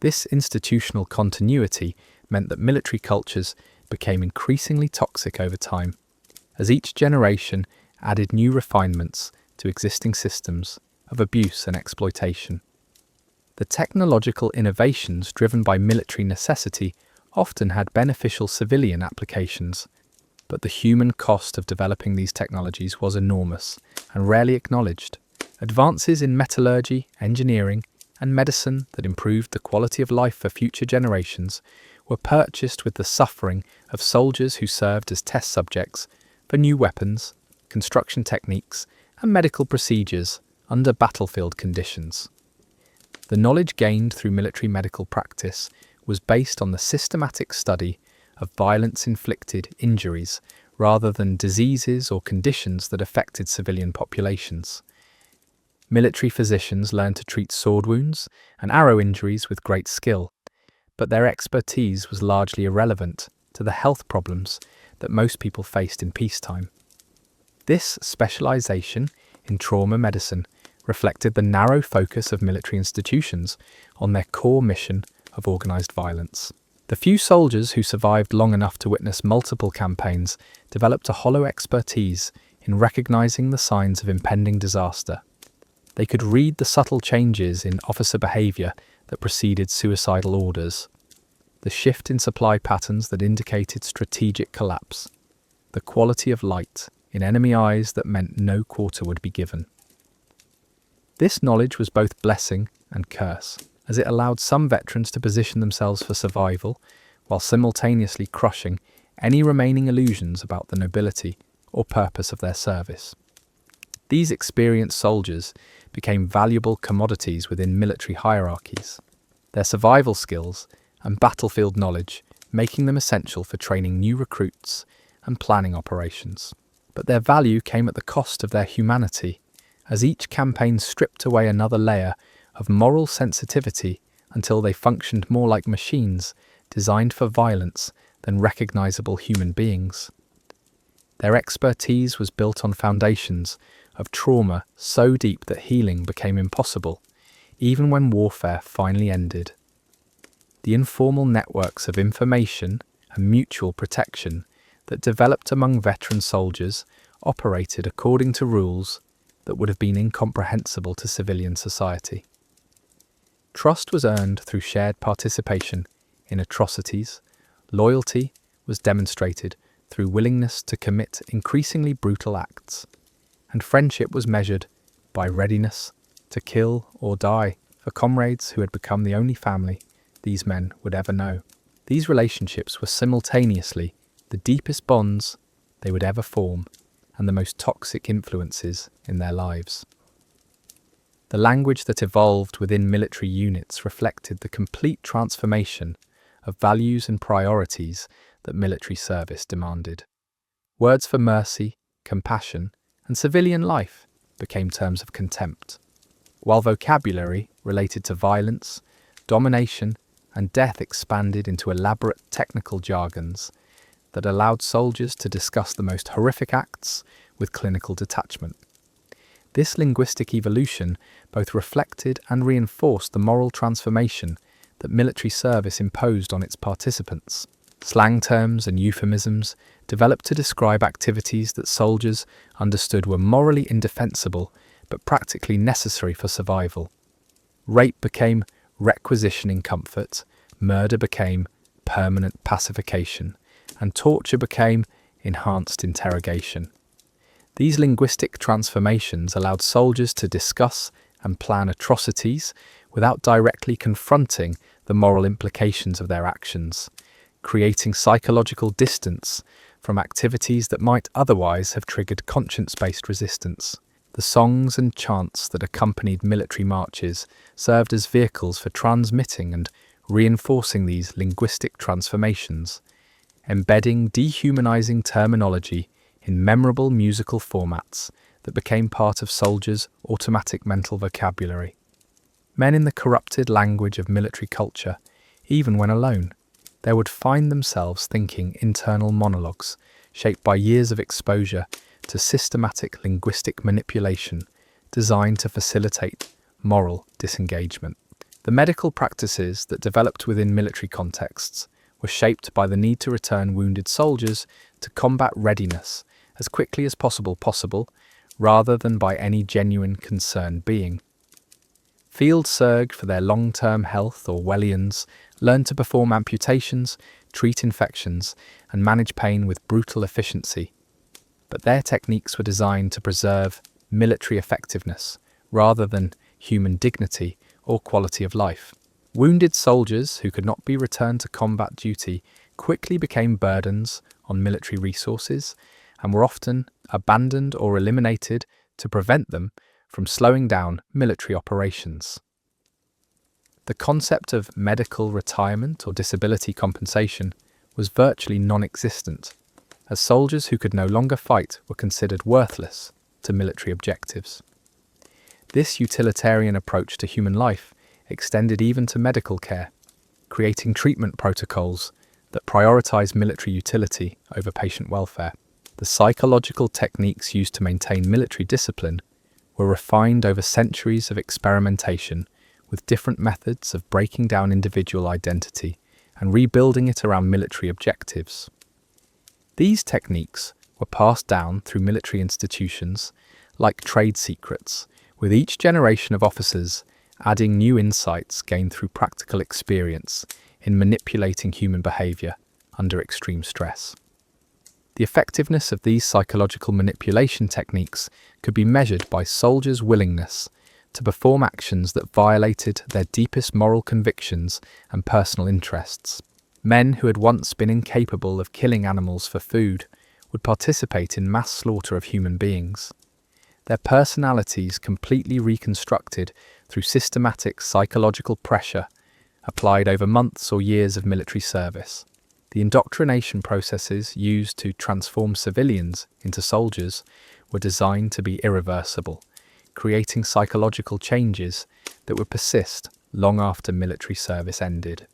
This institutional continuity meant that military cultures became increasingly toxic over time, as each generation added new refinements to existing systems of abuse and exploitation. The technological innovations driven by military necessity often had beneficial civilian applications, but the human cost of developing these technologies was enormous and rarely acknowledged. Advances in metallurgy, engineering, and medicine that improved the quality of life for future generations were purchased with the suffering of soldiers who served as test subjects for new weapons, construction techniques, and medical procedures under battlefield conditions. The knowledge gained through military medical practice was based on the systematic study of violence-inflicted injuries rather than diseases or conditions that affected civilian populations. Military physicians learned to treat sword wounds and arrow injuries with great skill, but their expertise was largely irrelevant to the health problems that most people faced in peacetime. This specialization in trauma medicine reflected the narrow focus of military institutions on their core mission of organized violence. The few soldiers who survived long enough to witness multiple campaigns developed a hollow expertise in recognizing the signs of impending disaster. They could read the subtle changes in officer behavior that preceded suicidal orders, the shift in supply patterns that indicated strategic collapse, the quality of light in enemy eyes that meant no quarter would be given. This knowledge was both blessing and curse, as it allowed some veterans to position themselves for survival while simultaneously crushing any remaining illusions about the nobility or purpose of their service. These experienced soldiers became valuable commodities within military hierarchies, their survival skills and battlefield knowledge making them essential for training new recruits and planning operations. But their value came at the cost of their humanity, as each campaign stripped away another layer of moral sensitivity until they functioned more like machines designed for violence than recognizable human beings. Their expertise was built on foundations of trauma so deep that healing became impossible, even when warfare finally ended. The informal networks of information and mutual protection that developed among veteran soldiers operated according to rules that would have been incomprehensible to civilian society. Trust was earned through shared participation in atrocities, loyalty was demonstrated through willingness to commit increasingly brutal acts, and friendship was measured by readiness to kill or die for comrades who had become the only family these men would ever know. These relationships were simultaneously the deepest bonds they would ever form and the most toxic influences in their lives. The language that evolved within military units reflected the complete transformation of values and priorities that military service demanded. Words for mercy, compassion, and civilian life became terms of contempt, while vocabulary related to violence, domination, and death expanded into elaborate technical jargons that allowed soldiers to discuss the most horrific acts with clinical detachment. This linguistic evolution both reflected and reinforced the moral transformation that military service imposed on its participants. Slang terms and euphemisms developed to describe activities that soldiers understood were morally indefensible but practically necessary for survival. Rape became requisitioning comfort, murder became permanent pacification, and torture became enhanced interrogation. These linguistic transformations allowed soldiers to discuss and plan atrocities without directly confronting the moral implications of their actions, creating psychological distance from activities that might otherwise have triggered conscience-based resistance. The songs and chants that accompanied military marches served as vehicles for transmitting and reinforcing these linguistic transformations, embedding dehumanizing terminology in memorable musical formats that became part of soldiers' automatic mental vocabulary. Men in the corrupted language of military culture, even when alone, they would find themselves thinking internal monologues shaped by years of exposure to systematic linguistic manipulation designed to facilitate moral disengagement. The medical practices that developed within military contexts were shaped by the need to return wounded soldiers to combat readiness as quickly as possible, rather than by any genuine concern being. Field surg for their long-term health or Wellians learned to perform amputations, treat infections, and manage pain with brutal efficiency. But their techniques were designed to preserve military effectiveness rather than human dignity or quality of life. Wounded soldiers who could not be returned to combat duty quickly became burdens on military resources and were often abandoned or eliminated to prevent them from slowing down military operations. The concept of medical retirement or disability compensation was virtually non-existent, as soldiers who could no longer fight were considered worthless to military objectives. This utilitarian approach to human life extended even to medical care, creating treatment protocols that prioritize military utility over patient welfare. The psychological techniques used to maintain military discipline were refined over centuries of experimentation with different methods of breaking down individual identity and rebuilding it around military objectives. These techniques were passed down through military institutions like trade secrets, with each generation of officers adding new insights gained through practical experience in manipulating human behavior under extreme stress. The effectiveness of these psychological manipulation techniques could be measured by soldiers' willingness to perform actions that violated their deepest moral convictions and personal interests. Men who had once been incapable of killing animals for food would participate in mass slaughter of human beings. Their personalities completely reconstructed through systematic psychological pressure applied over months or years of military service. The indoctrination processes used to transform civilians into soldiers were designed to be irreversible, creating psychological changes that would persist long after military service ended.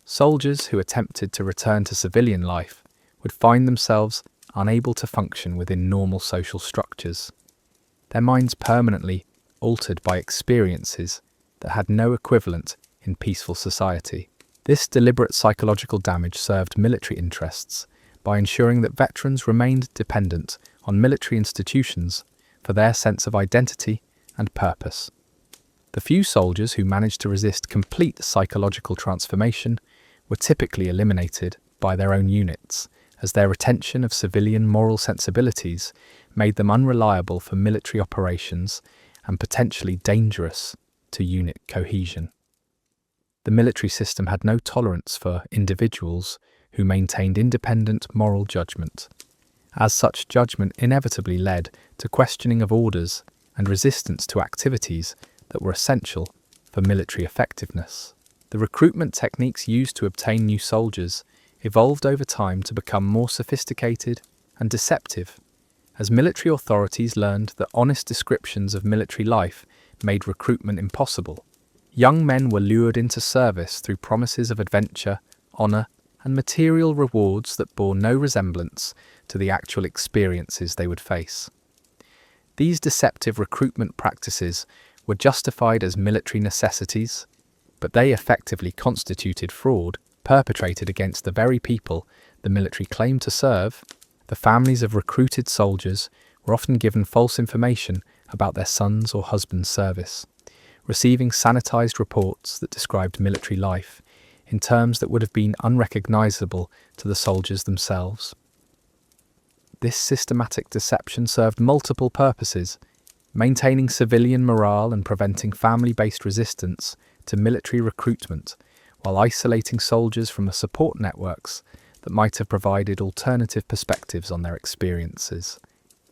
Soldiers who attempted to return to civilian life would find themselves unable to function within normal social structures, their minds permanently altered by experiences that had no equivalent in peaceful society. This deliberate psychological damage served military interests by ensuring that veterans remained dependent on military institutions for their sense of identity and purpose. The few soldiers who managed to resist complete psychological transformation were typically eliminated by their own units, as their retention of civilian moral sensibilities made them unreliable for military operations and potentially dangerous to unit cohesion. The military system had no tolerance for individuals who maintained independent moral judgment. As such, judgment inevitably led to questioning of orders and resistance to activities that were essential for military effectiveness. The recruitment techniques used to obtain new soldiers evolved over time to become more sophisticated and deceptive, as military authorities learned that honest descriptions of military life made recruitment impossible. Young men were lured into service through promises of adventure, honour, and material rewards that bore no resemblance to the actual experiences they would face. These deceptive recruitment practices were justified as military necessities, but they effectively constituted fraud perpetrated against the very people the military claimed to serve. The families of recruited soldiers were often given false information about their sons' or husbands' service, receiving sanitized reports that described military life in terms that would have been unrecognizable to the soldiers themselves. This systematic deception served multiple purposes, maintaining civilian morale and preventing family-based resistance to military recruitment, while isolating soldiers from the support networks that might have provided alternative perspectives on their experiences.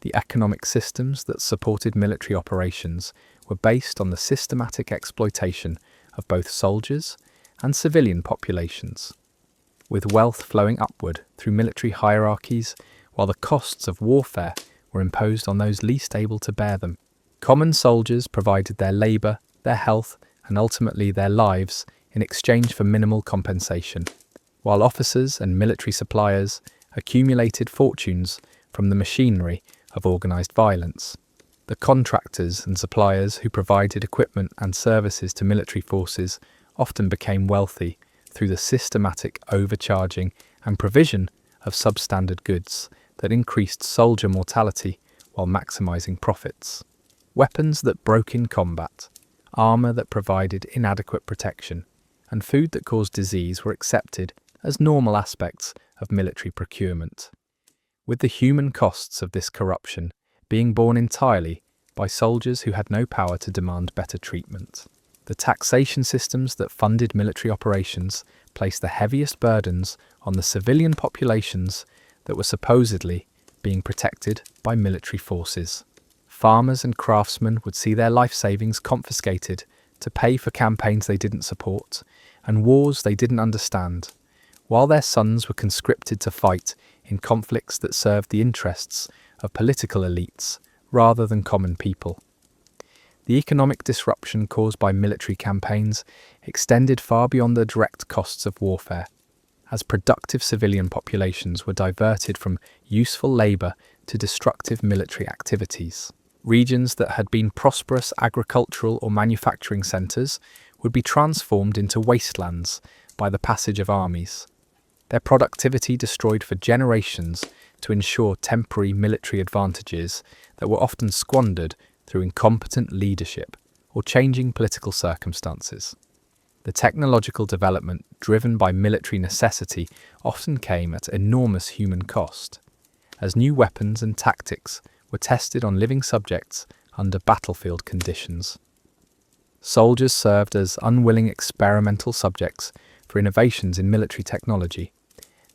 The economic systems that supported military operations were based on the systematic exploitation of both soldiers and civilian populations, with wealth flowing upward through military hierarchies while the costs of warfare were imposed on those least able to bear them. Common soldiers provided their labour, their health, and ultimately their lives in exchange for minimal compensation, while officers and military suppliers accumulated fortunes from the machinery of organised violence. The contractors and suppliers who provided equipment and services to military forces often became wealthy through the systematic overcharging and provision of substandard goods that increased soldier mortality while maximising profits. Weapons that broke in combat, armour that provided inadequate protection, and food that caused disease were accepted as normal aspects of military procurement, with the human costs of this corruption being borne entirely by soldiers who had no power to demand better treatment. The taxation systems that funded military operations placed the heaviest burdens on the civilian populations that were supposedly being protected by military forces. Farmers and craftsmen would see their life savings confiscated to pay for campaigns they didn't support and wars they didn't understand, while their sons were conscripted to fight in conflicts that served the interests of political elites rather than common people. The economic disruption caused by military campaigns extended far beyond the direct costs of warfare, as productive civilian populations were diverted from useful labour to destructive military activities. Regions that had been prosperous agricultural or manufacturing centres would be transformed into wastelands by the passage of armies, their productivity destroyed for generations to ensure temporary military advantages that were often squandered through incompetent leadership or changing political circumstances. The technological development driven by military necessity often came at enormous human cost, as new weapons and tactics were tested on living subjects under battlefield conditions. Soldiers served as unwilling experimental subjects for innovations in military technology,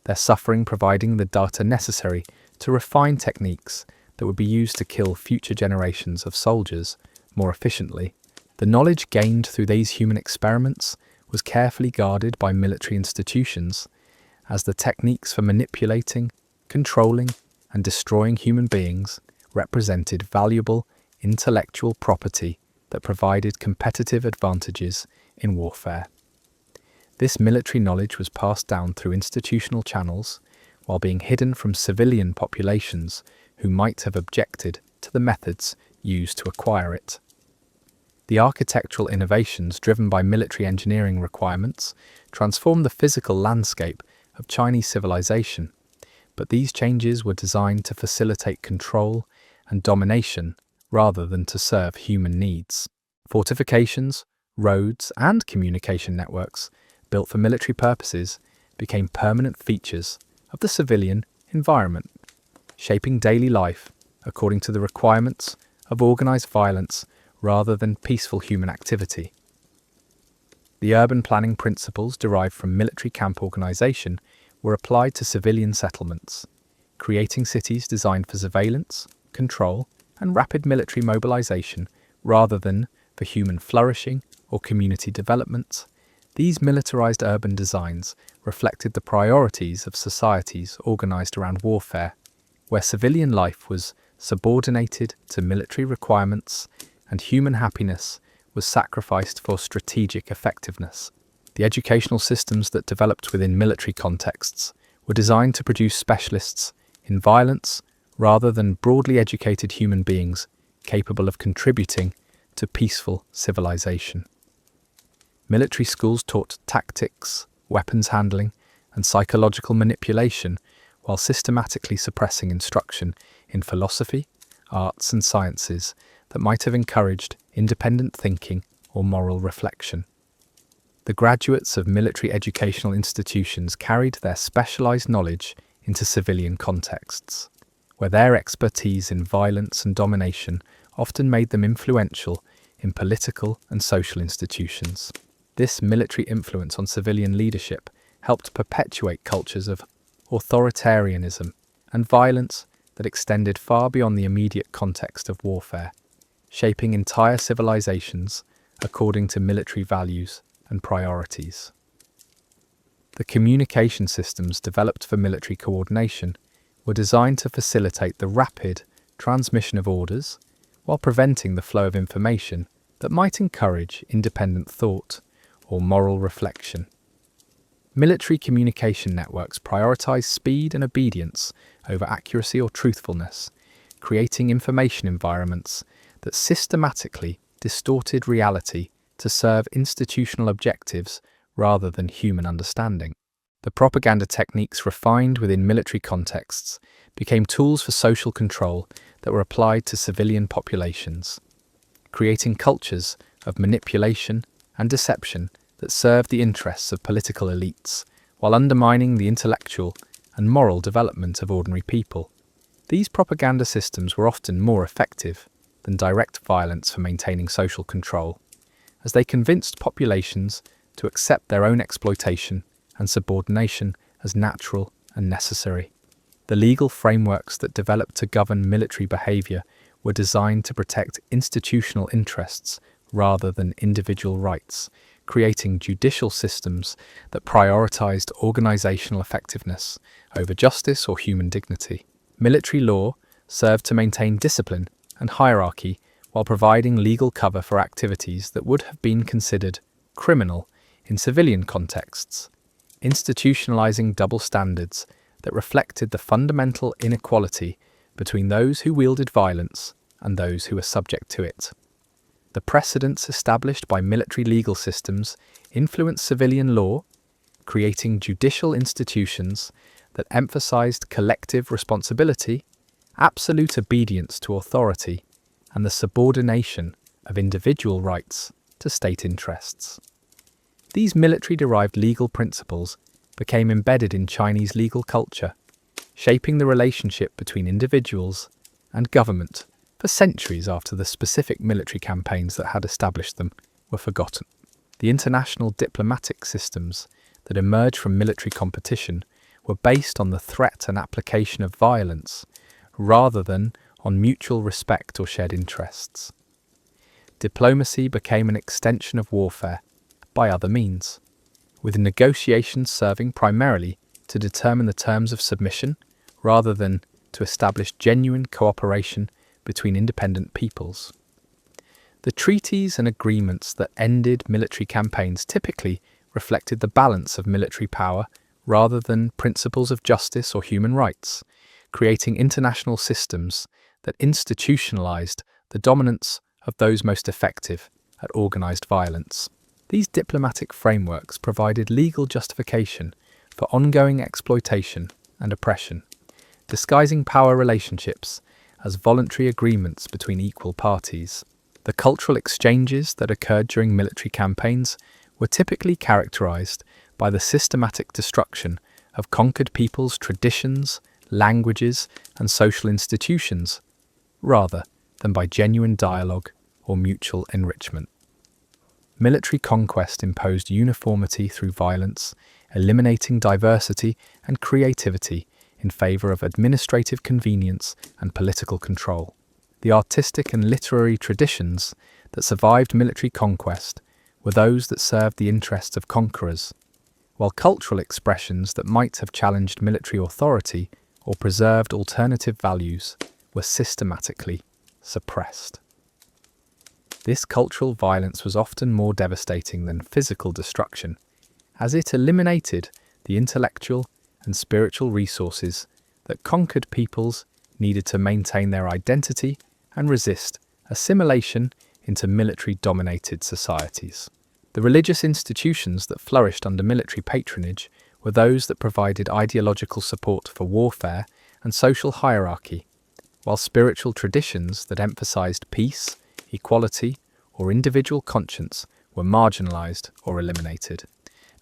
their suffering providing the data necessary to refine techniques that would be used to kill future generations of soldiers more efficiently. The knowledge gained through these human experiments was carefully guarded by military institutions, as the techniques for manipulating, controlling, and destroying human beings represented valuable intellectual property that provided competitive advantages in warfare. This military knowledge was passed down through institutional channels while being hidden from civilian populations who might have objected to the methods used to acquire it. The architectural innovations driven by military engineering requirements transformed the physical landscape of Chinese civilization, but these changes were designed to facilitate control and domination rather than to serve human needs. Fortifications, roads, and communication networks built for military purposes became permanent features of the civilian environment, shaping daily life according to the requirements of organized violence rather than peaceful human activity. The urban planning principles derived from military camp organization were applied to civilian settlements, creating cities designed for surveillance, control, and rapid military mobilization rather than for human flourishing or community development. These militarized urban designs reflected the priorities of societies organized around warfare, where civilian life was subordinated to military requirements and human happiness was sacrificed for strategic effectiveness. The educational systems that developed within military contexts were designed to produce specialists in violence rather than broadly educated human beings capable of contributing to peaceful civilization. Military schools taught tactics, weapons handling, and psychological manipulation while systematically suppressing instruction in philosophy, arts, and sciences that might have encouraged independent thinking or moral reflection. The graduates of military educational institutions carried their specialized knowledge into civilian contexts, where their expertise in violence and domination often made them influential in political and social institutions. This military influence on civilian leadership helped perpetuate cultures of authoritarianism and violence that extended far beyond the immediate context of warfare, shaping entire civilizations according to military values and priorities. The communication systems developed for military coordination were designed to facilitate the rapid transmission of orders while preventing the flow of information that might encourage independent thought or moral reflection. Military communication networks prioritize speed and obedience over accuracy or truthfulness, creating information environments that systematically distorted reality to serve institutional objectives rather than human understanding. The propaganda techniques refined within military contexts became tools for social control that were applied to civilian populations, creating cultures of manipulation and deception that served the interests of political elites while undermining the intellectual and moral development of ordinary people. These propaganda systems were often more effective than direct violence for maintaining social control, as they convinced populations to accept their own exploitation and subordination as natural and necessary. The legal frameworks that developed to govern military behavior were designed to protect institutional interests rather than individual rights, creating judicial systems that prioritized organizational effectiveness over justice or human dignity. Military law served to maintain discipline and hierarchy while providing legal cover for activities that would have been considered criminal in civilian contexts, institutionalizing double standards that reflected the fundamental inequality between those who wielded violence and those who were subject to it. The precedents established by military legal systems influenced civilian law, creating judicial institutions that emphasized collective responsibility, absolute obedience to authority, and the subordination of individual rights to state interests. These military-derived legal principles became embedded in Chinese legal culture, shaping the relationship between individuals and government for centuries after the specific military campaigns that had established them were forgotten. The international diplomatic systems that emerged from military competition were based on the threat and application of violence rather than on mutual respect or shared interests. Diplomacy became an extension of warfare by other means, with negotiations serving primarily to determine the terms of submission rather than to establish genuine cooperation between independent peoples. The treaties and agreements that ended military campaigns typically reflected the balance of military power rather than principles of justice or human rights, creating international systems that institutionalized the dominance of those most effective at organized violence. These diplomatic frameworks provided legal justification for ongoing exploitation and oppression, disguising power relationships as voluntary agreements between equal parties. The cultural exchanges that occurred during military campaigns were typically characterized by the systematic destruction of conquered peoples' traditions, languages, and social institutions, rather than by genuine dialogue or mutual enrichment. Military conquest imposed uniformity through violence, eliminating diversity and creativity in favor of administrative convenience and political control. The artistic and literary traditions that survived military conquest were those that served the interests of conquerors, while cultural expressions that might have challenged military authority or preserved alternative values were systematically suppressed. This cultural violence was often more devastating than physical destruction, as it eliminated the intellectual and spiritual resources that conquered peoples needed to maintain their identity and resist assimilation into military-dominated societies. The religious institutions that flourished under military patronage were those that provided ideological support for warfare and social hierarchy, while spiritual traditions that emphasized peace, equality, or individual conscience were marginalized or eliminated.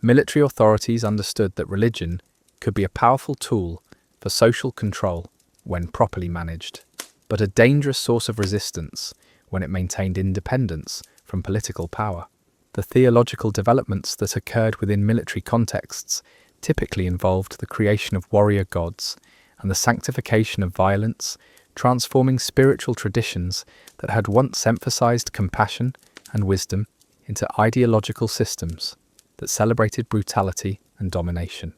Military authorities understood that religion could be a powerful tool for social control when properly managed, but a dangerous source of resistance when it maintained independence from political power. The theological developments that occurred within military contexts typically involved the creation of warrior gods and the sanctification of violence, transforming spiritual traditions that had once emphasized compassion and wisdom into ideological systems that celebrated brutality and domination.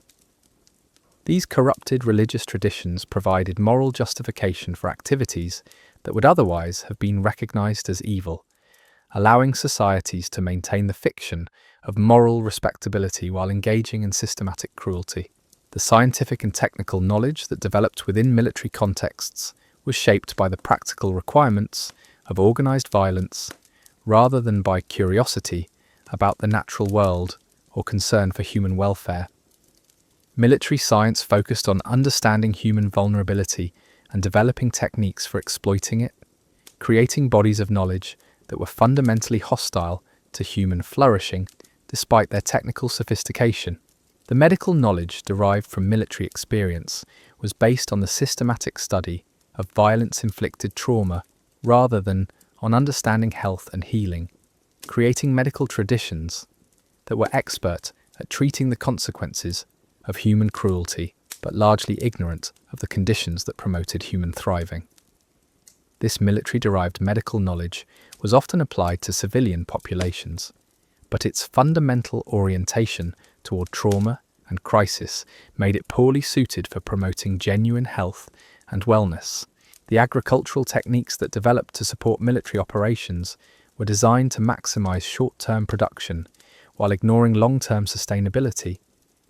These corrupted religious traditions provided moral justification for activities that would otherwise have been recognized as evil, allowing societies to maintain the fiction of moral respectability while engaging in systematic cruelty. The scientific and technical knowledge that developed within military contexts was shaped by the practical requirements of organized violence rather than by curiosity about the natural world or concern for human welfare. Military science focused on understanding human vulnerability and developing techniques for exploiting it, creating bodies of knowledge that were fundamentally hostile to human flourishing despite their technical sophistication. The medical knowledge derived from military experience was based on the systematic study of violence-inflicted trauma rather than on understanding health and healing, creating medical traditions that were expert at treating the consequences of human cruelty, but largely ignorant of the conditions that promoted human thriving. This military-derived medical knowledge was often applied to civilian populations, but its fundamental orientation toward trauma and crisis made it poorly suited for promoting genuine health and wellness. The agricultural techniques that developed to support military operations were designed to maximize short-term production while ignoring long-term sustainability,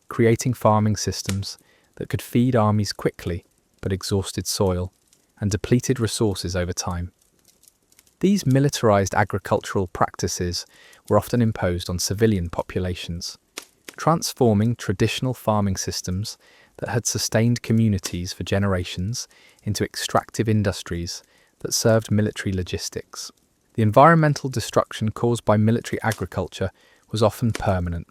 creating farming systems that could feed armies quickly but exhausted soil and depleted resources over time. These militarized agricultural practices were often imposed on civilian populations, transforming traditional farming systems that had sustained communities for generations into extractive industries that served military logistics. The environmental destruction caused by military agriculture was often permanent,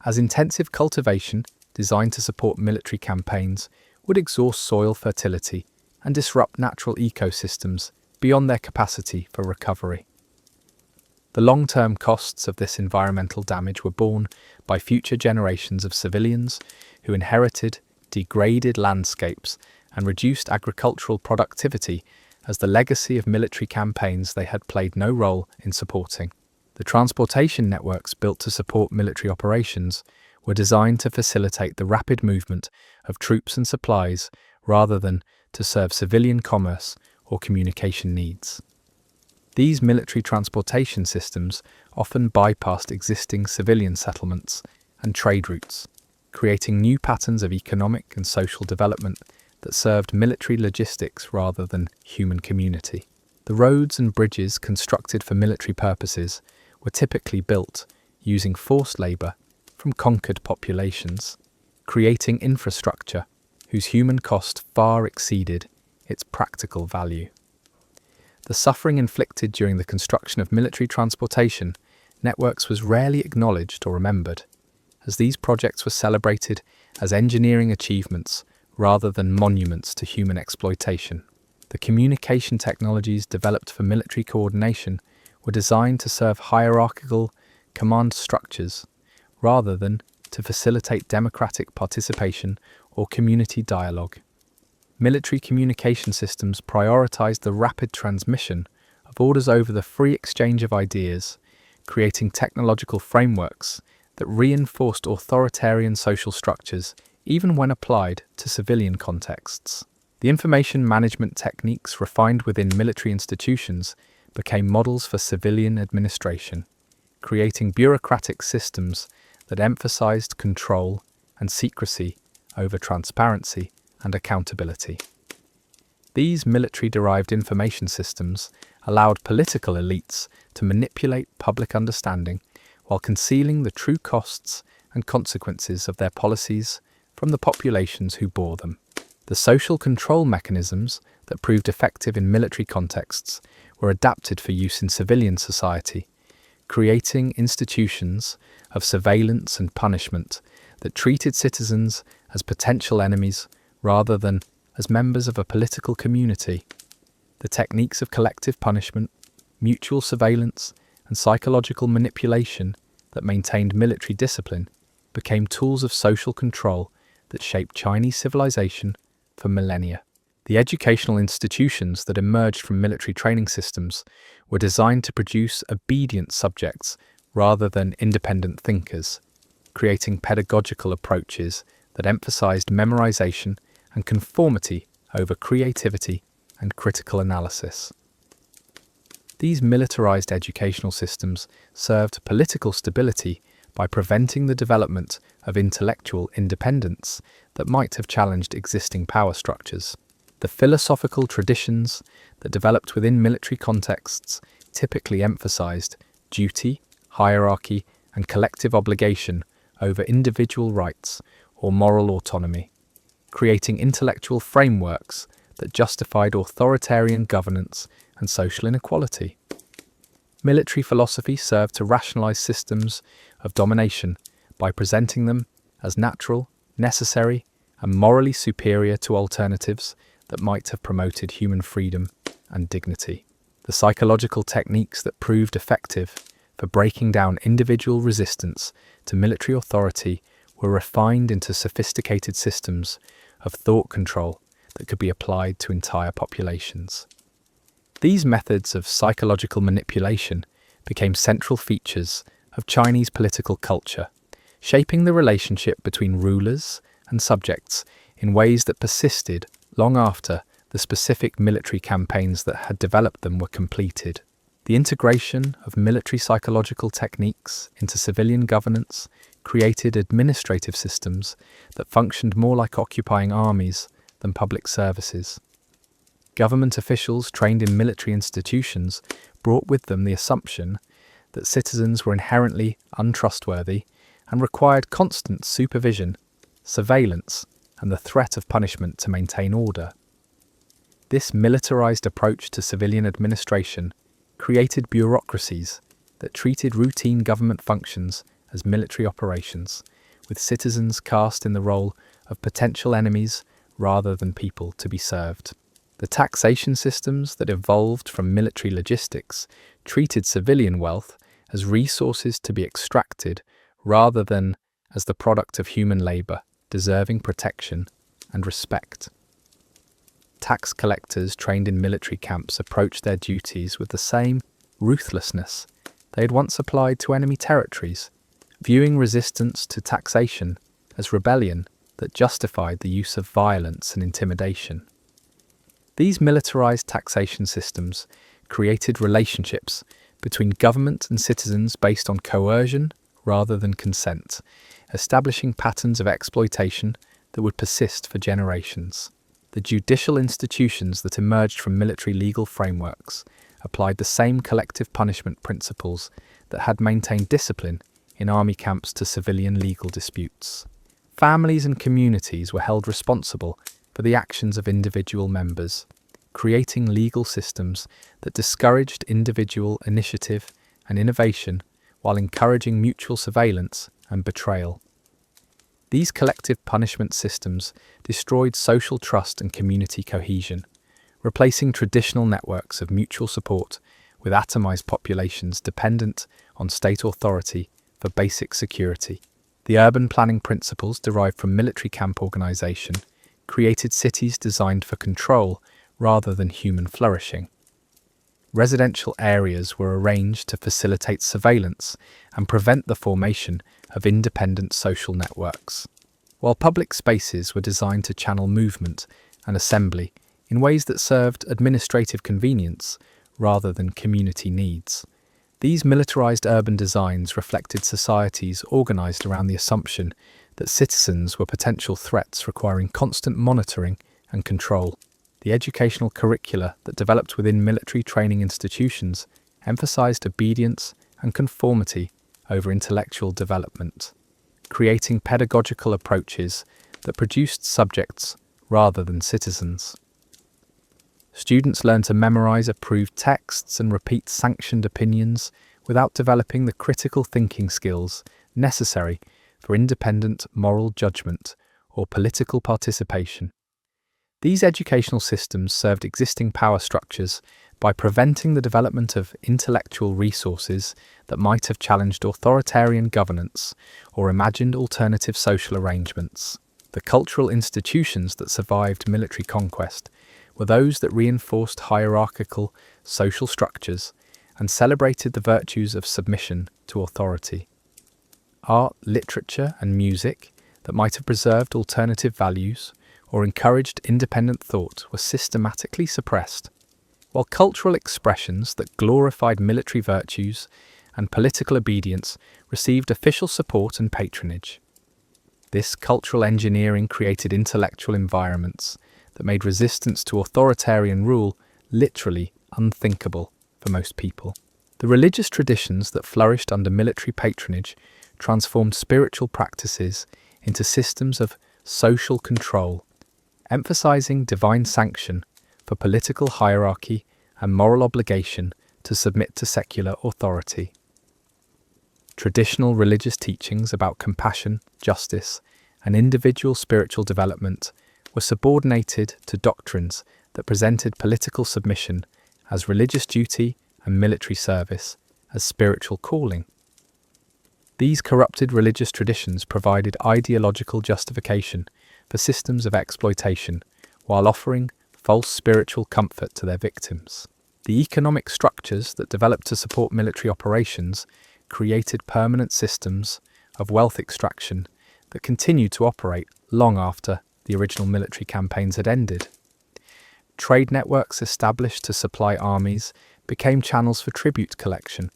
as intensive cultivation designed to support military campaigns would exhaust soil fertility and disrupt natural ecosystems beyond their capacity for recovery. The long-term costs of this environmental damage were borne by future generations of civilians who inherited degraded landscapes and reduced agricultural productivity as the legacy of military campaigns they had played no role in supporting. The transportation networks built to support military operations were designed to facilitate the rapid movement of troops and supplies rather than to serve civilian commerce or communication needs. These military transportation systems often bypassed existing civilian settlements and trade routes, creating new patterns of economic and social development that served military logistics rather than human community. The roads and bridges constructed for military purposes were typically built using forced labour from conquered populations, creating infrastructure whose human cost far exceeded its practical value. The suffering inflicted during the construction of military transportation networks was rarely acknowledged or remembered, as these projects were celebrated as engineering achievements rather than monuments to human exploitation. The communication technologies developed for military coordination were designed to serve hierarchical command structures rather than to facilitate democratic participation or community dialogue. Military communication systems prioritized the rapid transmission of orders over the free exchange of ideas, creating technological frameworks that reinforced authoritarian social structures even when applied to civilian contexts. The information management techniques refined within military institutions became models for civilian administration, creating bureaucratic systems that emphasized control and secrecy over transparency and accountability. These military-derived information systems allowed political elites to manipulate public understanding while concealing the true costs and consequences of their policies from the populations who bore them. The social control mechanisms that proved effective in military contexts were adapted for use in civilian society, creating institutions of surveillance and punishment that treated citizens as potential enemies rather than as members of a political community. The techniques of collective punishment, mutual surveillance, and psychological manipulation that maintained military discipline became tools of social control that shaped Chinese civilization for millennia. The educational institutions that emerged from military training systems were designed to produce obedient subjects rather than independent thinkers, creating pedagogical approaches that emphasized memorization and conformity over creativity and critical analysis. These militarized educational systems served political stability by preventing the development of intellectual independence that might have challenged existing power structures. The philosophical traditions that developed within military contexts typically emphasized duty, hierarchy, and collective obligation over individual rights or moral autonomy, creating intellectual frameworks that justified authoritarian governance and social inequality. Military philosophy served to rationalize systems of domination by presenting them as natural, necessary, and morally superior to alternatives that might have promoted human freedom and dignity. The psychological techniques that proved effective for breaking down individual resistance to military authority were refined into sophisticated systems of thought control that could be applied to entire populations. These methods of psychological manipulation became central features of Chinese political culture, shaping the relationship between rulers and subjects in ways that persisted long after the specific military campaigns that had developed them were completed. The integration of military psychological techniques into civilian governance created administrative systems that functioned more like occupying armies than public services. Government officials trained in military institutions brought with them the assumption that citizens were inherently untrustworthy and required constant supervision, surveillance, and the threat of punishment to maintain order. This militarized approach to civilian administration created bureaucracies that treated routine government functions as military operations, with citizens cast in the role of potential enemies rather than people to be served. The taxation systems that evolved from military logistics treated civilian wealth as resources to be extracted rather than as the product of human labor, deserving protection and respect. Tax collectors trained in military camps approached their duties with the same ruthlessness they had once applied to enemy territories, viewing resistance to taxation as rebellion that justified the use of violence and intimidation. These militarized taxation systems created relationships between government and citizens based on coercion rather than consent, establishing patterns of exploitation that would persist for generations. The judicial institutions that emerged from military legal frameworks applied the same collective punishment principles that had maintained discipline in army camps to civilian legal disputes. Families and communities were held responsible for the actions of individual members, creating legal systems that discouraged individual initiative and innovation while encouraging mutual surveillance and betrayal. These collective punishment systems destroyed social trust and community cohesion, replacing traditional networks of mutual support with atomized populations dependent on state authority for basic security. The urban planning principles derived from military camp organization created cities designed for control rather than human flourishing. Residential areas were arranged to facilitate surveillance and prevent the formation of independent social networks, while public spaces were designed to channel movement and assembly in ways that served administrative convenience rather than community needs. These militarized urban designs reflected societies organized around the assumption that citizens were potential threats requiring constant monitoring and control. The educational curricula that developed within military training institutions emphasized obedience and conformity over intellectual development, creating pedagogical approaches that produced subjects rather than citizens. Students learned to memorize approved texts and repeat sanctioned opinions without developing the critical thinking skills necessary for independent moral judgment or political participation. These educational systems served existing power structures by preventing the development of intellectual resources that might have challenged authoritarian governance or imagined alternative social arrangements. The cultural institutions that survived military conquest were those that reinforced hierarchical social structures and celebrated the virtues of submission to authority. Art, literature, and music that might have preserved alternative values or encouraged independent thought were systematically suppressed, while cultural expressions that glorified military virtues and political obedience received official support and patronage. This cultural engineering created intellectual environments that made resistance to authoritarian rule literally unthinkable for most people. The religious traditions that flourished under military patronage transformed spiritual practices into systems of social control, emphasizing divine sanction for political hierarchy and moral obligation to submit to secular authority. Traditional religious teachings about compassion, justice, and individual spiritual development were subordinated to doctrines that presented political submission as religious duty and military service as spiritual calling. These corrupted religious traditions provided ideological justification for systems of exploitation while offering false spiritual comfort to their victims. The economic structures that developed to support military operations created permanent systems of wealth extraction that continued to operate long after the original military campaigns had ended. Trade networks established to supply armies became channels for tribute collection,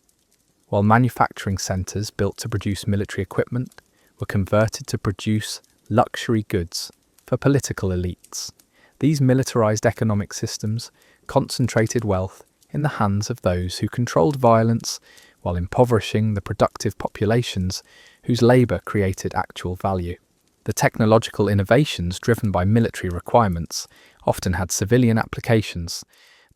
while manufacturing centres built to produce military equipment were converted to produce luxury goods for political elites. These militarised economic systems concentrated wealth in the hands of those who controlled violence while impoverishing the productive populations whose labour created actual value. The technological innovations driven by military requirements often had civilian applications,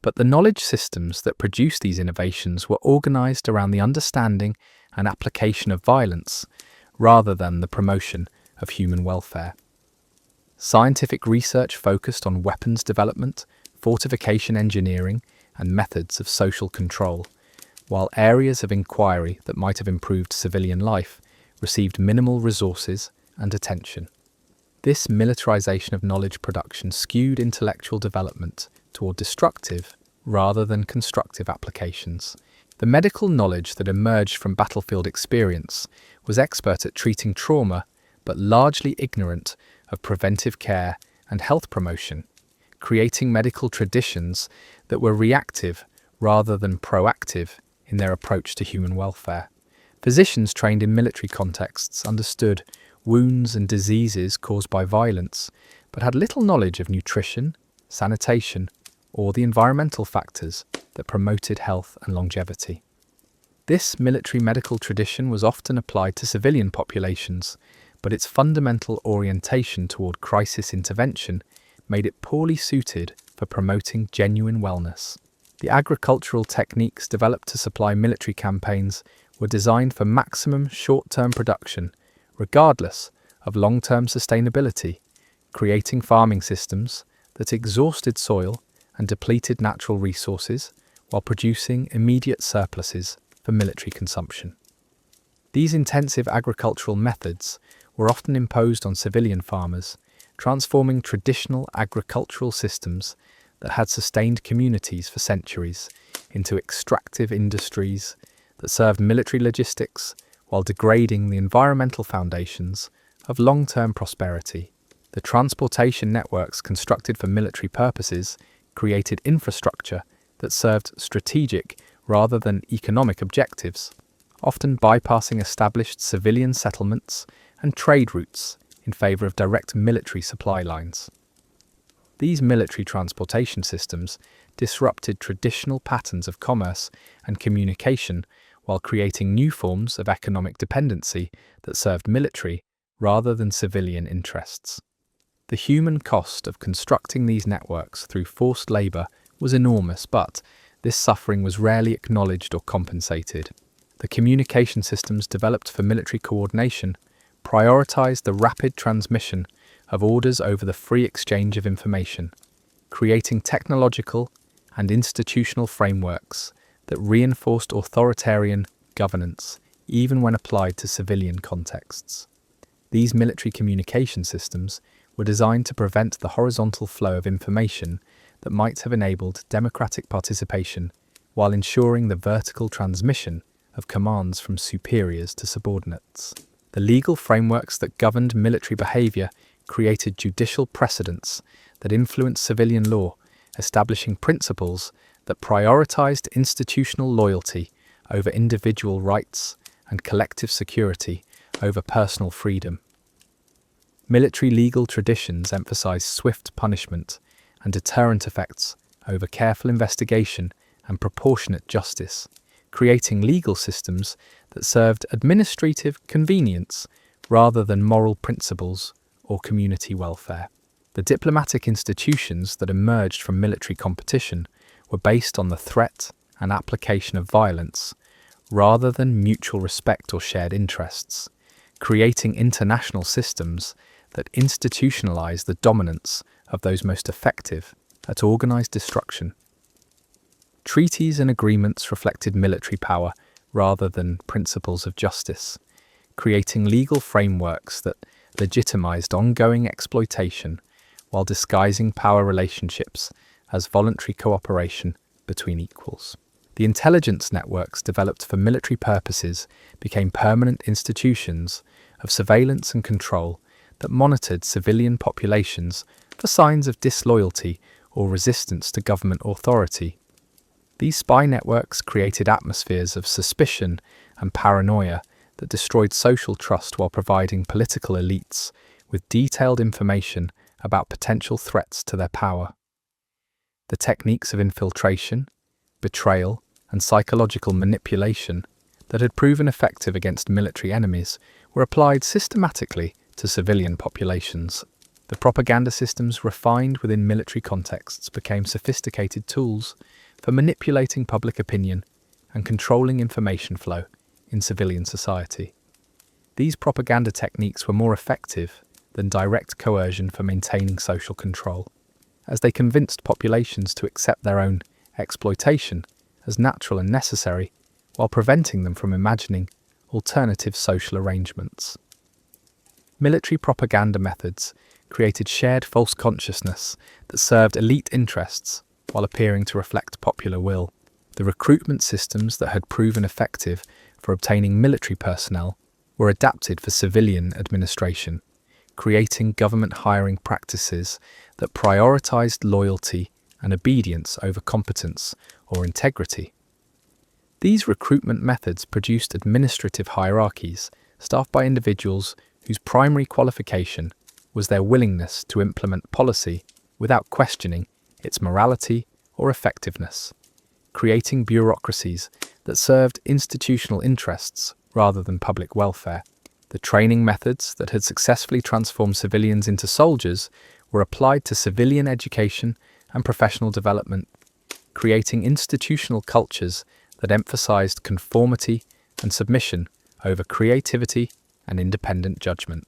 but the knowledge systems that produced these innovations were organised around the understanding and application of violence rather than the promotion of human welfare. Scientific research focused on weapons development, fortification engineering, and methods of social control, while areas of inquiry that might have improved civilian life received minimal resources and attention. This militarization of knowledge production skewed intellectual development toward destructive rather than constructive applications. The medical knowledge that emerged from battlefield experience was expert at treating trauma, but largely ignorant of preventive care and health promotion, creating medical traditions that were reactive rather than proactive in their approach to human welfare. Physicians trained in military contexts understood wounds and diseases caused by violence, but had little knowledge of nutrition, sanitation, or the environmental factors that promoted health and longevity. This military medical tradition was often applied to civilian populations, but its fundamental orientation toward crisis intervention made it poorly suited for promoting genuine wellness. The agricultural techniques developed to supply military campaigns were designed for maximum short-term production, regardless of long-term sustainability, creating farming systems that exhausted soil and depleted natural resources while producing immediate surpluses for military consumption. These intensive agricultural methods were often imposed on civilian farmers, transforming traditional agricultural systems that had sustained communities for centuries into extractive industries that served military logistics while degrading the environmental foundations of long-term prosperity. The transportation networks constructed for military purposes created infrastructure that served strategic rather than economic objectives, often bypassing established civilian settlements and trade routes in favour of direct military supply lines. These military transportation systems disrupted traditional patterns of commerce and communication while creating new forms of economic dependency that served military rather than civilian interests. The human cost of constructing these networks through forced labour was enormous, but this suffering was rarely acknowledged or compensated. The communication systems developed for military coordination prioritised the rapid transmission of orders over the free exchange of information, creating technological and institutional frameworks that reinforced authoritarian governance even when applied to civilian contexts. These military communication systems were designed to prevent the horizontal flow of information that might have enabled democratic participation while ensuring the vertical transmission of commands from superiors to subordinates. The legal frameworks that governed military behaviour created judicial precedents that influenced civilian law, establishing principles that prioritised institutional loyalty over individual rights and collective security over personal freedom. Military legal traditions emphasised swift punishment and deterrent effects over careful investigation and proportionate justice, creating legal systems that served administrative convenience rather than moral principles or community welfare. The diplomatic institutions that emerged from military competition were based on the threat and application of violence rather than mutual respect or shared interests, creating international systems that institutionalize the dominance of those most effective at organized destruction. Treaties and agreements reflected military power rather than principles of justice, creating legal frameworks that legitimized ongoing exploitation while disguising power relationships as voluntary cooperation between equals. The intelligence networks developed for military purposes became permanent institutions of surveillance and control that monitored civilian populations for signs of disloyalty or resistance to government authority. These spy networks created atmospheres of suspicion and paranoia that destroyed social trust while providing political elites with detailed information about potential threats to their power. The techniques of infiltration, betrayal, and psychological manipulation that had proven effective against military enemies were applied systematically to civilian populations. The propaganda systems refined within military contexts became sophisticated tools for manipulating public opinion and controlling information flow in civilian society. These propaganda techniques were more effective than direct coercion for maintaining social control, as they convinced populations to accept their own exploitation as natural and necessary, while preventing them from imagining alternative social arrangements. Military propaganda methods created shared false consciousness that served elite interests while appearing to reflect popular will. The recruitment systems that had proven effective for obtaining military personnel were adapted for civilian administration, creating government hiring practices that prioritized loyalty and obedience over competence or integrity. These recruitment methods produced administrative hierarchies staffed by individuals whose primary qualification was their willingness to implement policy without questioning its morality or effectiveness, creating bureaucracies that served institutional interests rather than public welfare. The training methods that had successfully transformed civilians into soldiers were applied to civilian education and professional development, creating institutional cultures that emphasized conformity and submission over creativity and independent judgment.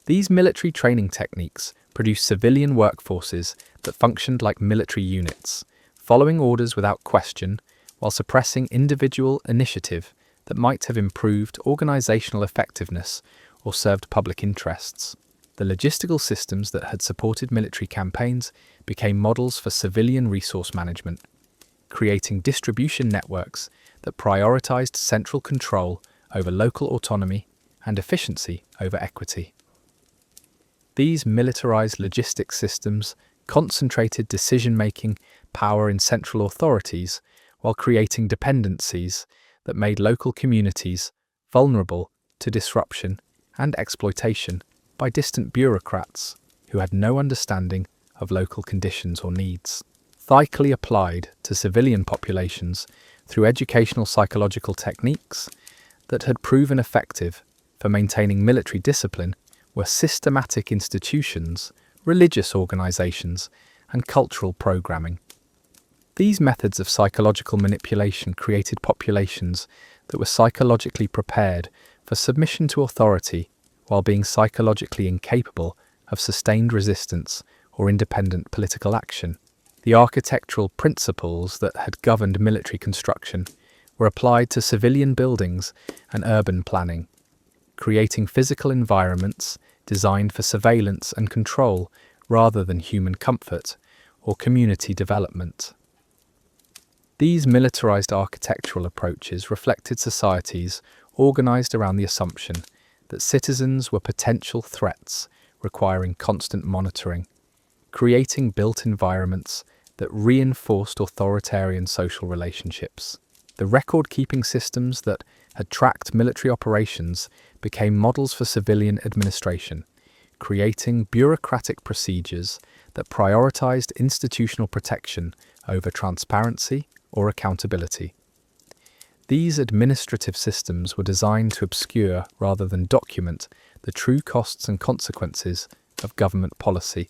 These military training techniques produced civilian workforces that functioned like military units, following orders without question while suppressing individual initiative that might have improved organizational effectiveness or served public interests. The logistical systems that had supported military campaigns became models for civilian resource management, creating distribution networks that prioritized central control over local autonomy and efficiency over equity. These militarized logistics systems concentrated decision-making power in central authorities while creating dependencies that made local communities vulnerable to disruption and exploitation by distant bureaucrats who had no understanding of local conditions or needs. Thicely applied to civilian populations through educational psychological techniques that had proven effective for maintaining military discipline were systematic institutions, religious organizations, and cultural programming. These methods of psychological manipulation created populations that were psychologically prepared for submission to authority while being psychologically incapable of sustained resistance or independent political action. The architectural principles that had governed military construction were applied to civilian buildings and urban planning, creating physical environments designed for surveillance and control rather than human comfort or community development. These militarized architectural approaches reflected societies organized around the assumption that citizens were potential threats requiring constant monitoring, creating built environments that reinforced authoritarian social relationships. The record-keeping systems that had tracked military operations became models for civilian administration, creating bureaucratic procedures that prioritized institutional protection over transparency or accountability. These administrative systems were designed to obscure rather than document the true costs and consequences of government policy,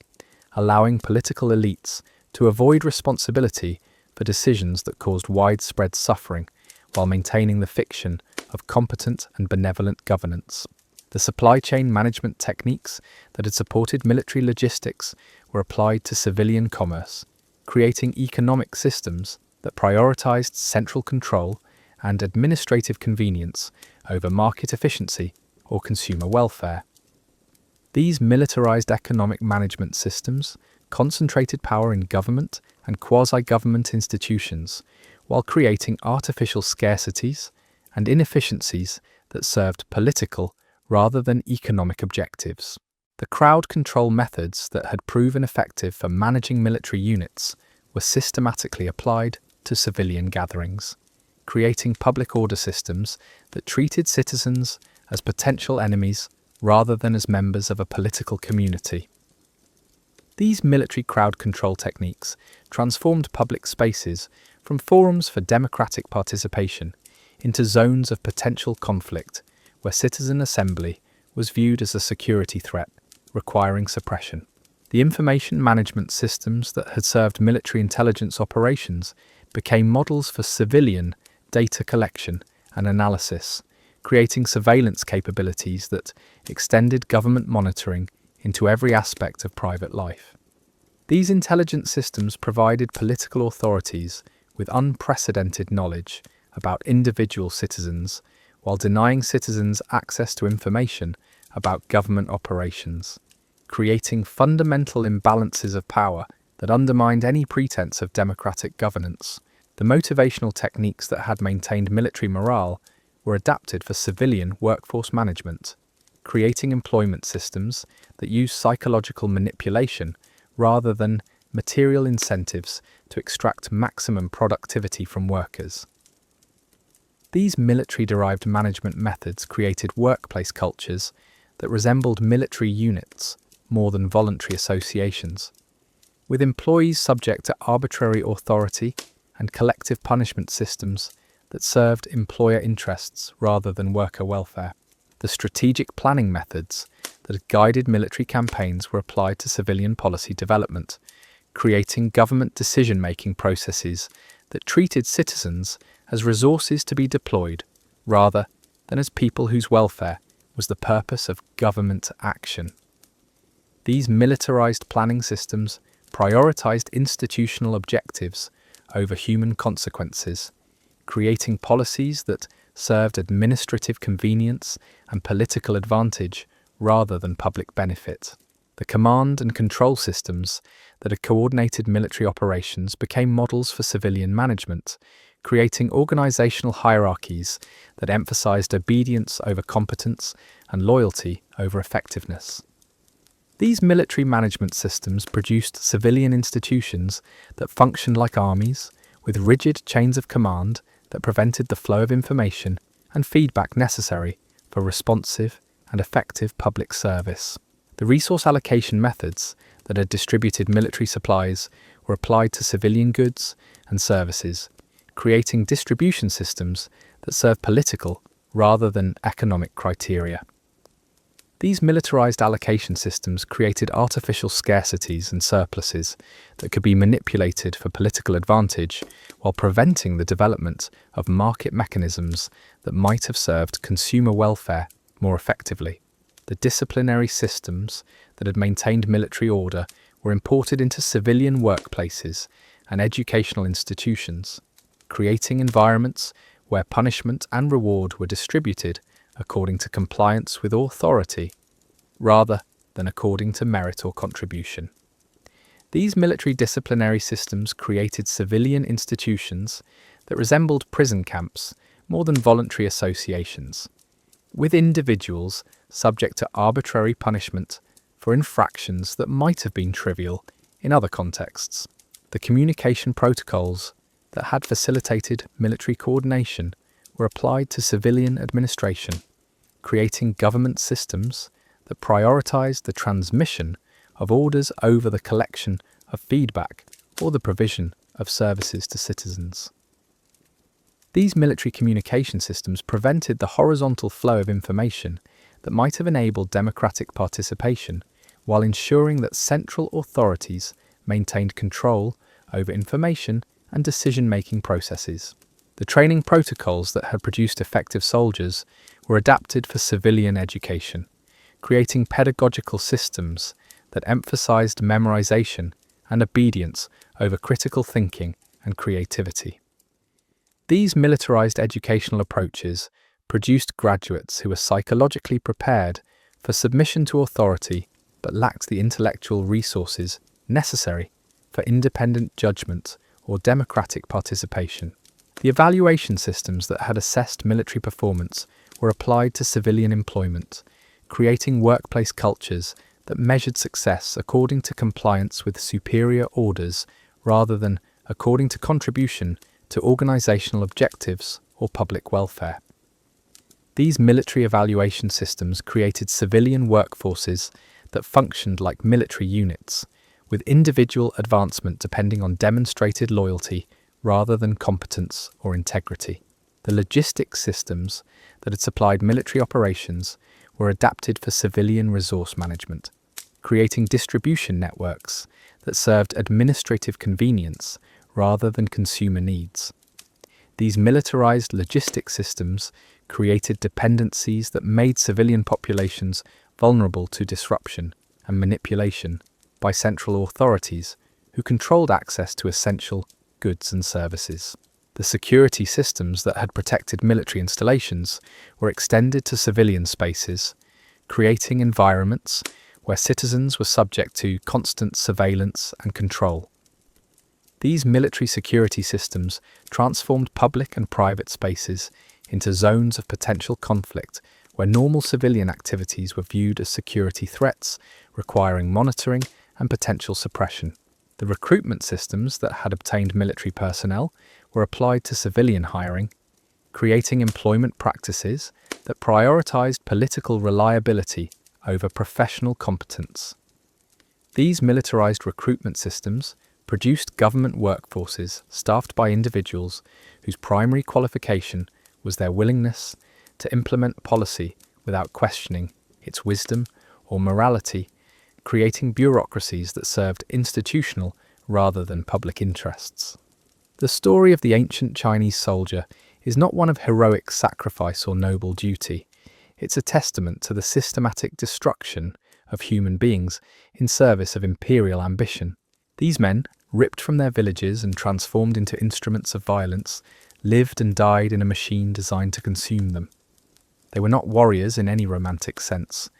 allowing political elites to avoid responsibility for decisions that caused widespread suffering while maintaining the fiction of competent and benevolent governance. The supply chain management techniques that had supported military logistics were applied to civilian commerce, creating economic systems that prioritized central control and administrative convenience over market efficiency or consumer welfare. These militarized economic management systems concentrated power in government and quasi-government institutions, while creating artificial scarcities and inefficiencies that served political rather than economic objectives. The crowd control methods that had proven effective for managing military units were systematically applied to civilian gatherings, creating public order systems that treated citizens as potential enemies rather than as members of a political community. These military crowd control techniques transformed public spaces from forums for democratic participation into zones of potential conflict where citizen assembly was viewed as a security threat, requiring suppression. The information management systems that had served military intelligence operations became models for civilian data collection and analysis, creating surveillance capabilities that extended government monitoring into every aspect of private life. These intelligence systems provided political authorities with unprecedented knowledge about individual citizens, while denying citizens access to information about government operations, creating fundamental imbalances of power that undermined any pretense of democratic governance. The motivational techniques that had maintained military morale were adapted for civilian workforce management, creating employment systems that use psychological manipulation rather than material incentives to extract maximum productivity from workers. These military-derived management methods created workplace cultures that resembled military units more than voluntary associations, with employees subject to arbitrary authority and collective punishment systems that served employer interests rather than worker welfare. The strategic planning methods that had guided military campaigns were applied to civilian policy development, creating government decision-making processes that treated citizens as resources to be deployed rather than as people whose welfare was the purpose of government action. These militarized planning systems prioritized institutional objectives over human consequences, creating policies that served administrative convenience and political advantage rather than public benefit. The command and control systems that had coordinated military operations became models for civilian management, creating organizational hierarchies that emphasized obedience over competence and loyalty over effectiveness. These military management systems produced civilian institutions that functioned like armies, with rigid chains of command that prevented the flow of information and feedback necessary for responsive and effective public service. The resource allocation methods that had distributed military supplies were applied to civilian goods and services, creating distribution systems that served political rather than economic criteria. These militarized allocation systems created artificial scarcities and surpluses that could be manipulated for political advantage while preventing the development of market mechanisms that might have served consumer welfare more effectively. The disciplinary systems that had maintained military order were imported into civilian workplaces and educational institutions, creating environments where punishment and reward were distributed according to compliance with authority, rather than according to merit or contribution. These military disciplinary systems created civilian institutions that resembled prison camps more than voluntary associations, with individuals subject to arbitrary punishment for infractions that might have been trivial in other contexts. The communication protocols that had facilitated military coordination were applied to civilian administration, creating government systems that prioritized the transmission of orders over the collection of feedback or the provision of services to citizens. These military communication systems prevented the horizontal flow of information that might have enabled democratic participation while ensuring that central authorities maintained control over information and decision-making processes. The training protocols that had produced effective soldiers were adapted for civilian education, creating pedagogical systems that emphasized memorization and obedience over critical thinking and creativity. These militarized educational approaches produced graduates who were psychologically prepared for submission to authority but lacked the intellectual resources necessary for independent judgment or democratic participation. The evaluation systems that had assessed military performance were applied to civilian employment, creating workplace cultures that measured success according to compliance with superior orders rather than according to contribution to organizational objectives or public welfare. These military evaluation systems created civilian workforces that functioned like military units, with individual advancement depending on demonstrated loyalty rather than competence or integrity. The logistics systems that had supplied military operations were adapted for civilian resource management, creating distribution networks that served administrative convenience rather than consumer needs. These militarized logistics systems created dependencies that made civilian populations vulnerable to disruption and manipulation by central authorities who controlled access to essential goods and services. The security systems that had protected military installations were extended to civilian spaces, creating environments where citizens were subject to constant surveillance and control. These military security systems transformed public and private spaces into zones of potential conflict where normal civilian activities were viewed as security threats, requiring monitoring and potential suppression. The recruitment systems that had obtained military personnel were applied to civilian hiring, creating employment practices that prioritized political reliability over professional competence. These militarized recruitment systems produced government workforces staffed by individuals whose primary qualification was their willingness to implement policy without questioning its wisdom or morality, creating bureaucracies that served institutional rather than public interests. The story of the ancient Chinese soldier is not one of heroic sacrifice or noble duty. It's a testament to the systematic destruction of human beings in service of imperial ambition. These men, ripped from their villages and transformed into instruments of violence, lived and died in a machine designed to consume them. They were not warriors in any romantic sense.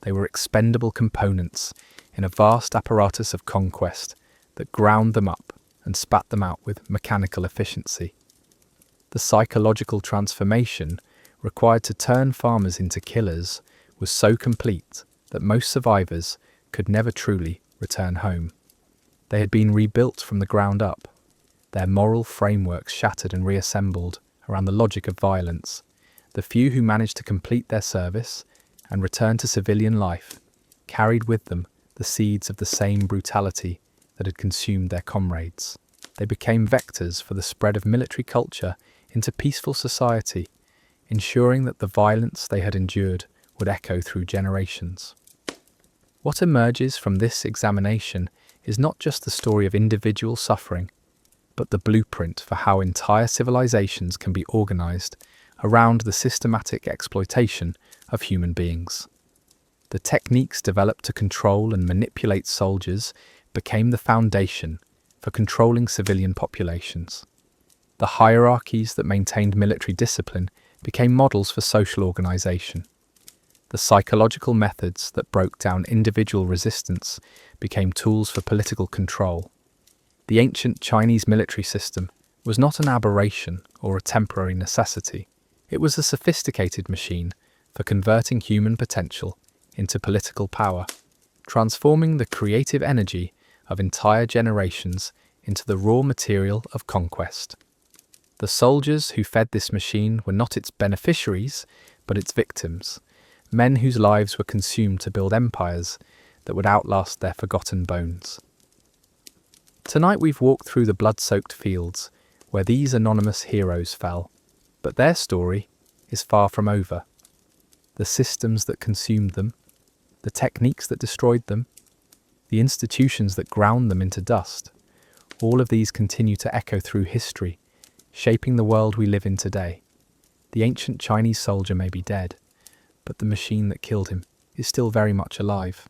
They were expendable components in a vast apparatus of conquest that ground them up and spat them out with mechanical efficiency. The psychological transformation required to turn farmers into killers was so complete that most survivors could never truly return home. They had been rebuilt from the ground up, their moral frameworks shattered and reassembled around the logic of violence. The few who managed to complete their service and return to civilian life carried with them the seeds of the same brutality that had consumed their comrades. They became vectors for the spread of military culture into peaceful society, ensuring that the violence they had endured would echo through generations. What emerges from this examination is not just the story of individual suffering, but the blueprint for how entire civilizations can be organized around the systematic exploitation of human beings. The techniques developed to control and manipulate soldiers became the foundation for controlling civilian populations. The hierarchies that maintained military discipline became models for social organization. The psychological methods that broke down individual resistance became tools for political control. The ancient Chinese military system was not an aberration or a temporary necessity. It was a sophisticated machine for converting human potential into political power, transforming the creative energy of entire generations into the raw material of conquest. The soldiers who fed this machine were not its beneficiaries, but its victims, men whose lives were consumed to build empires that would outlast their forgotten bones. Tonight we've walked through the blood-soaked fields where these anonymous heroes fell, but their story is far from over. The systems that consumed them, the techniques that destroyed them, the institutions that ground them into dust, all of these continue to echo through history, shaping the world we live in today. The ancient Chinese soldier may be dead, but the machine that killed him is still very much alive.